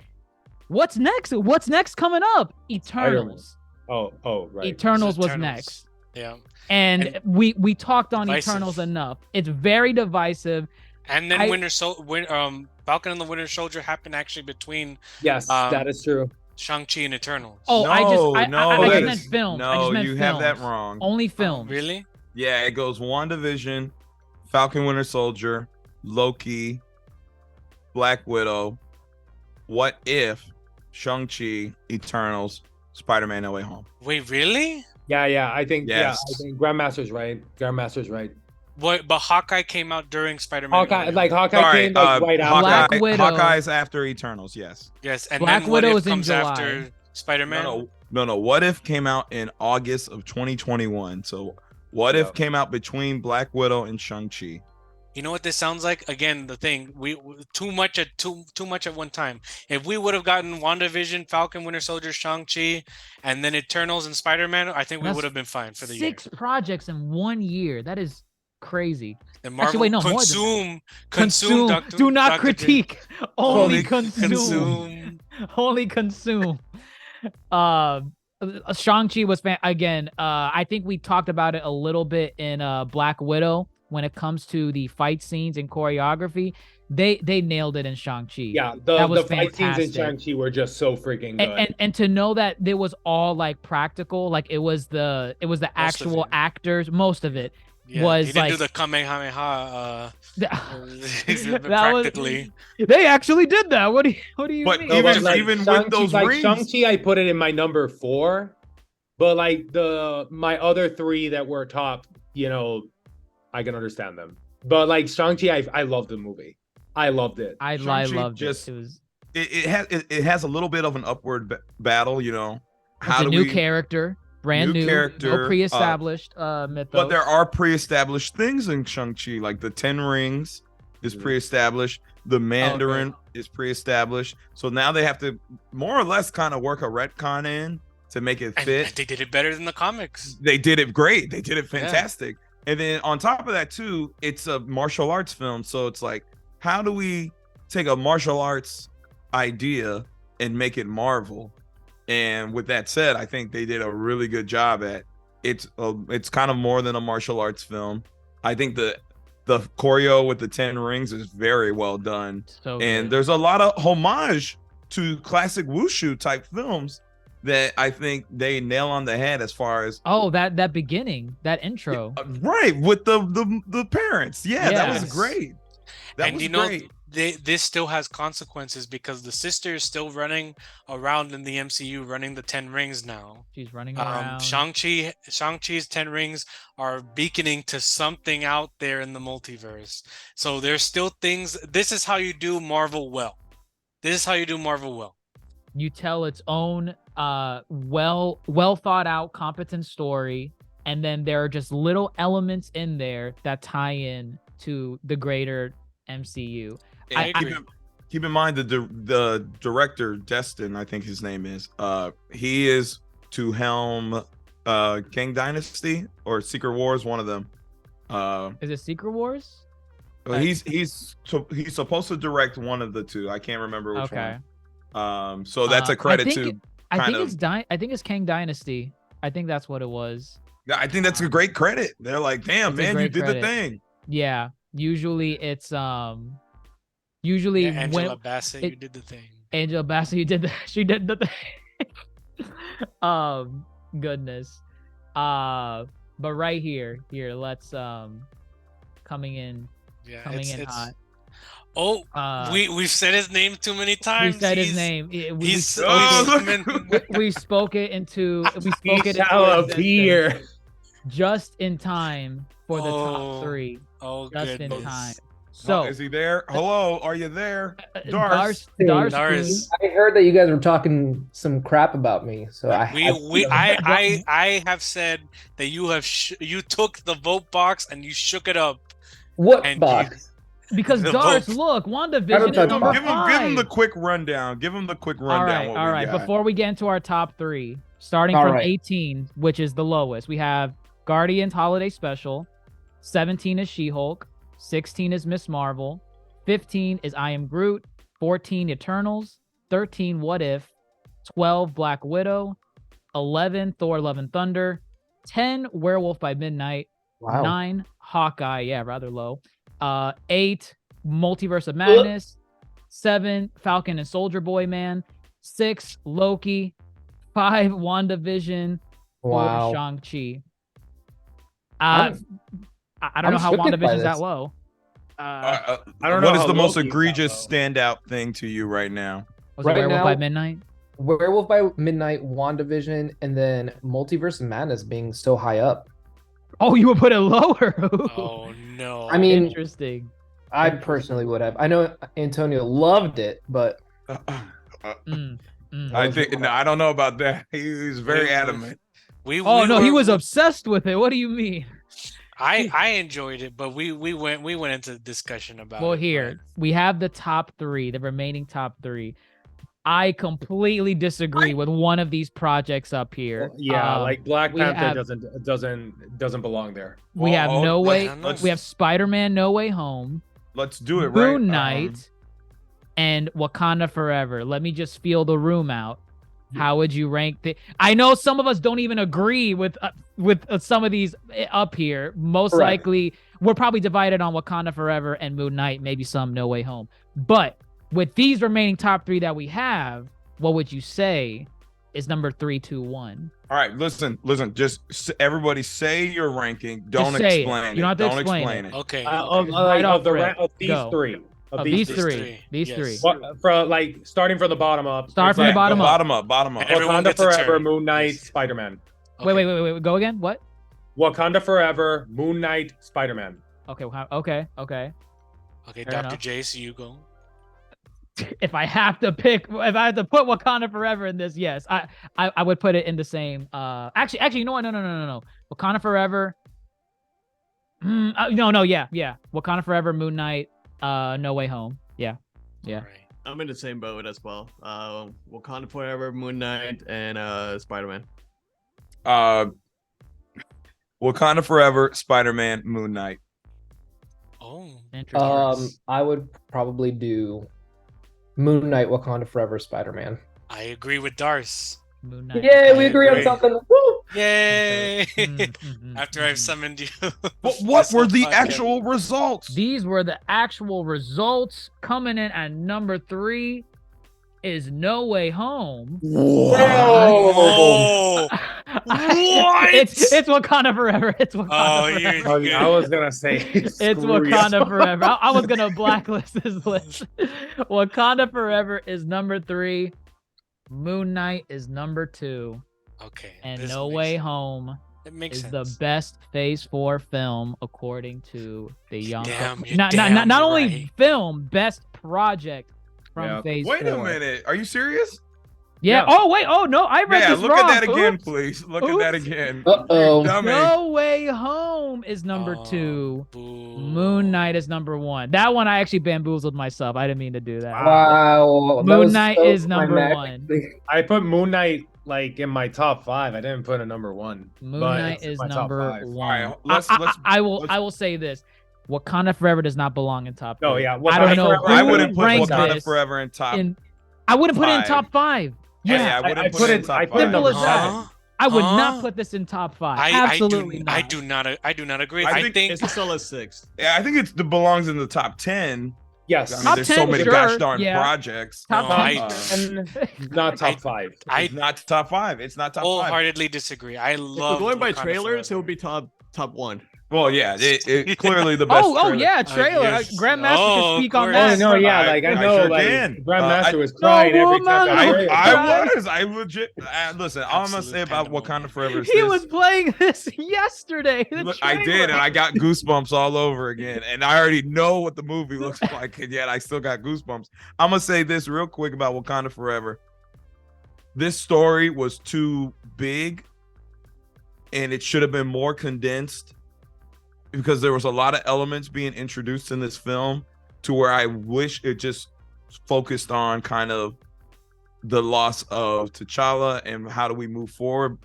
What's next? What's next coming up? Eternals. Oh, right. Eternals was next. Yeah. And we talked on divisive. Eternals enough. It's very divisive. And then Falcon and the Winter Soldier happened actually between Yes, that is true. Shang-Chi and Eternals. Oh, No, I just meant is- films. I No, just meant you films. have that wrong. Only films. Really? Yeah, it goes WandaVision, Falcon Winter Soldier, Loki, Black Widow, What If, Shang-Chi, Eternals, Spider-Man No Way Home. Wait, really? Yeah, I think Yes. I think Grandmaster's right. What? But Hawkeye came out during Spider-Man. Hawkeye came right after. Black Widow. Hawkeye's after Eternals, yes. Yes, and Black then What Widow If is in comes July. after Spider-Man. No. What If came out in August of 2021. So What If came out between Black Widow and Shang-Chi. You know what this sounds like? Again, the thing we too much at one time. If we would have gotten WandaVision, Falcon, Winter Soldier, Shang-Chi, and then Eternals and Spider-Man, I think we That's would have been fine for the year. 6 projects in 1 year. That is crazy. And Marvel Actually, wait, no, more than consume. Do not Dr. critique. Only consume. Consume. Only consume. Shang-Chi was again. I think we talked about it a little bit in Black Widow when it comes to the fight scenes and choreography. They nailed it in Shang-Chi. Yeah, that was the fight scenes in fantastic. Shang-Chi were just so freaking good. And to know that there was all like practical, like it was the actual it. actors. Most of it Yeah, was he didn't like do the Kamehameha. that Practically. they actually did that. What do you But mean? No, but, even with Shang-Chi, those rings, Shang-Chi, I put it in my number 4, but like my other 3 that were top, I can understand them. But like Shang-Chi, I loved the movie. I loved it. I Shang-Chi loved just- it. It was it has a little bit of an upward battle, it's a new character, brand new new, character, no pre-established mythos. But there are pre-established things in Shang-Chi, like the 10 rings is pre-established, the Mandarin is pre-established. So now they have to more or less kind of work a retcon in to make it fit. And they did it better than the comics. They did it great. They did it fantastic. And then on top of that too, it's a martial arts film. So it's like, how do we take a martial arts idea and make it Marvel? And with that said, I think they did a really good job at it's kind of more than a martial arts film. I think the choreo with the 10 rings is very well done. So And good. there's a lot of homage to classic wushu type films that I think they nail on the head as far as that beginning, that intro. right with the parents. Yeah, that was Yes. great. That was great. This still has consequences because the sister is still running around in the MCU, running the 10 rings now. She's running around. Shang-Chi's 10 rings are beaconing to something out there in the multiverse. So there's still things. This is how you do Marvel well. You tell its own well thought out, competent story, and then there are just little elements in there that tie in to the greater MCU. I agree. Keep in mind the director, Destin, I think his name is. He is to helm Kang Dynasty or Secret Wars, one of them. Is it Secret Wars? He's supposed to direct one of the two. I can't remember which Okay. one. So that's a credit to. I think kind it's Kang Dynasty. I think that's what it was. I think that's a great credit. They're like, damn, It's a man, great you did credit. the thing. Yeah. Usually it's Angela when Bassett, you did the thing. Angela Bassett, she did the thing. Goodness. But right here, let's coming in Yeah, hot. Oh, Uh, we've said his name too many times. We said his name. We spoke it into. We spoke He it shall into appear. existence just in time for the top 3. Oh, Just in goodness. time. So So is he there? Hello, are you there? Dars. Dars. I heard that you guys were talking some crap about me, so I have said that you have you took the vote box and you shook it up. What And box? Because The Dars, vote. look, I WandaVision don't is touch number box. Give him the 5. quick rundown. Give him the quick rundown. All right, what all we right. got. Before we get into our top 3, starting All from right. 18, which is the lowest, we have Guardians Holiday Special. 17 is She-Hulk. 16 is Miss Marvel. 15 is I Am Groot. 14 Eternals. 13 What If. 12 Black Widow. 11 Thor: Love and Thunder. 10 Werewolf by Midnight. Wow. 9 Hawkeye, yeah, rather low. 8 Multiverse of Madness. 7 Falcon and Soldier Boy Man. 6 Loki. 5 WandaVision. 4 Wow. Shang-Chi. I'm- I don't know I'm how shooked by WandaVision's this. that low. I don't know What is how the most Loki's that egregious low. standout thing to you right now? Was Right it Werewolf by now- Midnight? Werewolf by Midnight, WandaVision, and then Multiverse of Madness being so high up. Oh, you would put it lower. Oh no. I mean, Interesting. I personally would have. I know Antonio loved it, but Mm, mm. I think no, I don't know about that. He's very Wait, adamant. Oh no, he was obsessed with it. What do you mean? I enjoyed it, but we went into discussion about Well, it. here we have the top 3, the remaining top 3. I completely disagree with one of these projects up here. Yeah, like Black we Panther have- doesn't belong there. We have Oh, No Way. let's- We have Spider-Man: No Way Home. Let's do it right. Moon Knight, and Wakanda Forever. Let me just feel the room out. How would you rank the? I know some of us don't even agree with some of these up here. Most Correct. likely, we're probably divided on Wakanda Forever and Moon Knight. Maybe some No Way Home. But with these remaining top 3 that we have, what would you say is number 3, 2, 1? All right, listen. Just everybody say your ranking. Don't say it. explain it. You don't have to Don't explain explain it. it. Okay. Right off rip. Of these Go. three. Of these these three. three, These yes. three. What, like starting from the bottom up. Start it's from the like bottom up. Bottom up. Everyone Wakanda gets a Forever, turn. Moon Knight, Yes. Spider-Man. Wait. Go again. What? Wakanda Forever, Moon Knight, Spider-Man. Okay. Okay. Okay, Fair Dr. enough. Jace, you go. If I have to put Wakanda Forever in this, yes, I would put it in the same. Actually, you know what? No. Wakanda Forever. No, yeah. Wakanda Forever, Moon Knight, No Way Home. Yeah. All right. I'm in the same boat as well. Wakanda Forever, Moon Knight, and Spider-Man. Wakanda Forever, Spider-Man, Moon Knight. Oh. Interesting. I would probably do Moon Knight, Wakanda Forever, Spider-Man. I agree with Dars. Moon Knight. Yay, we I agree on agree. something. Woo! Yay! After I've Mhm. summoned you. What were the Podcast. actual results? These were the actual results. Coming in at number 3 is No Way Home. Oh. What? It's Wakanda Forever. It's Wakanda Oh, Forever. you're Oh, good. I was gonna say It's screw you. Wakanda Forever. I was gonna blacklist this list. Wakanda Forever is number 3. Moon Knight is number 2. Okay. And this No makes Way sense. Home It makes is sense. the best Phase 4 film according to the young. Damn, you're not damn only right. film, best project from Yeah. Phase Wait 4. a minute. Are you serious? Yeah. Yeah. Oh wait. Oh no, I read Yeah, this look wrong. at that again, Oops. please. Look at that Oops. again. Uh-oh. Dummy. No Way Home is number Oh, 2. boo. Moon Knight is number 1. That one I actually bamboozled myself. I didn't mean to do that. Wow. that Moon was Knight so is number climactic. 1. I put Moon Knight like in my top 5. I didn't put a number 1. Moon but Knight it's is my top number 5. 1. All right, let's- I will say this. Wakanda Forever does not belong in top 3. No, yeah. I don't Wakanda know. Forever- who I wouldn't put ranked Wakanda this Forever in top. I wouldn't put it in 5. top 5. Yeah, I wouldn't I put put it in it- top I put it 5. number Simple as that. 7. I would Huh? not put this in top 5. Absolutely not. I do not agree. I I think think, It's still a 6. Yeah, I think it belongs in the top 10. Yes. I mean, Top there's 10, so many sure, gosh darn yeah. projects. Top No, 10. And not top 5. It's not top 5. It's not top 5. wholeheartedly disagree. I If love we're going by Wakanda trailers, it Forever. would be top 1. Well, yeah, it clearly the best. Oh, yeah, trailer. yes. Grandmaster Oh, can speak of on course. that. Oh no, yeah, I- like I I know, sure like can. Grandmaster was crying No every time. woman that will trailer cry. came out. I legit. Listen, all I'm gonna say Absolute about Wakanda pandemonium. Forever is He this. was playing this yesterday. the Look, I did, trailer. and I got goosebumps all over again. And I already know what the movie looks like, and yet I still got goosebumps. I'm gonna say this real quick about Wakanda Forever. This story was too big, and it should have been more condensed because there was a lot of elements being introduced in this film to where I wish it just focused on kind of the loss of T'Challa and how do we move forward.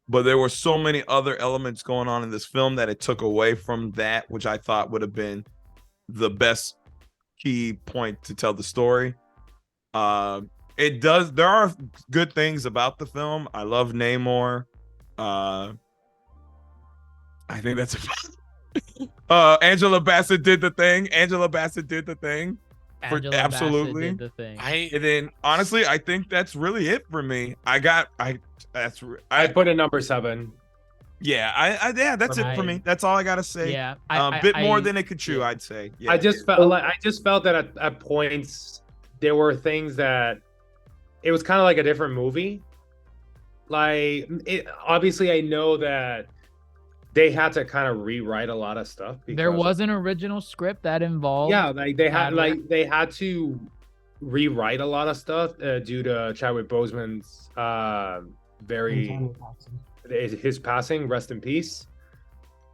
But there were so many other elements going on in this film that it took away from that, which I thought would have been the best key point to tell the story. It does. There are good things about the film. I love Namor. I think that's Angela Bassett did the thing. Angela Bassett did the thing. Angela absolutely. Bassett did the thing. And then honestly, I think that's really it for me. I put in number 7. Yeah, that's it for me. That's all I gotta say. Yeah, a bit more than it could chew, I'd say. Yeah, I just felt that at points there were things that it was kind of like a different movie. Like obviously, I know that they had to kind of rewrite a lot of stuff. There was an original script that involved. Yeah, like they had to rewrite a lot of stuff due to Chadwick Boseman's his passing. Rest in peace.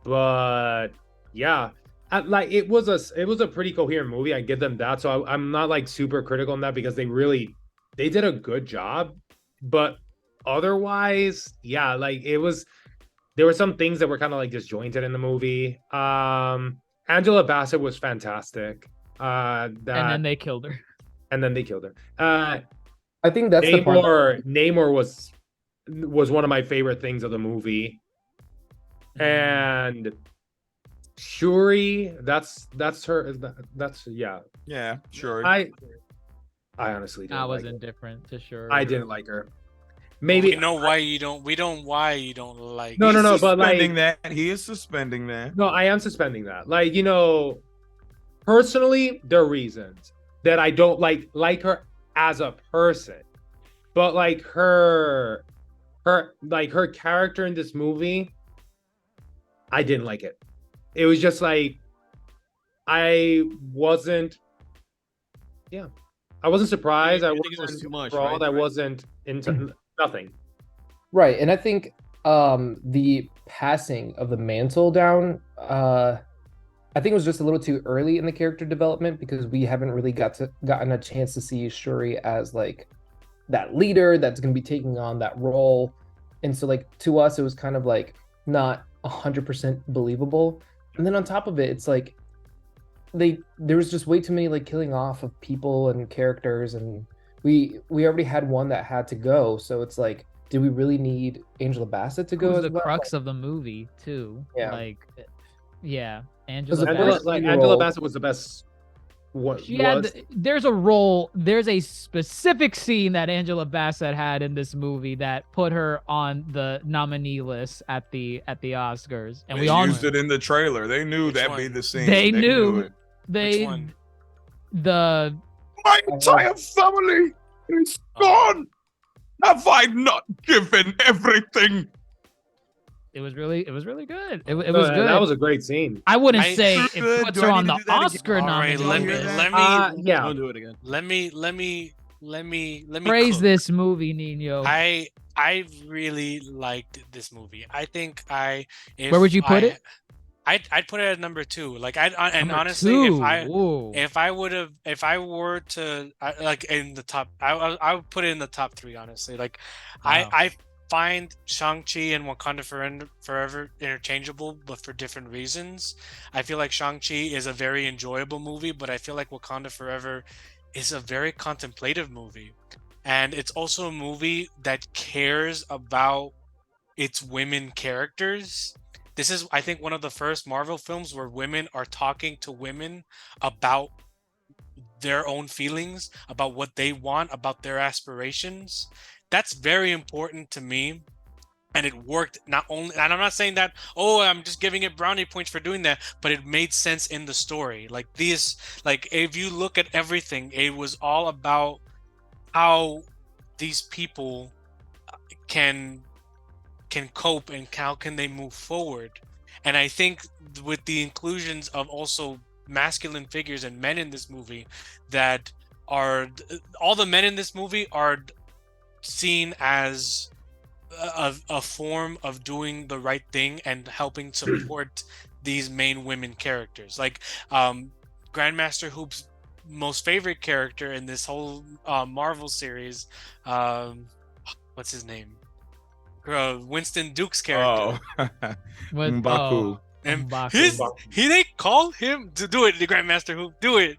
But yeah, it was a pretty coherent movie. I give them that. So I'm not like super critical on that because they did a good job. But otherwise, yeah, like there were some things that were kind of like disjointed in the movie. Angela Bassett was fantastic. And then they killed her. I think that's the part. Namor was one of my favorite things of the movie. And Shuri, that's her. That's yeah. Yeah, sure. I honestly didn't was like indifferent to sure. I didn't like her. Maybe you know why you don't. We don't. Why you don't like. No, but like he is suspending that. No, I am suspending that. Like personally, there are reasons that I don't like her as a person, but like her character in this movie, I didn't like it. It was just like I wasn't surprised. I wasn't too much. enthralled. Right? I wasn't into nothing. Right, and I think the passing of the mantle down, I think it was just a little too early in the character development because we haven't really gotten a chance to see Shuri as like that leader that's going to be taking on that role, and so like to us it was kind of like not 100% believable. And then on top of it, it's like there was just way too many like killing off of people and characters, and we already had one that had to go. So it's like, do we really need Angela Bassett to go? The crux of the movie too. Yeah. Like, yeah, Angela Bassett was the best. There's a role. There's a specific scene that Angela Bassett had in this movie that put her on the nominee list at the Oscars, and they used it in the trailer. They knew that'd be the scene. They knew it. They Which one? My entire family is gone. Have I not given everything? It was really good. It was good. That was a great scene. I wouldn't say it puts her on the Oscar All right, nomination. let me yeah. Don't do it again. let me Praise cook. this movie, Nino. I really liked this movie. I think Where would you put it? I'd put it at number 2. Like Number honestly, 2. if I were to like in the top, I would put it in the top 3. Honestly, like Wow. I find Shang-Chi and Wakanda Forever interchangeable, but for different reasons. I feel like Shang-Chi is a very enjoyable movie, but I feel like Wakanda Forever is a very contemplative movie, and it's also a movie that cares about its women characters. This is, I think, one of the first Marvel films where women are talking to women about their own feelings, about what they want, about their aspirations. That's very important to me. And it worked not only, and I'm not saying that, oh, I'm just giving it brownie points for doing that, but it made sense in the story. Like if you look at everything, it was all about how these people can cope and how can they move forward. And I think with the inclusions of also masculine figures and men in this movie, that are all the men in this movie are seen as a form of doing the right thing and helping support these main women characters. Like Grandmaster Hoop's most favorite character in this whole Marvel series, what's his name? Winston Duke's character. Oh, M'Baku. And M'Baku. they call him to do it. The Grandmaster Hoop, do it.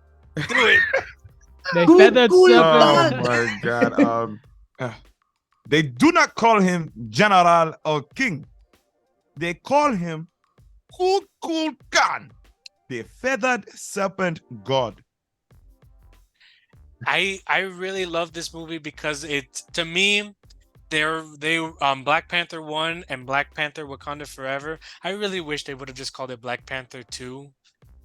They feathered Oh serpent. my god. They do not call him General or King. They call him Kukul Khan, the feathered serpent god. I really love this movie because to me, they Black Panther 1 and Black Panther Wakanda Forever. I really wish they would have just called it Black Panther 2.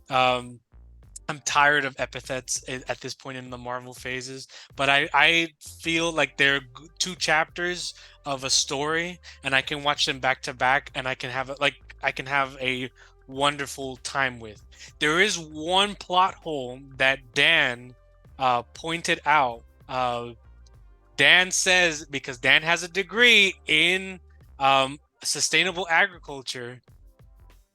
I'm tired of epithets at this point in the Marvel phases, but I feel like they're two chapters of a story, and I can watch them back to back, and I can have a wonderful time with. There is one plot hole that Dan pointed out. Dan says, because Dan has a degree in sustainable agriculture,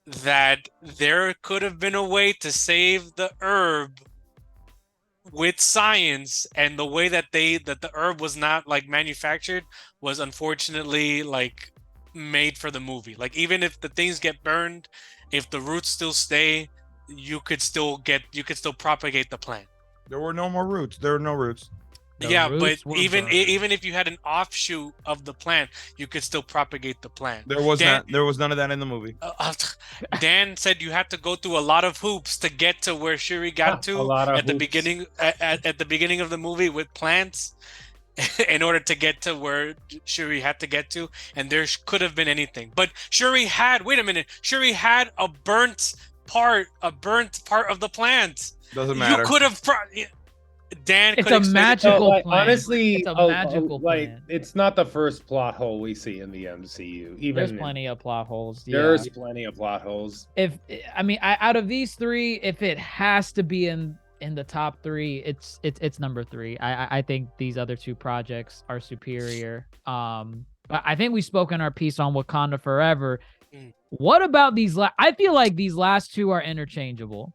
that there could have been a way to save the herb with science, and the way that the herb was not like manufactured was unfortunately like made for the movie. Like even if the things get burned, if the roots still stay, you could still propagate the plant. There were no more roots. There were no roots. The Yeah, but roots were even burned. if you had an offshoot of the plant, you could still propagate the plant. There was Dan- none of that in the movie. Dan said you had to go through a lot of hoops to get to where Shuri got to A lot of at the hoops. beginning at the beginning of the movie with plants in order to get to where Shuri had to get to, and there could have been anything. But Shuri had a burnt part of the plant. Doesn't matter. You could have Dan It's could a explain it. magical like, plan. honestly, It's a magical like plan. it's not the first plot hole we see in the MCU. Even There's plenty of plot holes. Yeah. there's plenty of plot holes. Out of these three, if it has to be in the top three, it's number 3. I think these other two projects are superior. I think we spoke in our piece on Wakanda Forever. What about these? I feel like these last two are interchangeable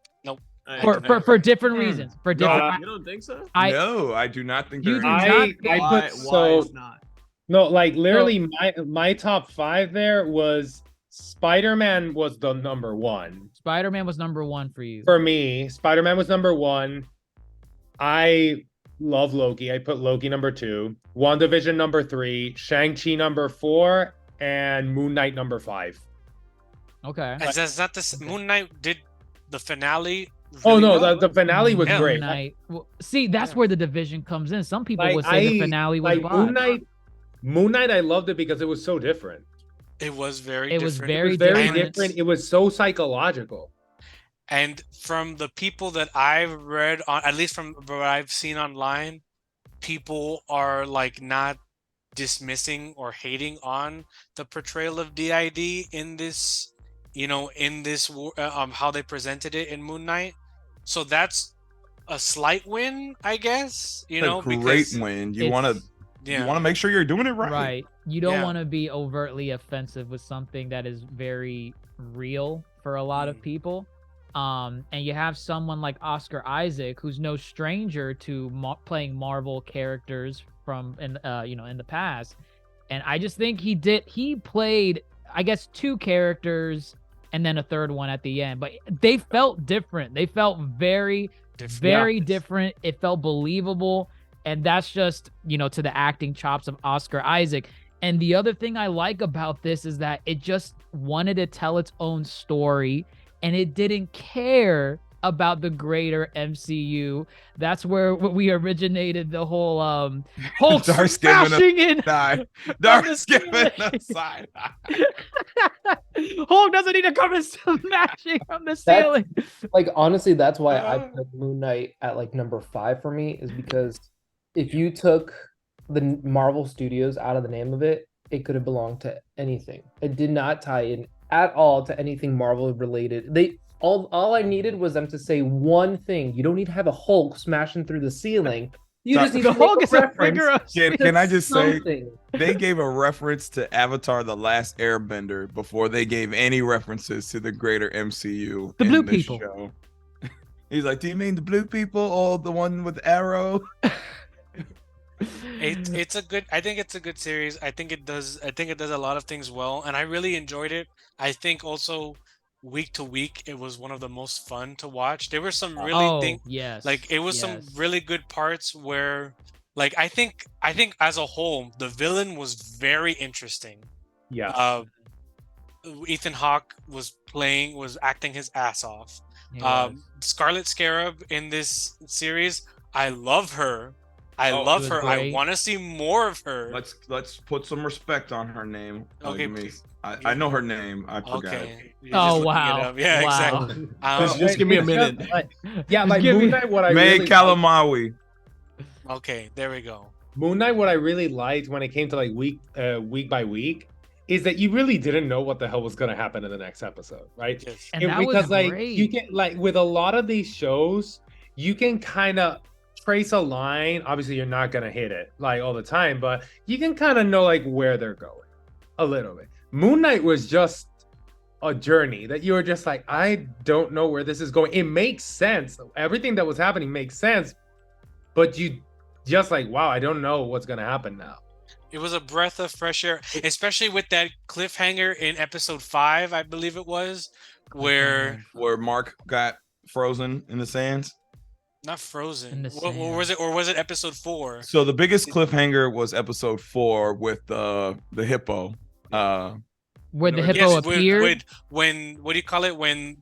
for different reasons. For different. You don't think so? No, I do not think You there do is. not I Why put it's not? no, like literally my top 5 there was Spider-Man was the number 1. Spider-Man was number 1 for you. For me, Spider-Man was number 1. I love Loki. I put Loki number 2, WandaVision number 3, Shang-Chi number 4, and Moon Knight number 5. Okay. That's not Moon Knight did the finale. Oh really no, well. the finale was Yeah. great. Moon Knight. Well, see, that's Yeah. where the division comes in. Some people Like, would say the finale was like bad. Moon Knight, I loved it because it was so different. It was very It was different. It was very very different. different. It was so psychological. And from the people that I've read on, at least from what I've seen online, people are like not dismissing or hating on the portrayal of DID in this, how they presented it in Moon Knight. So that's a slight win, I guess. A great because win. You It's- want to make sure you're doing it right. Right. You don't Yeah. want to be overtly offensive with something that is very real for a lot of people. And you have someone like Oscar Isaac, who's no stranger to playing Marvel characters from in the past. And I just think he played, I guess, 2 characters and then a third one at the end, but they felt different. They felt very different. It felt believable. And that's just, to the acting chops of Oscar Isaac. And the other thing I like about this is that it just wanted to tell its own story, and it didn't care about the greater MCU. That's where we originated the whole Hulk Dark's smashing in. Dark's giving a side. Hulk doesn't need to come and smashing from the ceiling. Like, honestly, that's why I put Moon Knight at like number 5 for me, is because if you took the Marvel Studios out of the name of it, it could have belonged to anything. It did not tie in at all to anything Marvel related. All I needed was them to say one thing. You don't need to have a Hulk smashing through the ceiling. You just need the to make Hulk a is a reference figure of to Can I just say, something. they gave a reference to Avatar: The Last Airbender before they gave any references to the greater MCU. The in blue this people. show. He's like, do you mean the blue people or the one with Arrow? It's a good. I think it's a good series. I think it does a lot of things well, and I really enjoyed it. I think also week to week it was one of the most fun to watch. There were some really yes, like it was some really good parts where, like, I think as a whole the villain was very interesting. Yeah. Ethan Hawke was acting his ass off. Scarlet Scarab in this series, I love her. I love her. I want to see more of her. Let's put some respect on her name. Okay, I know her name. I forgot. Okay. Oh wow! Yeah, wow. exactly. Just give me a minute. Yeah, like Moon Knight, what I May really Calamawi. Okay, there we go. Moon Knight, what I really liked when it came to like week by week, is that you really didn't know what the hell was gonna happen in the next episode, right? Yes. And that because was like great. you can, like, with a lot of these shows, you can kind of trace a line. Obviously, you're not gonna hit it like all the time, but you can kind of know like where they're going a little bit. Moon Knight was just a journey that you were just like, I don't know where this is going. It makes sense. Everything that was happening makes sense, but you just like, wow, I don't know what's gonna happen now. It was a breath of fresh air, especially with that cliffhanger in episode 5, I believe it was, where Mark got frozen in the sands. not frozen. In the What was it, or was it episode 4? So the biggest cliffhanger was episode 4 with the hippo. Where the hippo appeared. When what do you call it? When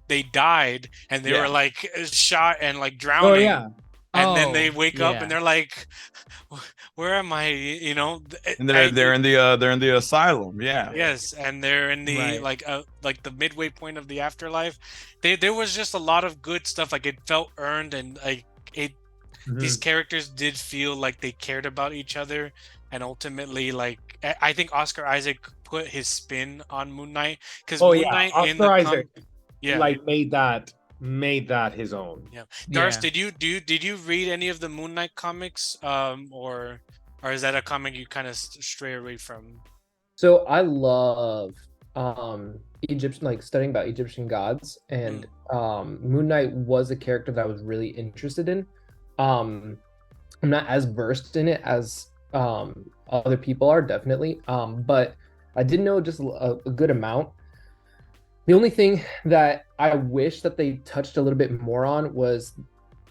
they died and they were like shot and like drowning. Oh yeah. And then they wake up and they're like, "Where am I?" You know. And they're in the asylum. Yeah. Yes, and they're in the like the midway point of the afterlife. There was just a lot of good stuff. Like, it felt earned, and like it. These characters did feel like they cared about each other, and ultimately, like, I think Oscar Isaac put his spin on Moon Knight, because Moon Knight in the Isaac, like made that his own. Yeah. Dars, did you read any of the Moon Knight comics, or is that a comic you kind of stray away from? So I love Egyptian, like studying about Egyptian gods, and Moon Knight was a character that I was really interested in. I'm not as versed in it as other people are, definitely, but I did know just a good amount. The only thing that I wish that they touched a little bit more on was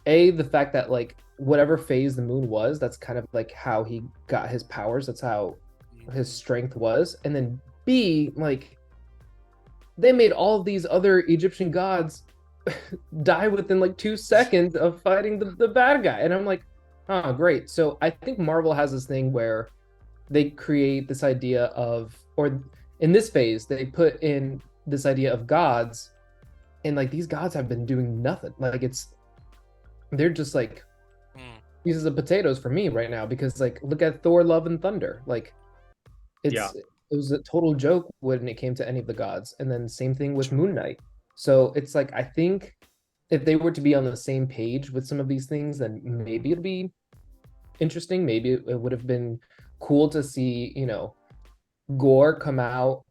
the fact that, like, whatever phase the moon was, that's kind of like how he got his powers. That's how his strength was. And then B, like, they made all of these other Egyptian gods die within like 2 seconds of fighting the bad guy. And I'm like, oh, great. So I think Marvel has this thing where they create this idea of, or in this phase, they put in this idea of gods, and like these gods have been doing nothing. Like, they're just like pieces of potatoes for me right now, because like, look at Thor, Love and Thunder. Like, it was a total joke when it came to any of the gods. And then same thing with Moon Knight. So it's like, I think if they were to be on the same page with some of these things, then maybe it'd be interesting. Maybe it would have been cool to see, you know, Gore come out.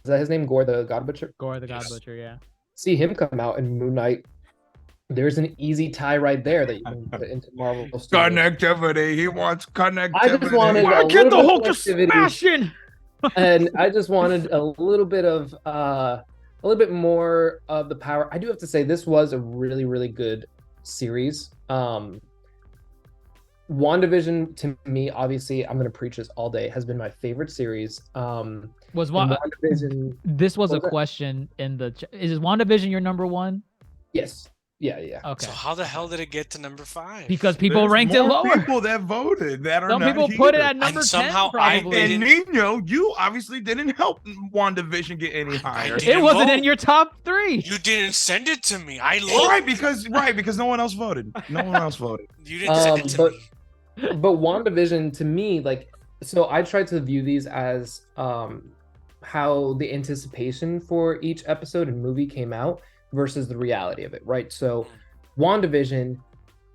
Is that his name? Gore the God Butcher? Gore the God Butcher, yeah. See him come out in Moon Knight. There's an easy tie right there that you can put into Marvel Studios. Connectivity. He wants connectivity. I just wanted Why can't the Hulk just smash in? And I just wanted a little bit of a little bit more of the power. I do have to say, this was a really, really good series. WandaVision, to me, obviously, I'm going to preach this all day, has been my favorite series. WandaVision? This was a question in the. Is WandaVision your number one? Yes. Yeah. Okay. So how the hell did it get to number 5? Because people There's ranked it more lower. people that voted that are Some not people put it here. at number 10 somehow I probably. And Nino, you obviously didn't help WandaVision get any higher. didn't It wasn't in vote. your top 3. You didn't send it to me. I looked. Because no one else voted. No one else voted. You didn't send it to me. But WandaVision to me, like, so I tried to view these as how the anticipation for each episode and movie came out versus the reality of it, right? So WandaVision,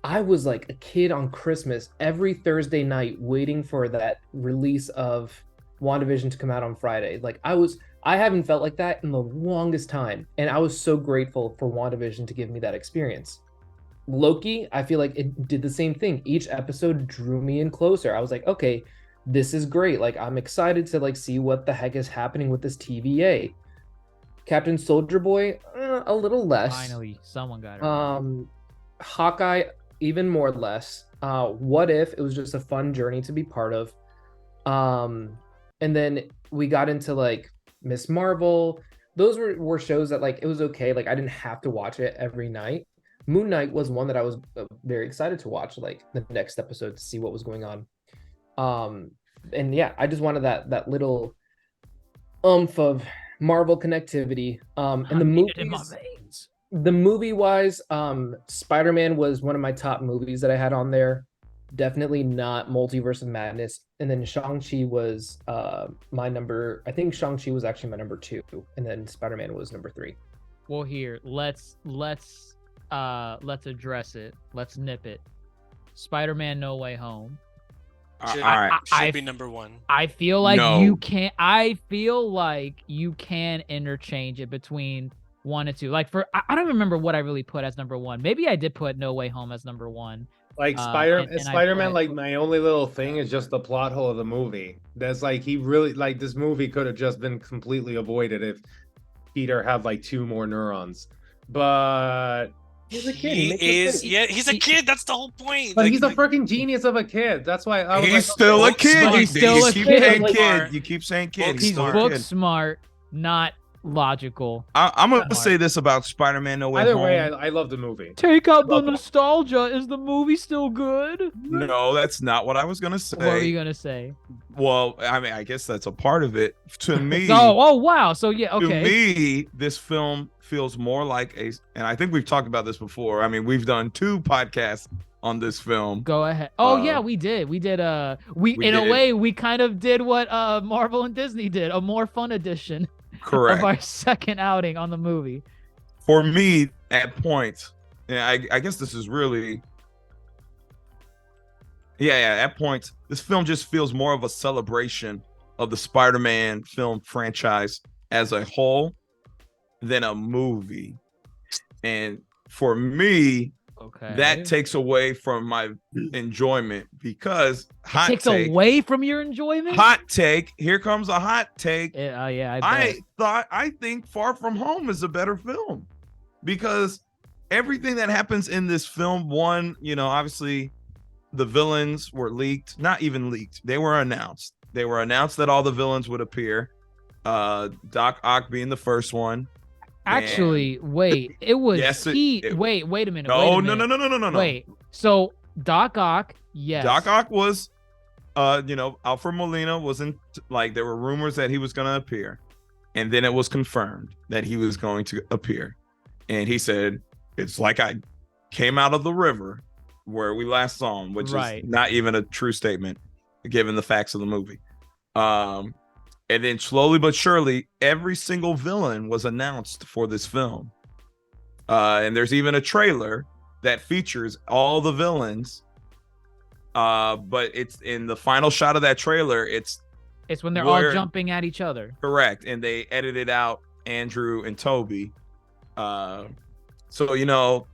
I was like a kid on Christmas every Thursday night waiting for that release of WandaVision to come out on Friday. Like I haven't felt like that in the longest time. And I was so grateful for WandaVision to give me that experience. Loki, I feel like it did the same thing. Each episode drew me in closer. I was like, okay, this is great. Like I'm excited to like see what the heck is happening with this TVA. Captain Soldier Boy, a little less. Finally, someone got it. Hawkeye, even more less. What If, it was just a fun journey to be part of. And then we got into like Miss Marvel. Those were shows that like it was okay. Like I didn't have to watch it every night. Moon Knight was one that I was very excited to watch, like the next episode to see what was going on. And yeah, I just wanted that little oomph of Marvel connectivity. And the movies, the movie wise, Spider-Man was one of my top movies that I had on there. Definitely not Multiverse of Madness. And then Shang-Chi was my number. I think Shang-Chi was actually my number 2, and then Spider-Man was number 3. Well, here, let's address it. Let's nip it. Spider-Man No Way Home. Should be number 1. I feel like No. you can. I feel like you can interchange it between 1 and 2. Like I don't remember what I really put as number 1. Maybe I did put No Way Home as number 1. Like and Spider-Man, put- like my only little thing is just the plot hole of the movie. That's like he really like this movie could have just been completely avoided if Peter had like 2 more neurons. But he's a kid. He makes mistakes. He's a kid. That's the whole point. But Like, he's a freaking genius of a kid. That's why I was He's like, still a book kid. smart. He's still you a keep kid. saying Like- kid. You keep saying kid. Book He's He's still a book kid. smart, not logical. I'm gonna Smart. say this about Spider-Man No Way either Home. way, I love the movie. Take out the Love it. nostalgia. Is the movie still good? No, that's not what I was gonna say. What were you gonna say? Well, I mean, I guess that's a part of it. To me, Oh wow. So yeah, to okay. me, this film feels more like and I think we've talked about this before. I mean, we've done 2 podcasts on this film. Go ahead. Oh Uh, yeah, we did. We did. we In a did. way, we kind of did what Marvel and Disney did, a more fun edition Correct. of our second outing on the movie. For me, at points, and I guess this is really, at points, this film just feels more of a celebration of the Spider-Man film franchise as a whole than a movie. And for me, Okay. that takes away from my enjoyment because hot takes take, away from your enjoyment. hot take. Here comes a hot take. Yeah, I bet. I think Far From Home is a better film because everything that happens in this film, obviously the villains were leaked, not even leaked. They were announced. They were announced that all the villains would appear. Doc Ock being the first one. Actually, wait. It was Yes, wait a minute. No, wait a no. minute. Wait. So Doc Ock, yes. Doc Ock was, Alfred Molina wasn't like there were rumors that he was going to appear, and then it was confirmed that he was going to appear, and he said, "It's like I came out of the river where we last saw him," which Right. is not even a true statement given the facts of the movie. And then slowly but surely, every single villain was announced for this film. And there's even a trailer that features all the villains. But it's in the final shot of that trailer, it's It's when they're where- all jumping at each other. correct. And they edited out Andrew and Toby. So,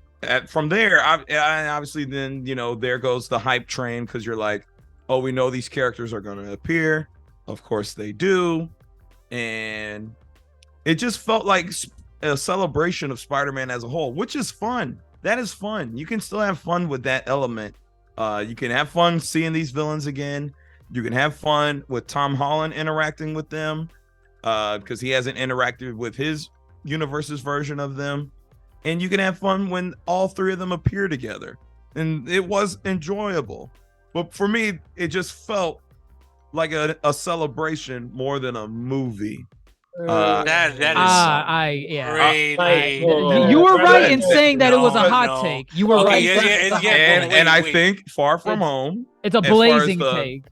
from there, I obviously then, there goes the hype train because you're like, oh, we know these characters are going to appear. Of course they do. And it just felt like a celebration of Spider-Man as a whole, which is fun. That is fun. You can still have fun with that element. You can have fun seeing these villains again. You can have fun with Tom Holland interacting with them because he hasn't interacted with his universe's version of them. and you can have fun when all three of them appear together. And it was enjoyable. But for me, it just felt like a celebration more than a movie. That is great. Whoa. You were right in No, saying that it was a hot no. take. You were Okay, right. And I wait. think Far From Home, It's a as far as blazing the- take.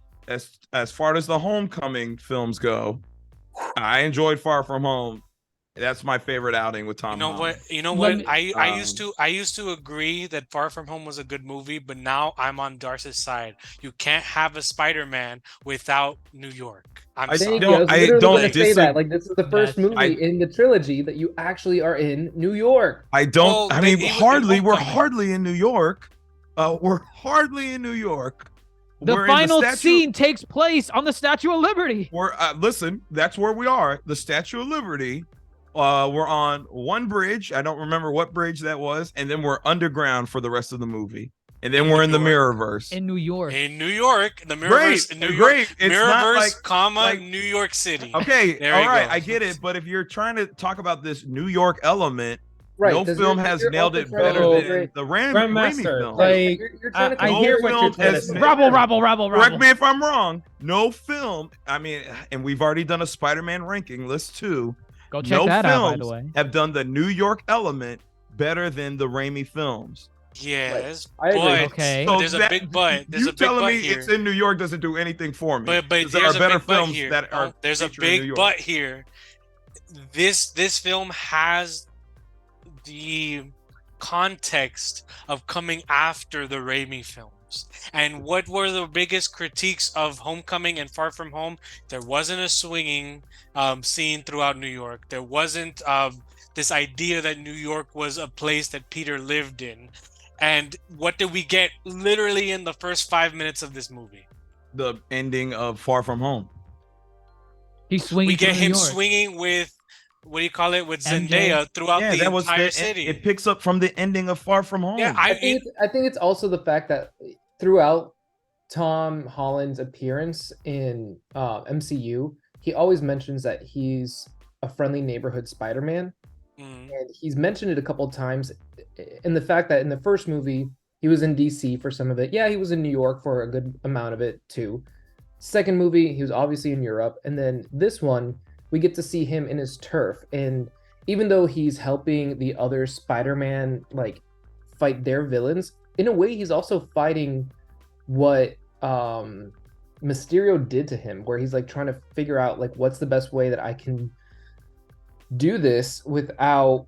as far as the Homecoming films go, I enjoyed Far From Home. That's my favorite outing with Tom Holland. You know Let what? me- I used to agree that Far From Home was a good movie, but now I'm on Darcy's side. You can't have a Spider-Man without New York. I'm I sorry. don't- I was I literally don't gonna say disagree. that. Like, this is the first That's- movie in the trilogy that you actually are in New York. I don't. Well, I mean, even hardly. We're Homecoming. hardly in New York. We're hardly in New York. The We're in final Statue- scene takes place on the Statue of Liberty. We're listen. That's where we are. The Statue of Liberty. We're on one bridge. I don't remember what bridge that was, and then we're underground for the rest of the movie, and then we're in the New York. Mirrorverse. In New York. In New York, the Great, Mirrorverse, in New York, great. It's not Mirrorverse, like comma like- New York City. Okay, There all you right, go. I get it. But if you're trying to talk about this New York element, Right. no 'cause film you're has also nailed it trying to better celebrate- than the Raimi Grandmaster, film. like, You're trying to I No hear what you're film trying to has- say. Rebel. Correct me if I'm wrong. No film. I mean, and we've already done a Spider-Man ranking list too. Go check No that out, by films the way. have done the New York element better than the Raimi films. Yes, I agree. but Okay. So there's a that- big but. There's you a big telling but me here. it's in New York doesn't do anything for me. But 'Cause there there's are a better big but films here. that are. There's a featured in New big York. but here. This film has the context of coming after the Raimi films. And what were the biggest critiques of Homecoming and Far From Home? There wasn't a swinging scene throughout New York. There wasn't this idea that New York was a place that Peter lived in. And what did we get literally in the first 5 minutes of this movie? The ending of Far From Home. He's swinging. We get through New him York. swinging with, what do you call it, with MJ? Zendaya throughout Yeah, the that was entire the, city. it picks up from the ending of Far From Home. Yeah, I think it's also the fact that throughout Tom Holland's appearance in MCU, he always mentions that he's a friendly neighborhood Spider-Man, Mhm. and he's mentioned it a couple times. In the fact that in the first movie he was in DC for some of it. Yeah, he was in New York for a good amount of it too. Second movie, he was obviously in Europe, and then this one we get to see him in his turf. And even though he's helping the other Spider-Man like fight their villains, in a way he's also fighting what Mysterio did to him, where he's like trying to figure out like what's the best way that I can do this without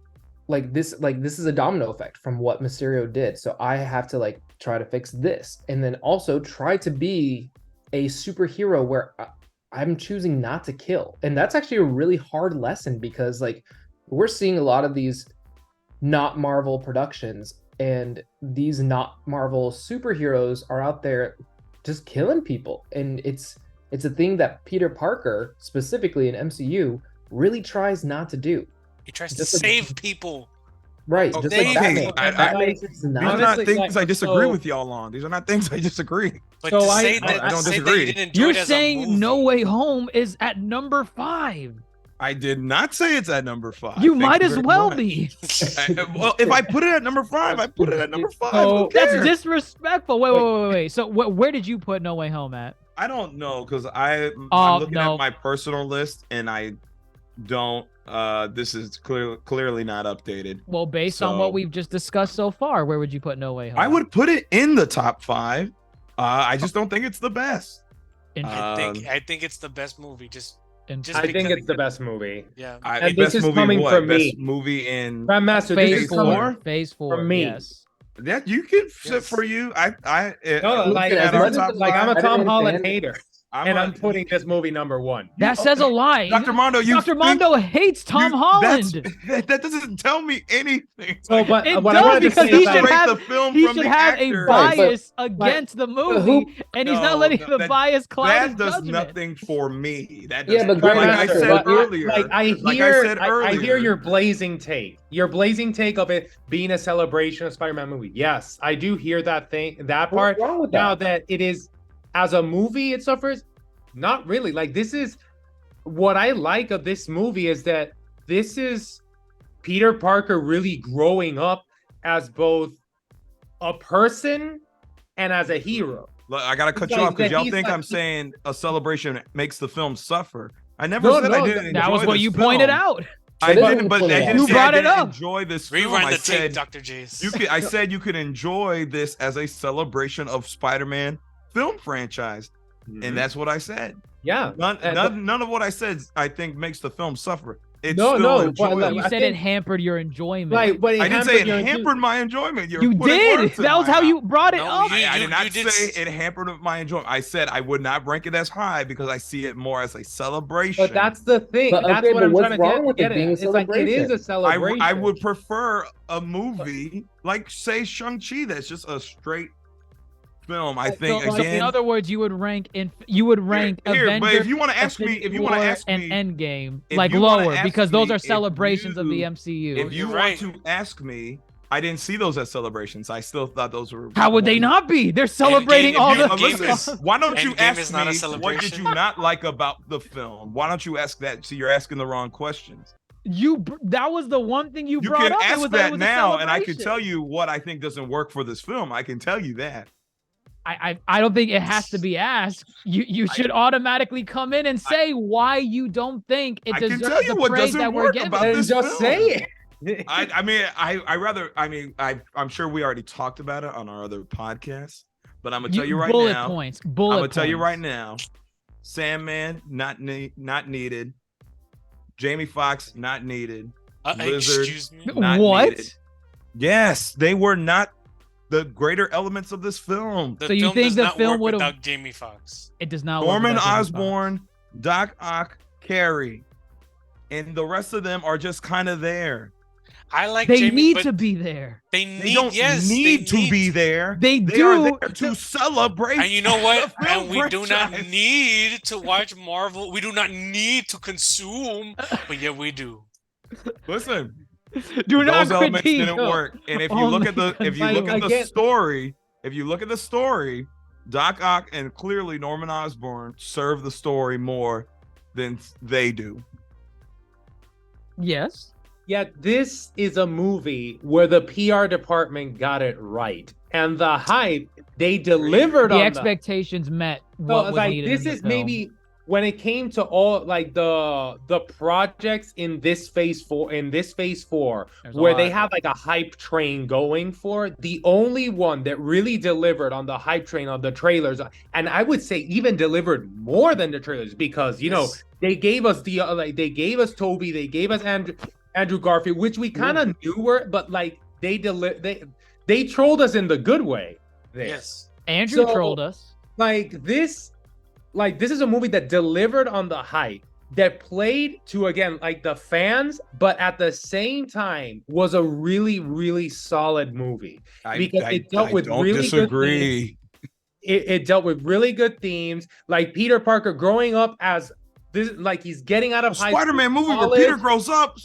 this is a domino effect from what Mysterio did. So I have to like try to fix this, and then also try to be a superhero where I'm choosing not to kill. And that's actually a really hard lesson, because like we're seeing a lot of these not Marvel productions, and these not Marvel superheroes are out there just killing people. And it's a thing that Peter Parker, specifically in MCU, really tries not to do. He tries to Just like- save people. Right, Oh, just okay. like Batman. I- Batman is These are not. not Honestly, things like, I disagree so- with y'all on. These are not things I disagree. But So to I- say I- that, I don't to say that disagree. you didn't enjoy You're it as a saying movie. No Way Home is at number 5. I did not say it's at number 5. You Thank might as very well much. be. Well, if I put it at number 5, I put it at number 5. So- Who That's cares? disrespectful. Wait. So where did you put No Way Home at? I don't know, because I'm looking no. at my personal list and I don't. This is clearly not updated. Well, based on So- what we've just discussed so far, where would you put No Way Home? I would put it in the top 5. I just don't think it's the best. I think it's the best movie. Just I think because it's the best movie. yeah. And this best is movie coming what? from Best me. movie in Grandmaster, this Phase is coming 4. Phase 4. from me. Yes. that you can sit Yes. for you. No, like, as this much is, as like I'm a Spider-Man Tom Holland fan- hater, and I'm putting this movie number 1. That says a lie. Dr. Mondo, you Dr. think- Mondo hates Tom Holland. That doesn't tell me anything. So, but It what I does, wanted to because say he about should it- have- the film He from should the have actor. a bias against the who- movie, and he's not No, letting no, the bias cloud his That does judgment. nothing for me. That Yeah, doesn't- but like I Grandmaster, said but earlier. like I earlier, hear your blazing take. Your blazing take of it being a celebration of Spider-Man movie. Yes, I do hear that part. What's wrong with Now that? that it is as a movie, it suffers. Not really. Like, this is what I like of this movie, is that this is Peter Parker really growing up as both a person and as a hero. Look, I gotta cut you off because y'all think I'm saying a celebration makes the film suffer. I never No, said no, I didn't enjoy That was what this you film. pointed out. I But didn't, but I didn't You say brought I it didn't up. enjoy this film. Rewind I the tape, said Dr. Jace. I said you could enjoy this as a celebration of Spider-Man film franchise, and that's what I said. Yeah. None of what I said I think makes the film suffer. It's No, still but, enjoyable. like, You I said it think- hampered your enjoyment. But I didn't say it your hampered my enjoyment. You're You putting did. words in That was my how mouth. you brought it No, up. I did not you did say s- it hampered my enjoyment. I said I would not rank it as high because I see it more as a celebration. But that's the thing. But, That's okay, what but I'm what's trying wrong to with it get being a at. It's like it is a celebration. I would prefer a movie like, say, Shang-Chi that's just a straight film. I think So, in again. other words, you would rank Here, Avengers, but if you want to ask me, Infinity War, and Endgame if like you wanna lower ask because those me are if celebrations of the you- MCU. if you You're want right. to ask me, I didn't see those as celebrations. I still thought those were. How would they not be? They're celebrating Endgame- all you- the Endgame Listen, why don't you Endgame ask is not a me what did celebration. you not like about the film? Why don't you ask that? So you're asking the wrong questions. That was the one thing you You brought can up. It ask was that it was a now, and I can celebration. tell you what I think doesn't work for this film. I can tell you that. I don't think it has to be asked. You should automatically come in and say why you don't think it I can deserves tell you the what praise doesn't that we're work getting. about And this just film. say it. I'm sure we already talked about it on our other podcast, but I'm gonna tell you right bullet now. points. I'm Bullet gonna tell you right points. now. Sandman not needed. Jamie Foxx not needed. Lizard. Excuse me. Not What? needed. Yes, they were not the greater elements of this film. The So you film think does the not film work would've- without Jamie Foxx? It does not. work Norman without Jamie Osborn, Doc Ock, Carrie, and the rest of them are just kind of there. I like Foxx. They Jamie, need but to be there. They They need. don't yes, need to need- be there. They They do. are there to celebrate. And you know what? the film And we do not franchise. need to watch Marvel. We do not need to consume, but yeah, we do. Listen, Do not those elements critique. didn't work. And if you Oh look my at the God. if you look at the Again- story, Doc Ock and clearly Norman Osborn serve the story more than they do. Yes. Yet this is a movie where the PR department got it right, and the hype they delivered The on expectations met So, what was like needed this in the is film. maybe when it came to all like the projects in this phase 4 There's a where they lot. have like a hype train going for, the only one that really delivered on the hype train of the trailers, and I would say even delivered more than the trailers, because you know Yes. they gave us they gave us Toby, they gave us Andrew Garfield, which we kind of knew were, but like they trolled us in the good way there. Yes. Andrew So- trolled us. This is a movie that delivered on the hype, that played to, again, like the fans, but at the same time was a really, really solid movie. Because it dealt with don't really good disagree. It dealt with really good themes, like Peter Parker growing up as this, like he's getting out A of high school, Spider-Man movie where college. Peter grows up.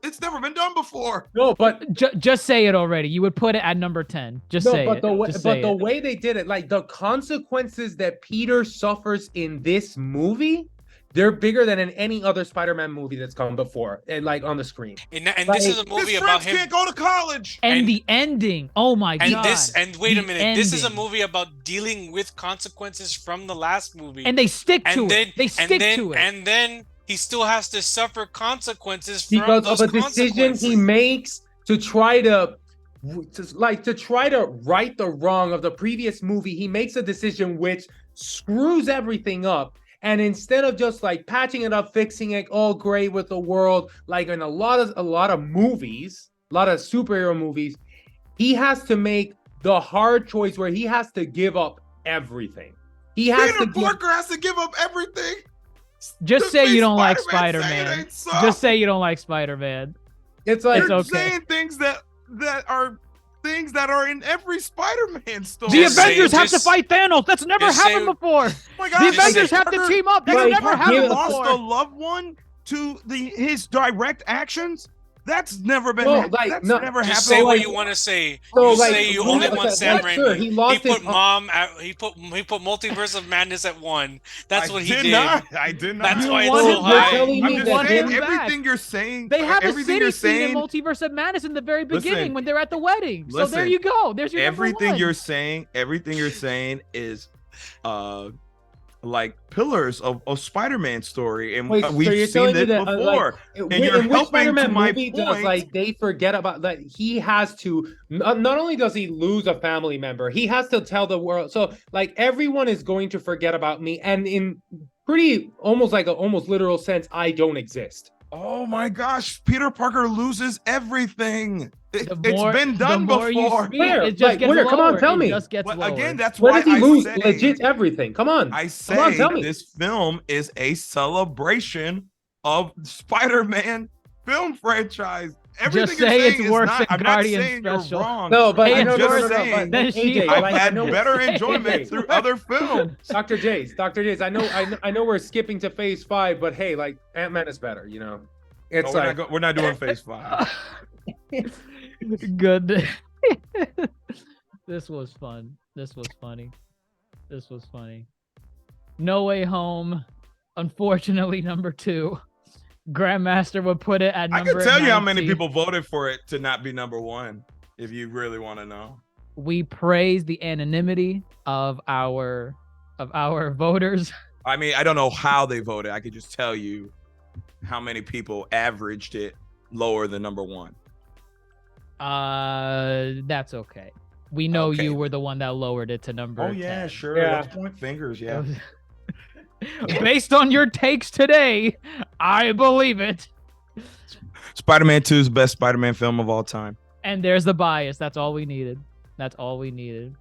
It's never been done before. No, but Just say it already. You would put it at number 10. Just no, say but it. the way, Just but say the it. way they did it, like the consequences that Peter suffers in this movie, they're bigger than in any other Spider-Man movie that's come before, and like on the screen. And this is a His movie friends about him. can't go to college. And, and- the ending. Oh my And god. wait a The minute. This is a ending. movie about dealing with consequences from the last movie. And they stick to and then, it. They stick to it. And then he still has to suffer consequences from Because those of a decision consequences. he makes to try to right the wrong of the previous movie. He makes a decision which screws everything up, and instead of just like patching it up, fixing it all great with the world, like in a lot of movies, a lot of superhero movies, he has to make the hard choice where he has to give up everything. He has Peter to give, Parker has to give up everything. Just to say be you don't like Spider-Man, say it Spider-Man. ain't so. Just say you don't like Spider-Man. it's like It's You're okay. saying things that are in every Spider-Man story. The Just say- Avengers have to just- fight Thanos. That's never just happened say- before. Oh my The God, Avengers Peter have to Parker- team up. That's Like, never he happened lost before. a loved one to his direct actions. That's never been. Well, like, that's no, never Just happened. say what like- you want to say. So, You like, say you well, only okay, want Sam well, sure, Raimi. he lost put his- mom at, he put Multiverse of Madness at 1. That's I what he did did. not. I did not. That's You why it's want so him- You're high. telling I'm me just that saying him- everything you're saying. They have a everything city you're scene in saying. Multiverse of Madness in the very beginning Listen, when they're at the wedding. So there listen, you go. There's your number Everything one. you're saying is like pillars of Spider-Man story, and Wait, so we've you're seen telling me this that, before. in and you're which helping to Spider-Man my movie does point. like they forget about that he has to not only does he lose a family member, he has to tell the world. So like everyone is going to forget about me, and in pretty almost like a almost literal sense, I don't exist. Oh my gosh, Peter Parker loses everything. The It's more- been done the more you before. speak, Where? it just Like, gets where? Come on, lower. tell It me. just gets But lower. again, that's Where why does he I lose say, legit everything? Come on. I Come on, say tell me. this film is a celebration of Spider-Man film franchise. Everything Just you're say saying it's is worse not, than I'm Guardians not saying special. you're wrong. No, but Hey, I I'm know, just no, no, no, saying but Then she- AJ, I've like, I had know, better Say enjoyment it. through other films. Dr. Jace, I know we're skipping to phase 5, but hey, like Ant-Man is better, you know. It's No, like we're not doing phase 5. Good. This was fun. This was funny. This was funny. No Way Home, unfortunately, number 2. Grandmaster would put it at I number can tell you how many 19. people voted for it to not be number 1, if you really want to know. We praise the anonymity of our voters. I mean, I don't know how they voted. I could just tell you how many people averaged it lower than number 1. That's okay. We know Okay. you were the one that lowered it to number 10. Sure. Yeah. Let's point fingers. Yeah. Based on your takes today, I believe it. Spider-Man 2 is the best Spider-Man film of all time. And there's the bias. That's all we needed. That's all we needed.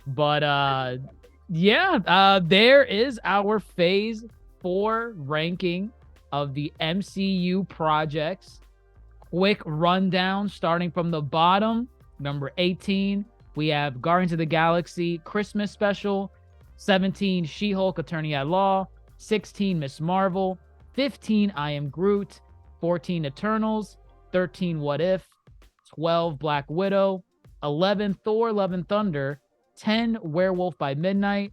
But there is our phase 4 ranking of the MCU projects. Quick rundown starting from the bottom. Number 18, we have Guardians of the Galaxy Christmas Special. 17, She-Hulk Attorney at Law. 16, Miss Marvel. 15, I Am Groot. 14, Eternals. 13, What If. 12, Black Widow. 11, Thor Love and Thunder. 10, Werewolf by Midnight.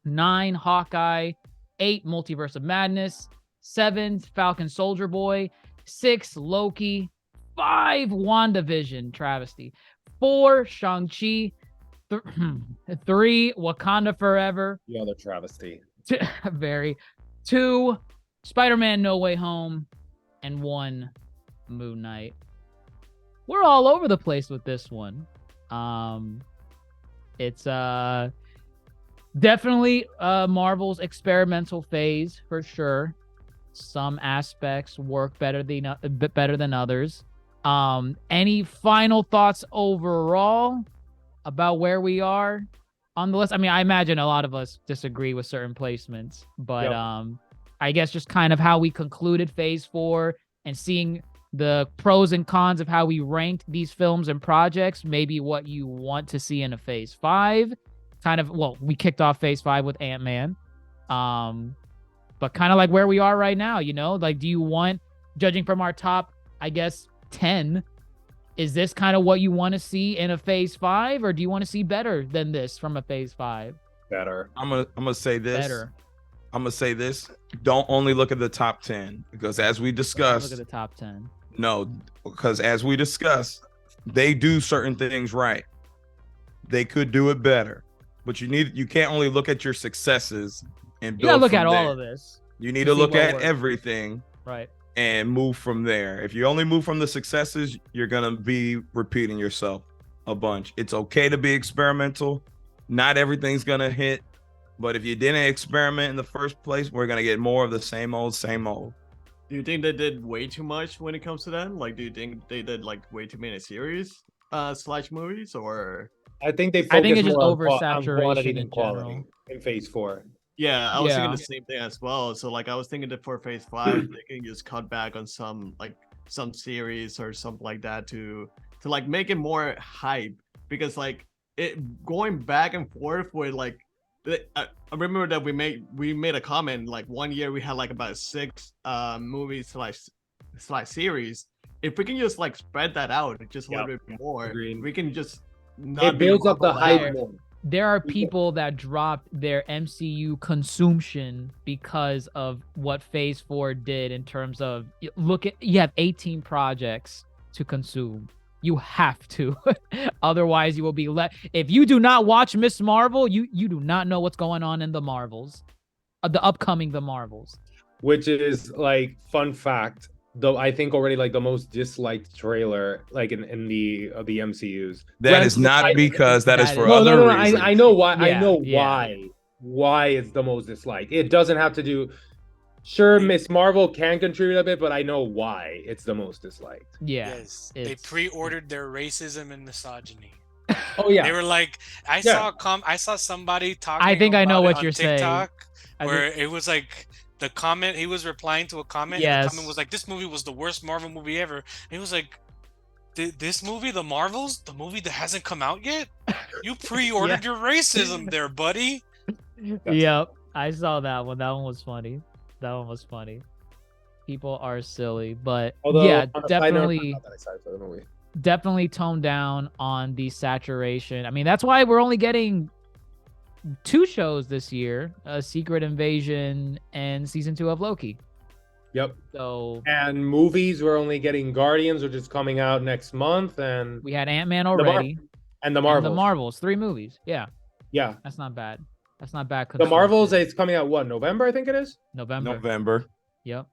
9, Hawkeye. 8, Multiverse of Madness. 7, Falcon Soldier Boy. 6, Loki. 5, WandaVision, travesty. 4, Shang-Chi. 3, Wakanda Forever. the other travesty. 2, Spider-Man No Way Home. And 1, Moon Knight. We're all over the place with this one. It's definitely Marvel's experimental phase for sure. Some aspects work better than others. Any final thoughts overall about where we are on the list? I mean, I imagine a lot of us disagree with certain placements, but Yep. I guess just kind of how we concluded phase 4 and seeing the pros and cons of how we ranked these films and projects, maybe what you want to see in a phase 5. We kicked off phase 5 with Ant-Man. But kind of like where we are right now, you know, like, do you want, judging from our top, I guess, 10, is this kind of what you want to see in a phase 5, or do you want to see better than this from a phase 5? Better. I'm gonna say this. Better. I'm gonna say this. Don't only look at the top 10, because as we discussed, Look at the top 10. no, because as we discussed, they do certain things right. They could do it better, but you can't only look at your successes and You gotta build look from at all there. of this. You need to to see look what at works. everything Right. and move from there. If you only move from the successes, you're gonna be repeating yourself a bunch. It's okay to be experimental. Not everything's gonna hit, but if you didn't experiment in the first place, we're gonna get more of the same old, same old. Do you think they did way too much when it comes to that? Like, do you think they did like way too many series slash movies, or? I think they I think it's focus just more on oversaturation quantity in than quality general. in phase 4. Yeah, I was thinking Yeah. the same thing as well. So like I was thinking that for phase 5, they can just cut back on some series or something like that to like make it more hype, because like it going back and forth with like I remember that we made a comment like one year we had like about 6 movies slash series, if we can just like spread that out just a little Yep. bit more, Agreed. we can just not It builds up the Marvel hype out. more. There are people that dropped their MCU consumption because of what Phase 4 did in terms of you have 18 projects to consume. You have to. Otherwise, you will be if you do not watch Miss Marvel, you do not know what's going on in the Marvels. The upcoming The Marvels. Which is like fun fact, though I think already like the most disliked trailer like in the MCUs. That is not because that is that for is- other No. reasons. I know why. I Yeah, know yeah. why it's the most disliked. It doesn't have to do. Sure, Miss Marvel can contribute a bit, but I know why it's the most disliked. Yeah. Yes, they it's- pre-ordered their racism and misogyny. Oh yeah, They were like, I Yeah. saw somebody talking. I think I know about what it on you're saying. TikTok, I where it was like the comment he was replying to a comment. And Yes. the comment was like, "This movie was the worst Marvel movie ever." And he was like, "This movie, The Marvels, the movie that hasn't come out yet. You pre-ordered your racism, there, buddy." Yep, I saw that one. That one was funny. People are silly, but Although, yeah, on a side note, definitely. not that excited for the movie. Definitely tone down on the saturation. I mean, that's why we're only getting 2 shows this year, Secret Invasion and season 2 of Loki. Yep. So And movies, we're only getting Guardians, which is coming out next month, and we had Ant-Man Mar- already. and the And Marvels. the Marvels, 3 movies. Yeah, Yeah, that's not bad. That's not bad. the Marvels. consumption. It's coming out what, November? I think it is. November. Yep.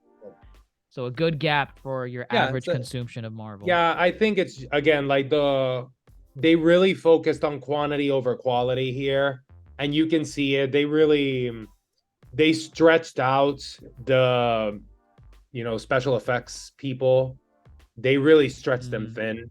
So a good gap for your Yeah, average it's a- consumption of Marvel. Yeah, I think it's again like they really focused on quantity over quality here, and you can see it. They stretched out the special effects people. They really stretched them thin.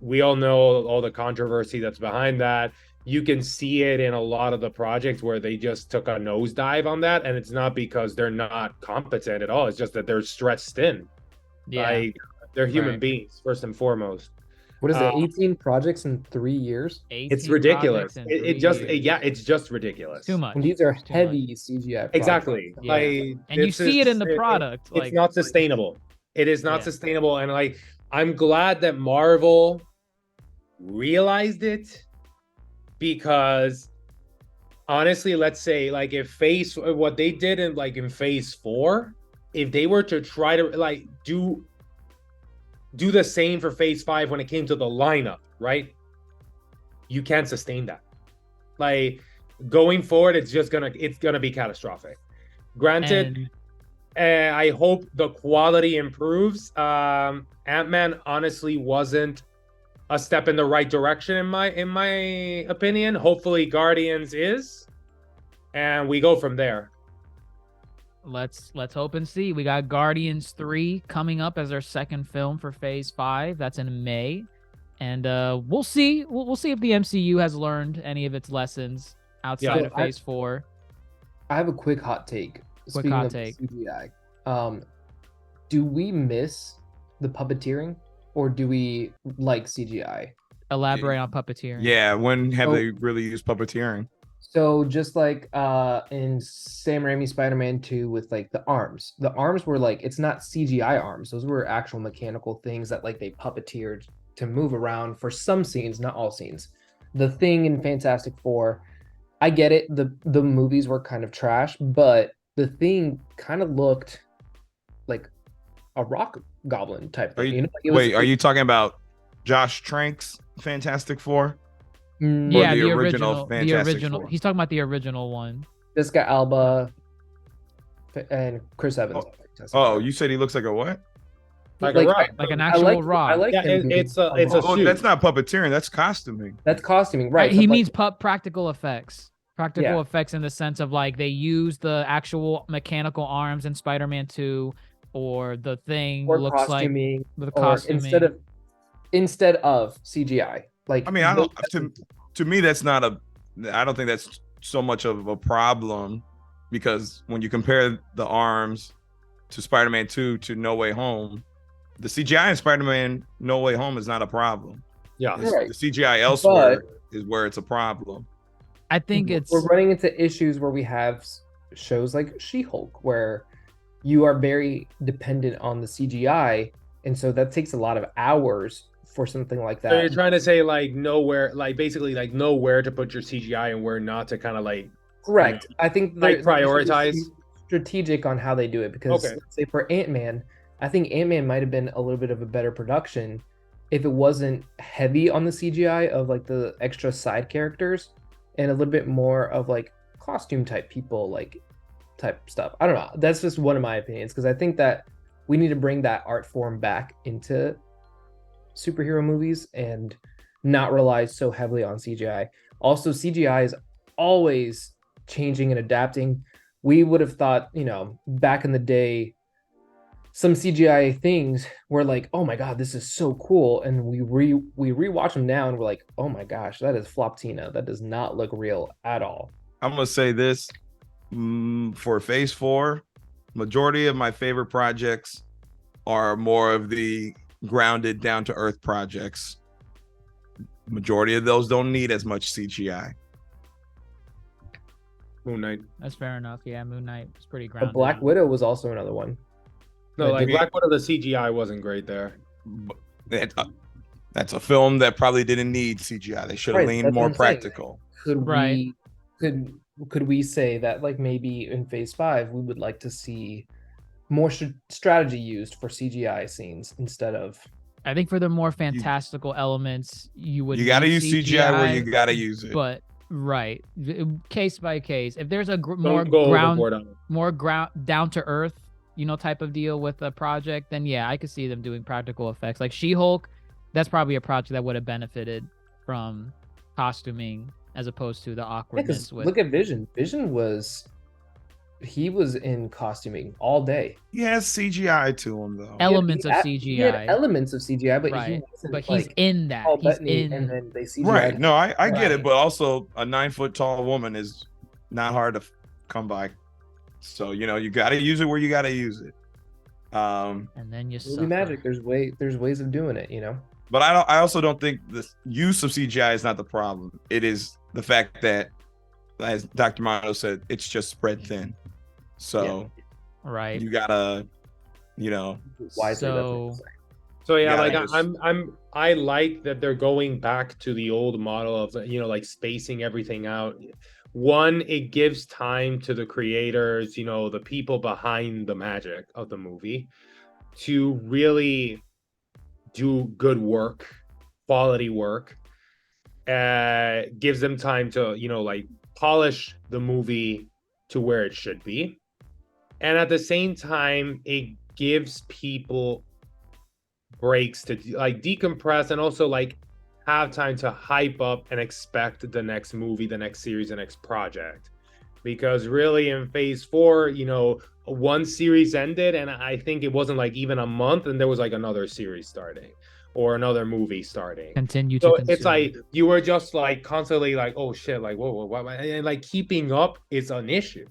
We all know all the controversy that's behind that. You can see it in a lot of the projects where they just took a nosedive on that, and it's not because they're not competent at all. It's just that they're stretched thin. Yeah. Like, they're human Right. beings first and foremost. What is it? Uh, 18 projects in 3 years? 18 It's ridiculous. projects in It 3 just years. yeah, it's just ridiculous. Too much. And these are Too much. heavy CGI. projects. Exactly. Yeah. Like, And you this see it in is- the product. It's like not sustainable. It is not Yeah. sustainable, and like I'm glad that Marvel realized it, because honestly, let's say like if what they did in Phase 4, if they were to try to like do the same for Phase 5 when it came to the lineup, right? You can't sustain that. Like going forward, it's gonna be catastrophic. Granted, and I hope the quality improves. Ant-Man honestly wasn't a step in the right direction in my opinion. Hopefully Guardians is, and we go from there. let's hope and see. We got Guardians 3 coming up as our second film for Phase 5. That's in May. And we'll see. We'll see if the MCU has learned any of its lessons outside Yeah. of Phase 4. I have a quick hot take. Quick hot take. CGI. Do we miss the puppeteering, or do we like CGI? Elaborate on puppeteering. Yeah, when have Oh. they really used puppeteering? So just like in Sam Raimi Spider-Man 2 with like the arms were like, it's not CGI arms. Those were actual mechanical things that like they puppeteered to move around for some scenes, not all scenes. The Thing in Fantastic Four, I get it. The movies were kind of trash, but The Thing kind of looked like a rock goblin type Are thing. you- Like, it was- Wait, are you talking about Josh Trank's Fantastic Four? Mm, Yeah, the the original original. The Fantastic original. Four? He's talking about the original one. Jessica Alba and Chris Evans. Oh, you said he looks like a what? Like a rock. Like an I actual like rock. I like Yeah, him being it's a Oh, suit. that's not puppeteering. That's costuming. that's costuming, right? He but, means practical effects. Practical Yeah. effects in the sense of like they use the actual mechanical arms in Spider-Man 2, or the Thing or looks like costuming, with or costuming. instead of CGI. Like I mean, I don't. To me, that's not a. I don't think that's so much of a problem, because when you compare the arms to Spider-Man 2 to No Way Home, the CGI in Spider-Man No Way Home is not a problem. Yeah. Right. The CGI elsewhere is where it's a problem. I think it's we're running into issues where we have shows like She-Hulk, where you are very dependent on the CGI, and so that takes a lot of hours for something like that. So you're trying to say like nowhere, like basically like know where to put your CGI and where not to kind of like correct. I think like prioritize, strategic on how they do it, because let's say for Ant-Man, I think Ant-Man might have been a little bit of a better production if it wasn't heavy on the CGI of like the extra side characters and a little bit more of like costume type people, like type stuff. I don't know. That's just one of my opinions, because I think that we need to bring that art form back into superhero movies and not rely so heavily on CGI. Also, CGI is always changing and adapting. We would have thought, you know, back in the day, some CGI things were like, oh my god, this is so cool, and we rewatch them now and we're like, oh my gosh, that is Floptina. That does not look real at all. I'm gonna say this for Phase 4, majority of my favorite projects are more of the grounded, down to earth projects. Majority of those don't need as much CGI. Moon Knight. That's fair enough. Yeah, Moon Knight was pretty grounded. But Black Widow was also another one. No, like Black Widow, the CGI wasn't great there. That's a film that probably didn't need CGI. They should have leaned more practical. Could we say that like maybe in Phase 5 we would like to see more strategy used for CGI scenes instead of? I think for the more fantastical elements, you got to use CGI where you got to use it. But right, case by case. If there's a more down to earth, you know, type of deal with a project, then yeah, I could see them doing practical effects. Like She-Hulk, that's probably a project that would have benefited from costuming as opposed to the awkwardness. Look at Vision. Vision was in costuming all day. He has CGI to him though. Elements of CGI. He had elements of CGI, but right. But he's in that. He's in. And then they CGI. Right. No, I get it, but also a 9-foot tall woman is not hard to come by. So you know you got to use it where you got to use it. And then you movie magic. There's ways of doing it, you know. But I also don't think the use of CGI is not the problem. It is the fact that, as Dr. Mono said, it's just spread thin. So right, you gotta, you know. So yeah, like I like that they're going back to the old model of, you know, like spacing everything out. One, it gives time to the creators, you know, the people behind the magic of the movie, to really do good work, quality work. Gives them time to, you know, like polish the movie to where it should be. And at the same time, it gives people breaks to like decompress and also like have time to hype up and expect the next movie, the next series, the next project. Because really in Phase 4, you know, one series ended and I think it wasn't like even a month and there was like another series starting or another movie starting. So it's like you were just like constantly like, oh shit, like whoa, and like keeping up is an issue.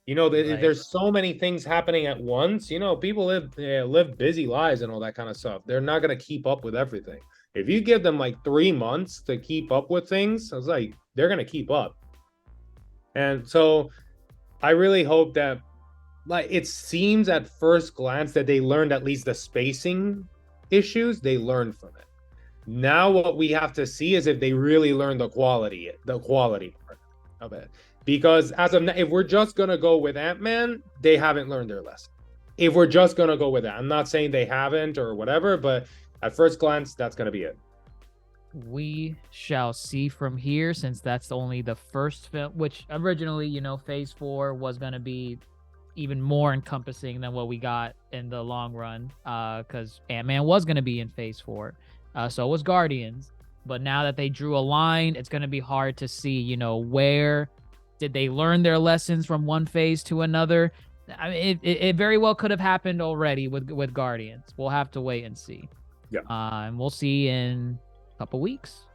You know, there's so many things happening at once. You know, people live busy lives and all that kind of stuff. They're not gonna keep up with everything. If you give them like 3 months to keep up with things, I was like, they're gonna keep up. And so I really hope that, like, it seems at first glance that they learned at least the spacing issues. They learned from it. Now what we have to see is if they really learn the quality part of it. Because as of now, if we're just gonna go with Ant-Man, they haven't learned their lesson. If we're just gonna go with that, I'm not saying they haven't or whatever, but at first glance, that's gonna be it. We shall see from here, since that's only the first film, which originally, you know, Phase 4 was gonna be even more encompassing than what we got in the long run, because Ant-Man was gonna be in Phase 4, so was Guardians. But now that they drew a line, it's gonna be hard to see, you know, where did they learn their lessons from one phase to another. I mean, it very well could have happened already with Guardians. We'll have to wait and see. Yeah. And we'll see in a couple weeks.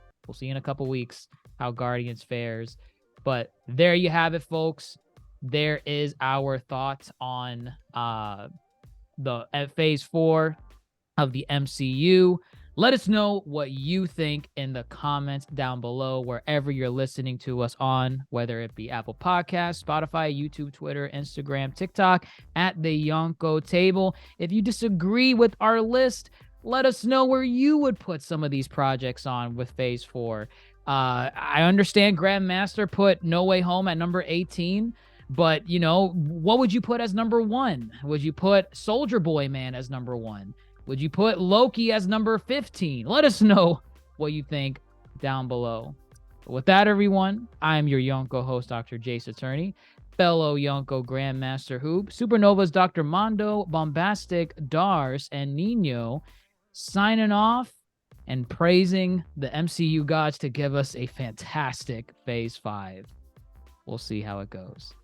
How Guardians fares. But there you have it, folks. There is our thoughts on the Phase 4 of the MCU. Let us know what you think in the comments down below, wherever you're listening to us on, whether it be Apple Podcasts, Spotify, YouTube, Twitter, Instagram, TikTok, at the Yonko Table. If you disagree with our list, let us know where you would put some of these projects on with Phase 4. I understand Grandmaster put No Way Home at number 18, but, you know, what would you put as number 1? Would you put Soldier Boy Man as number 1? Would you put Loki as number 15? Let us know what you think down below. But with that, everyone, I'm your Yonko host, Dr. Jace Attorney, fellow Yonko Grandmaster Hoop, Supernova's Dr. Mondo, Bombastic, Dars, and Nino, signing off and praising the MCU gods to give us a fantastic Phase 5. We'll see how it goes.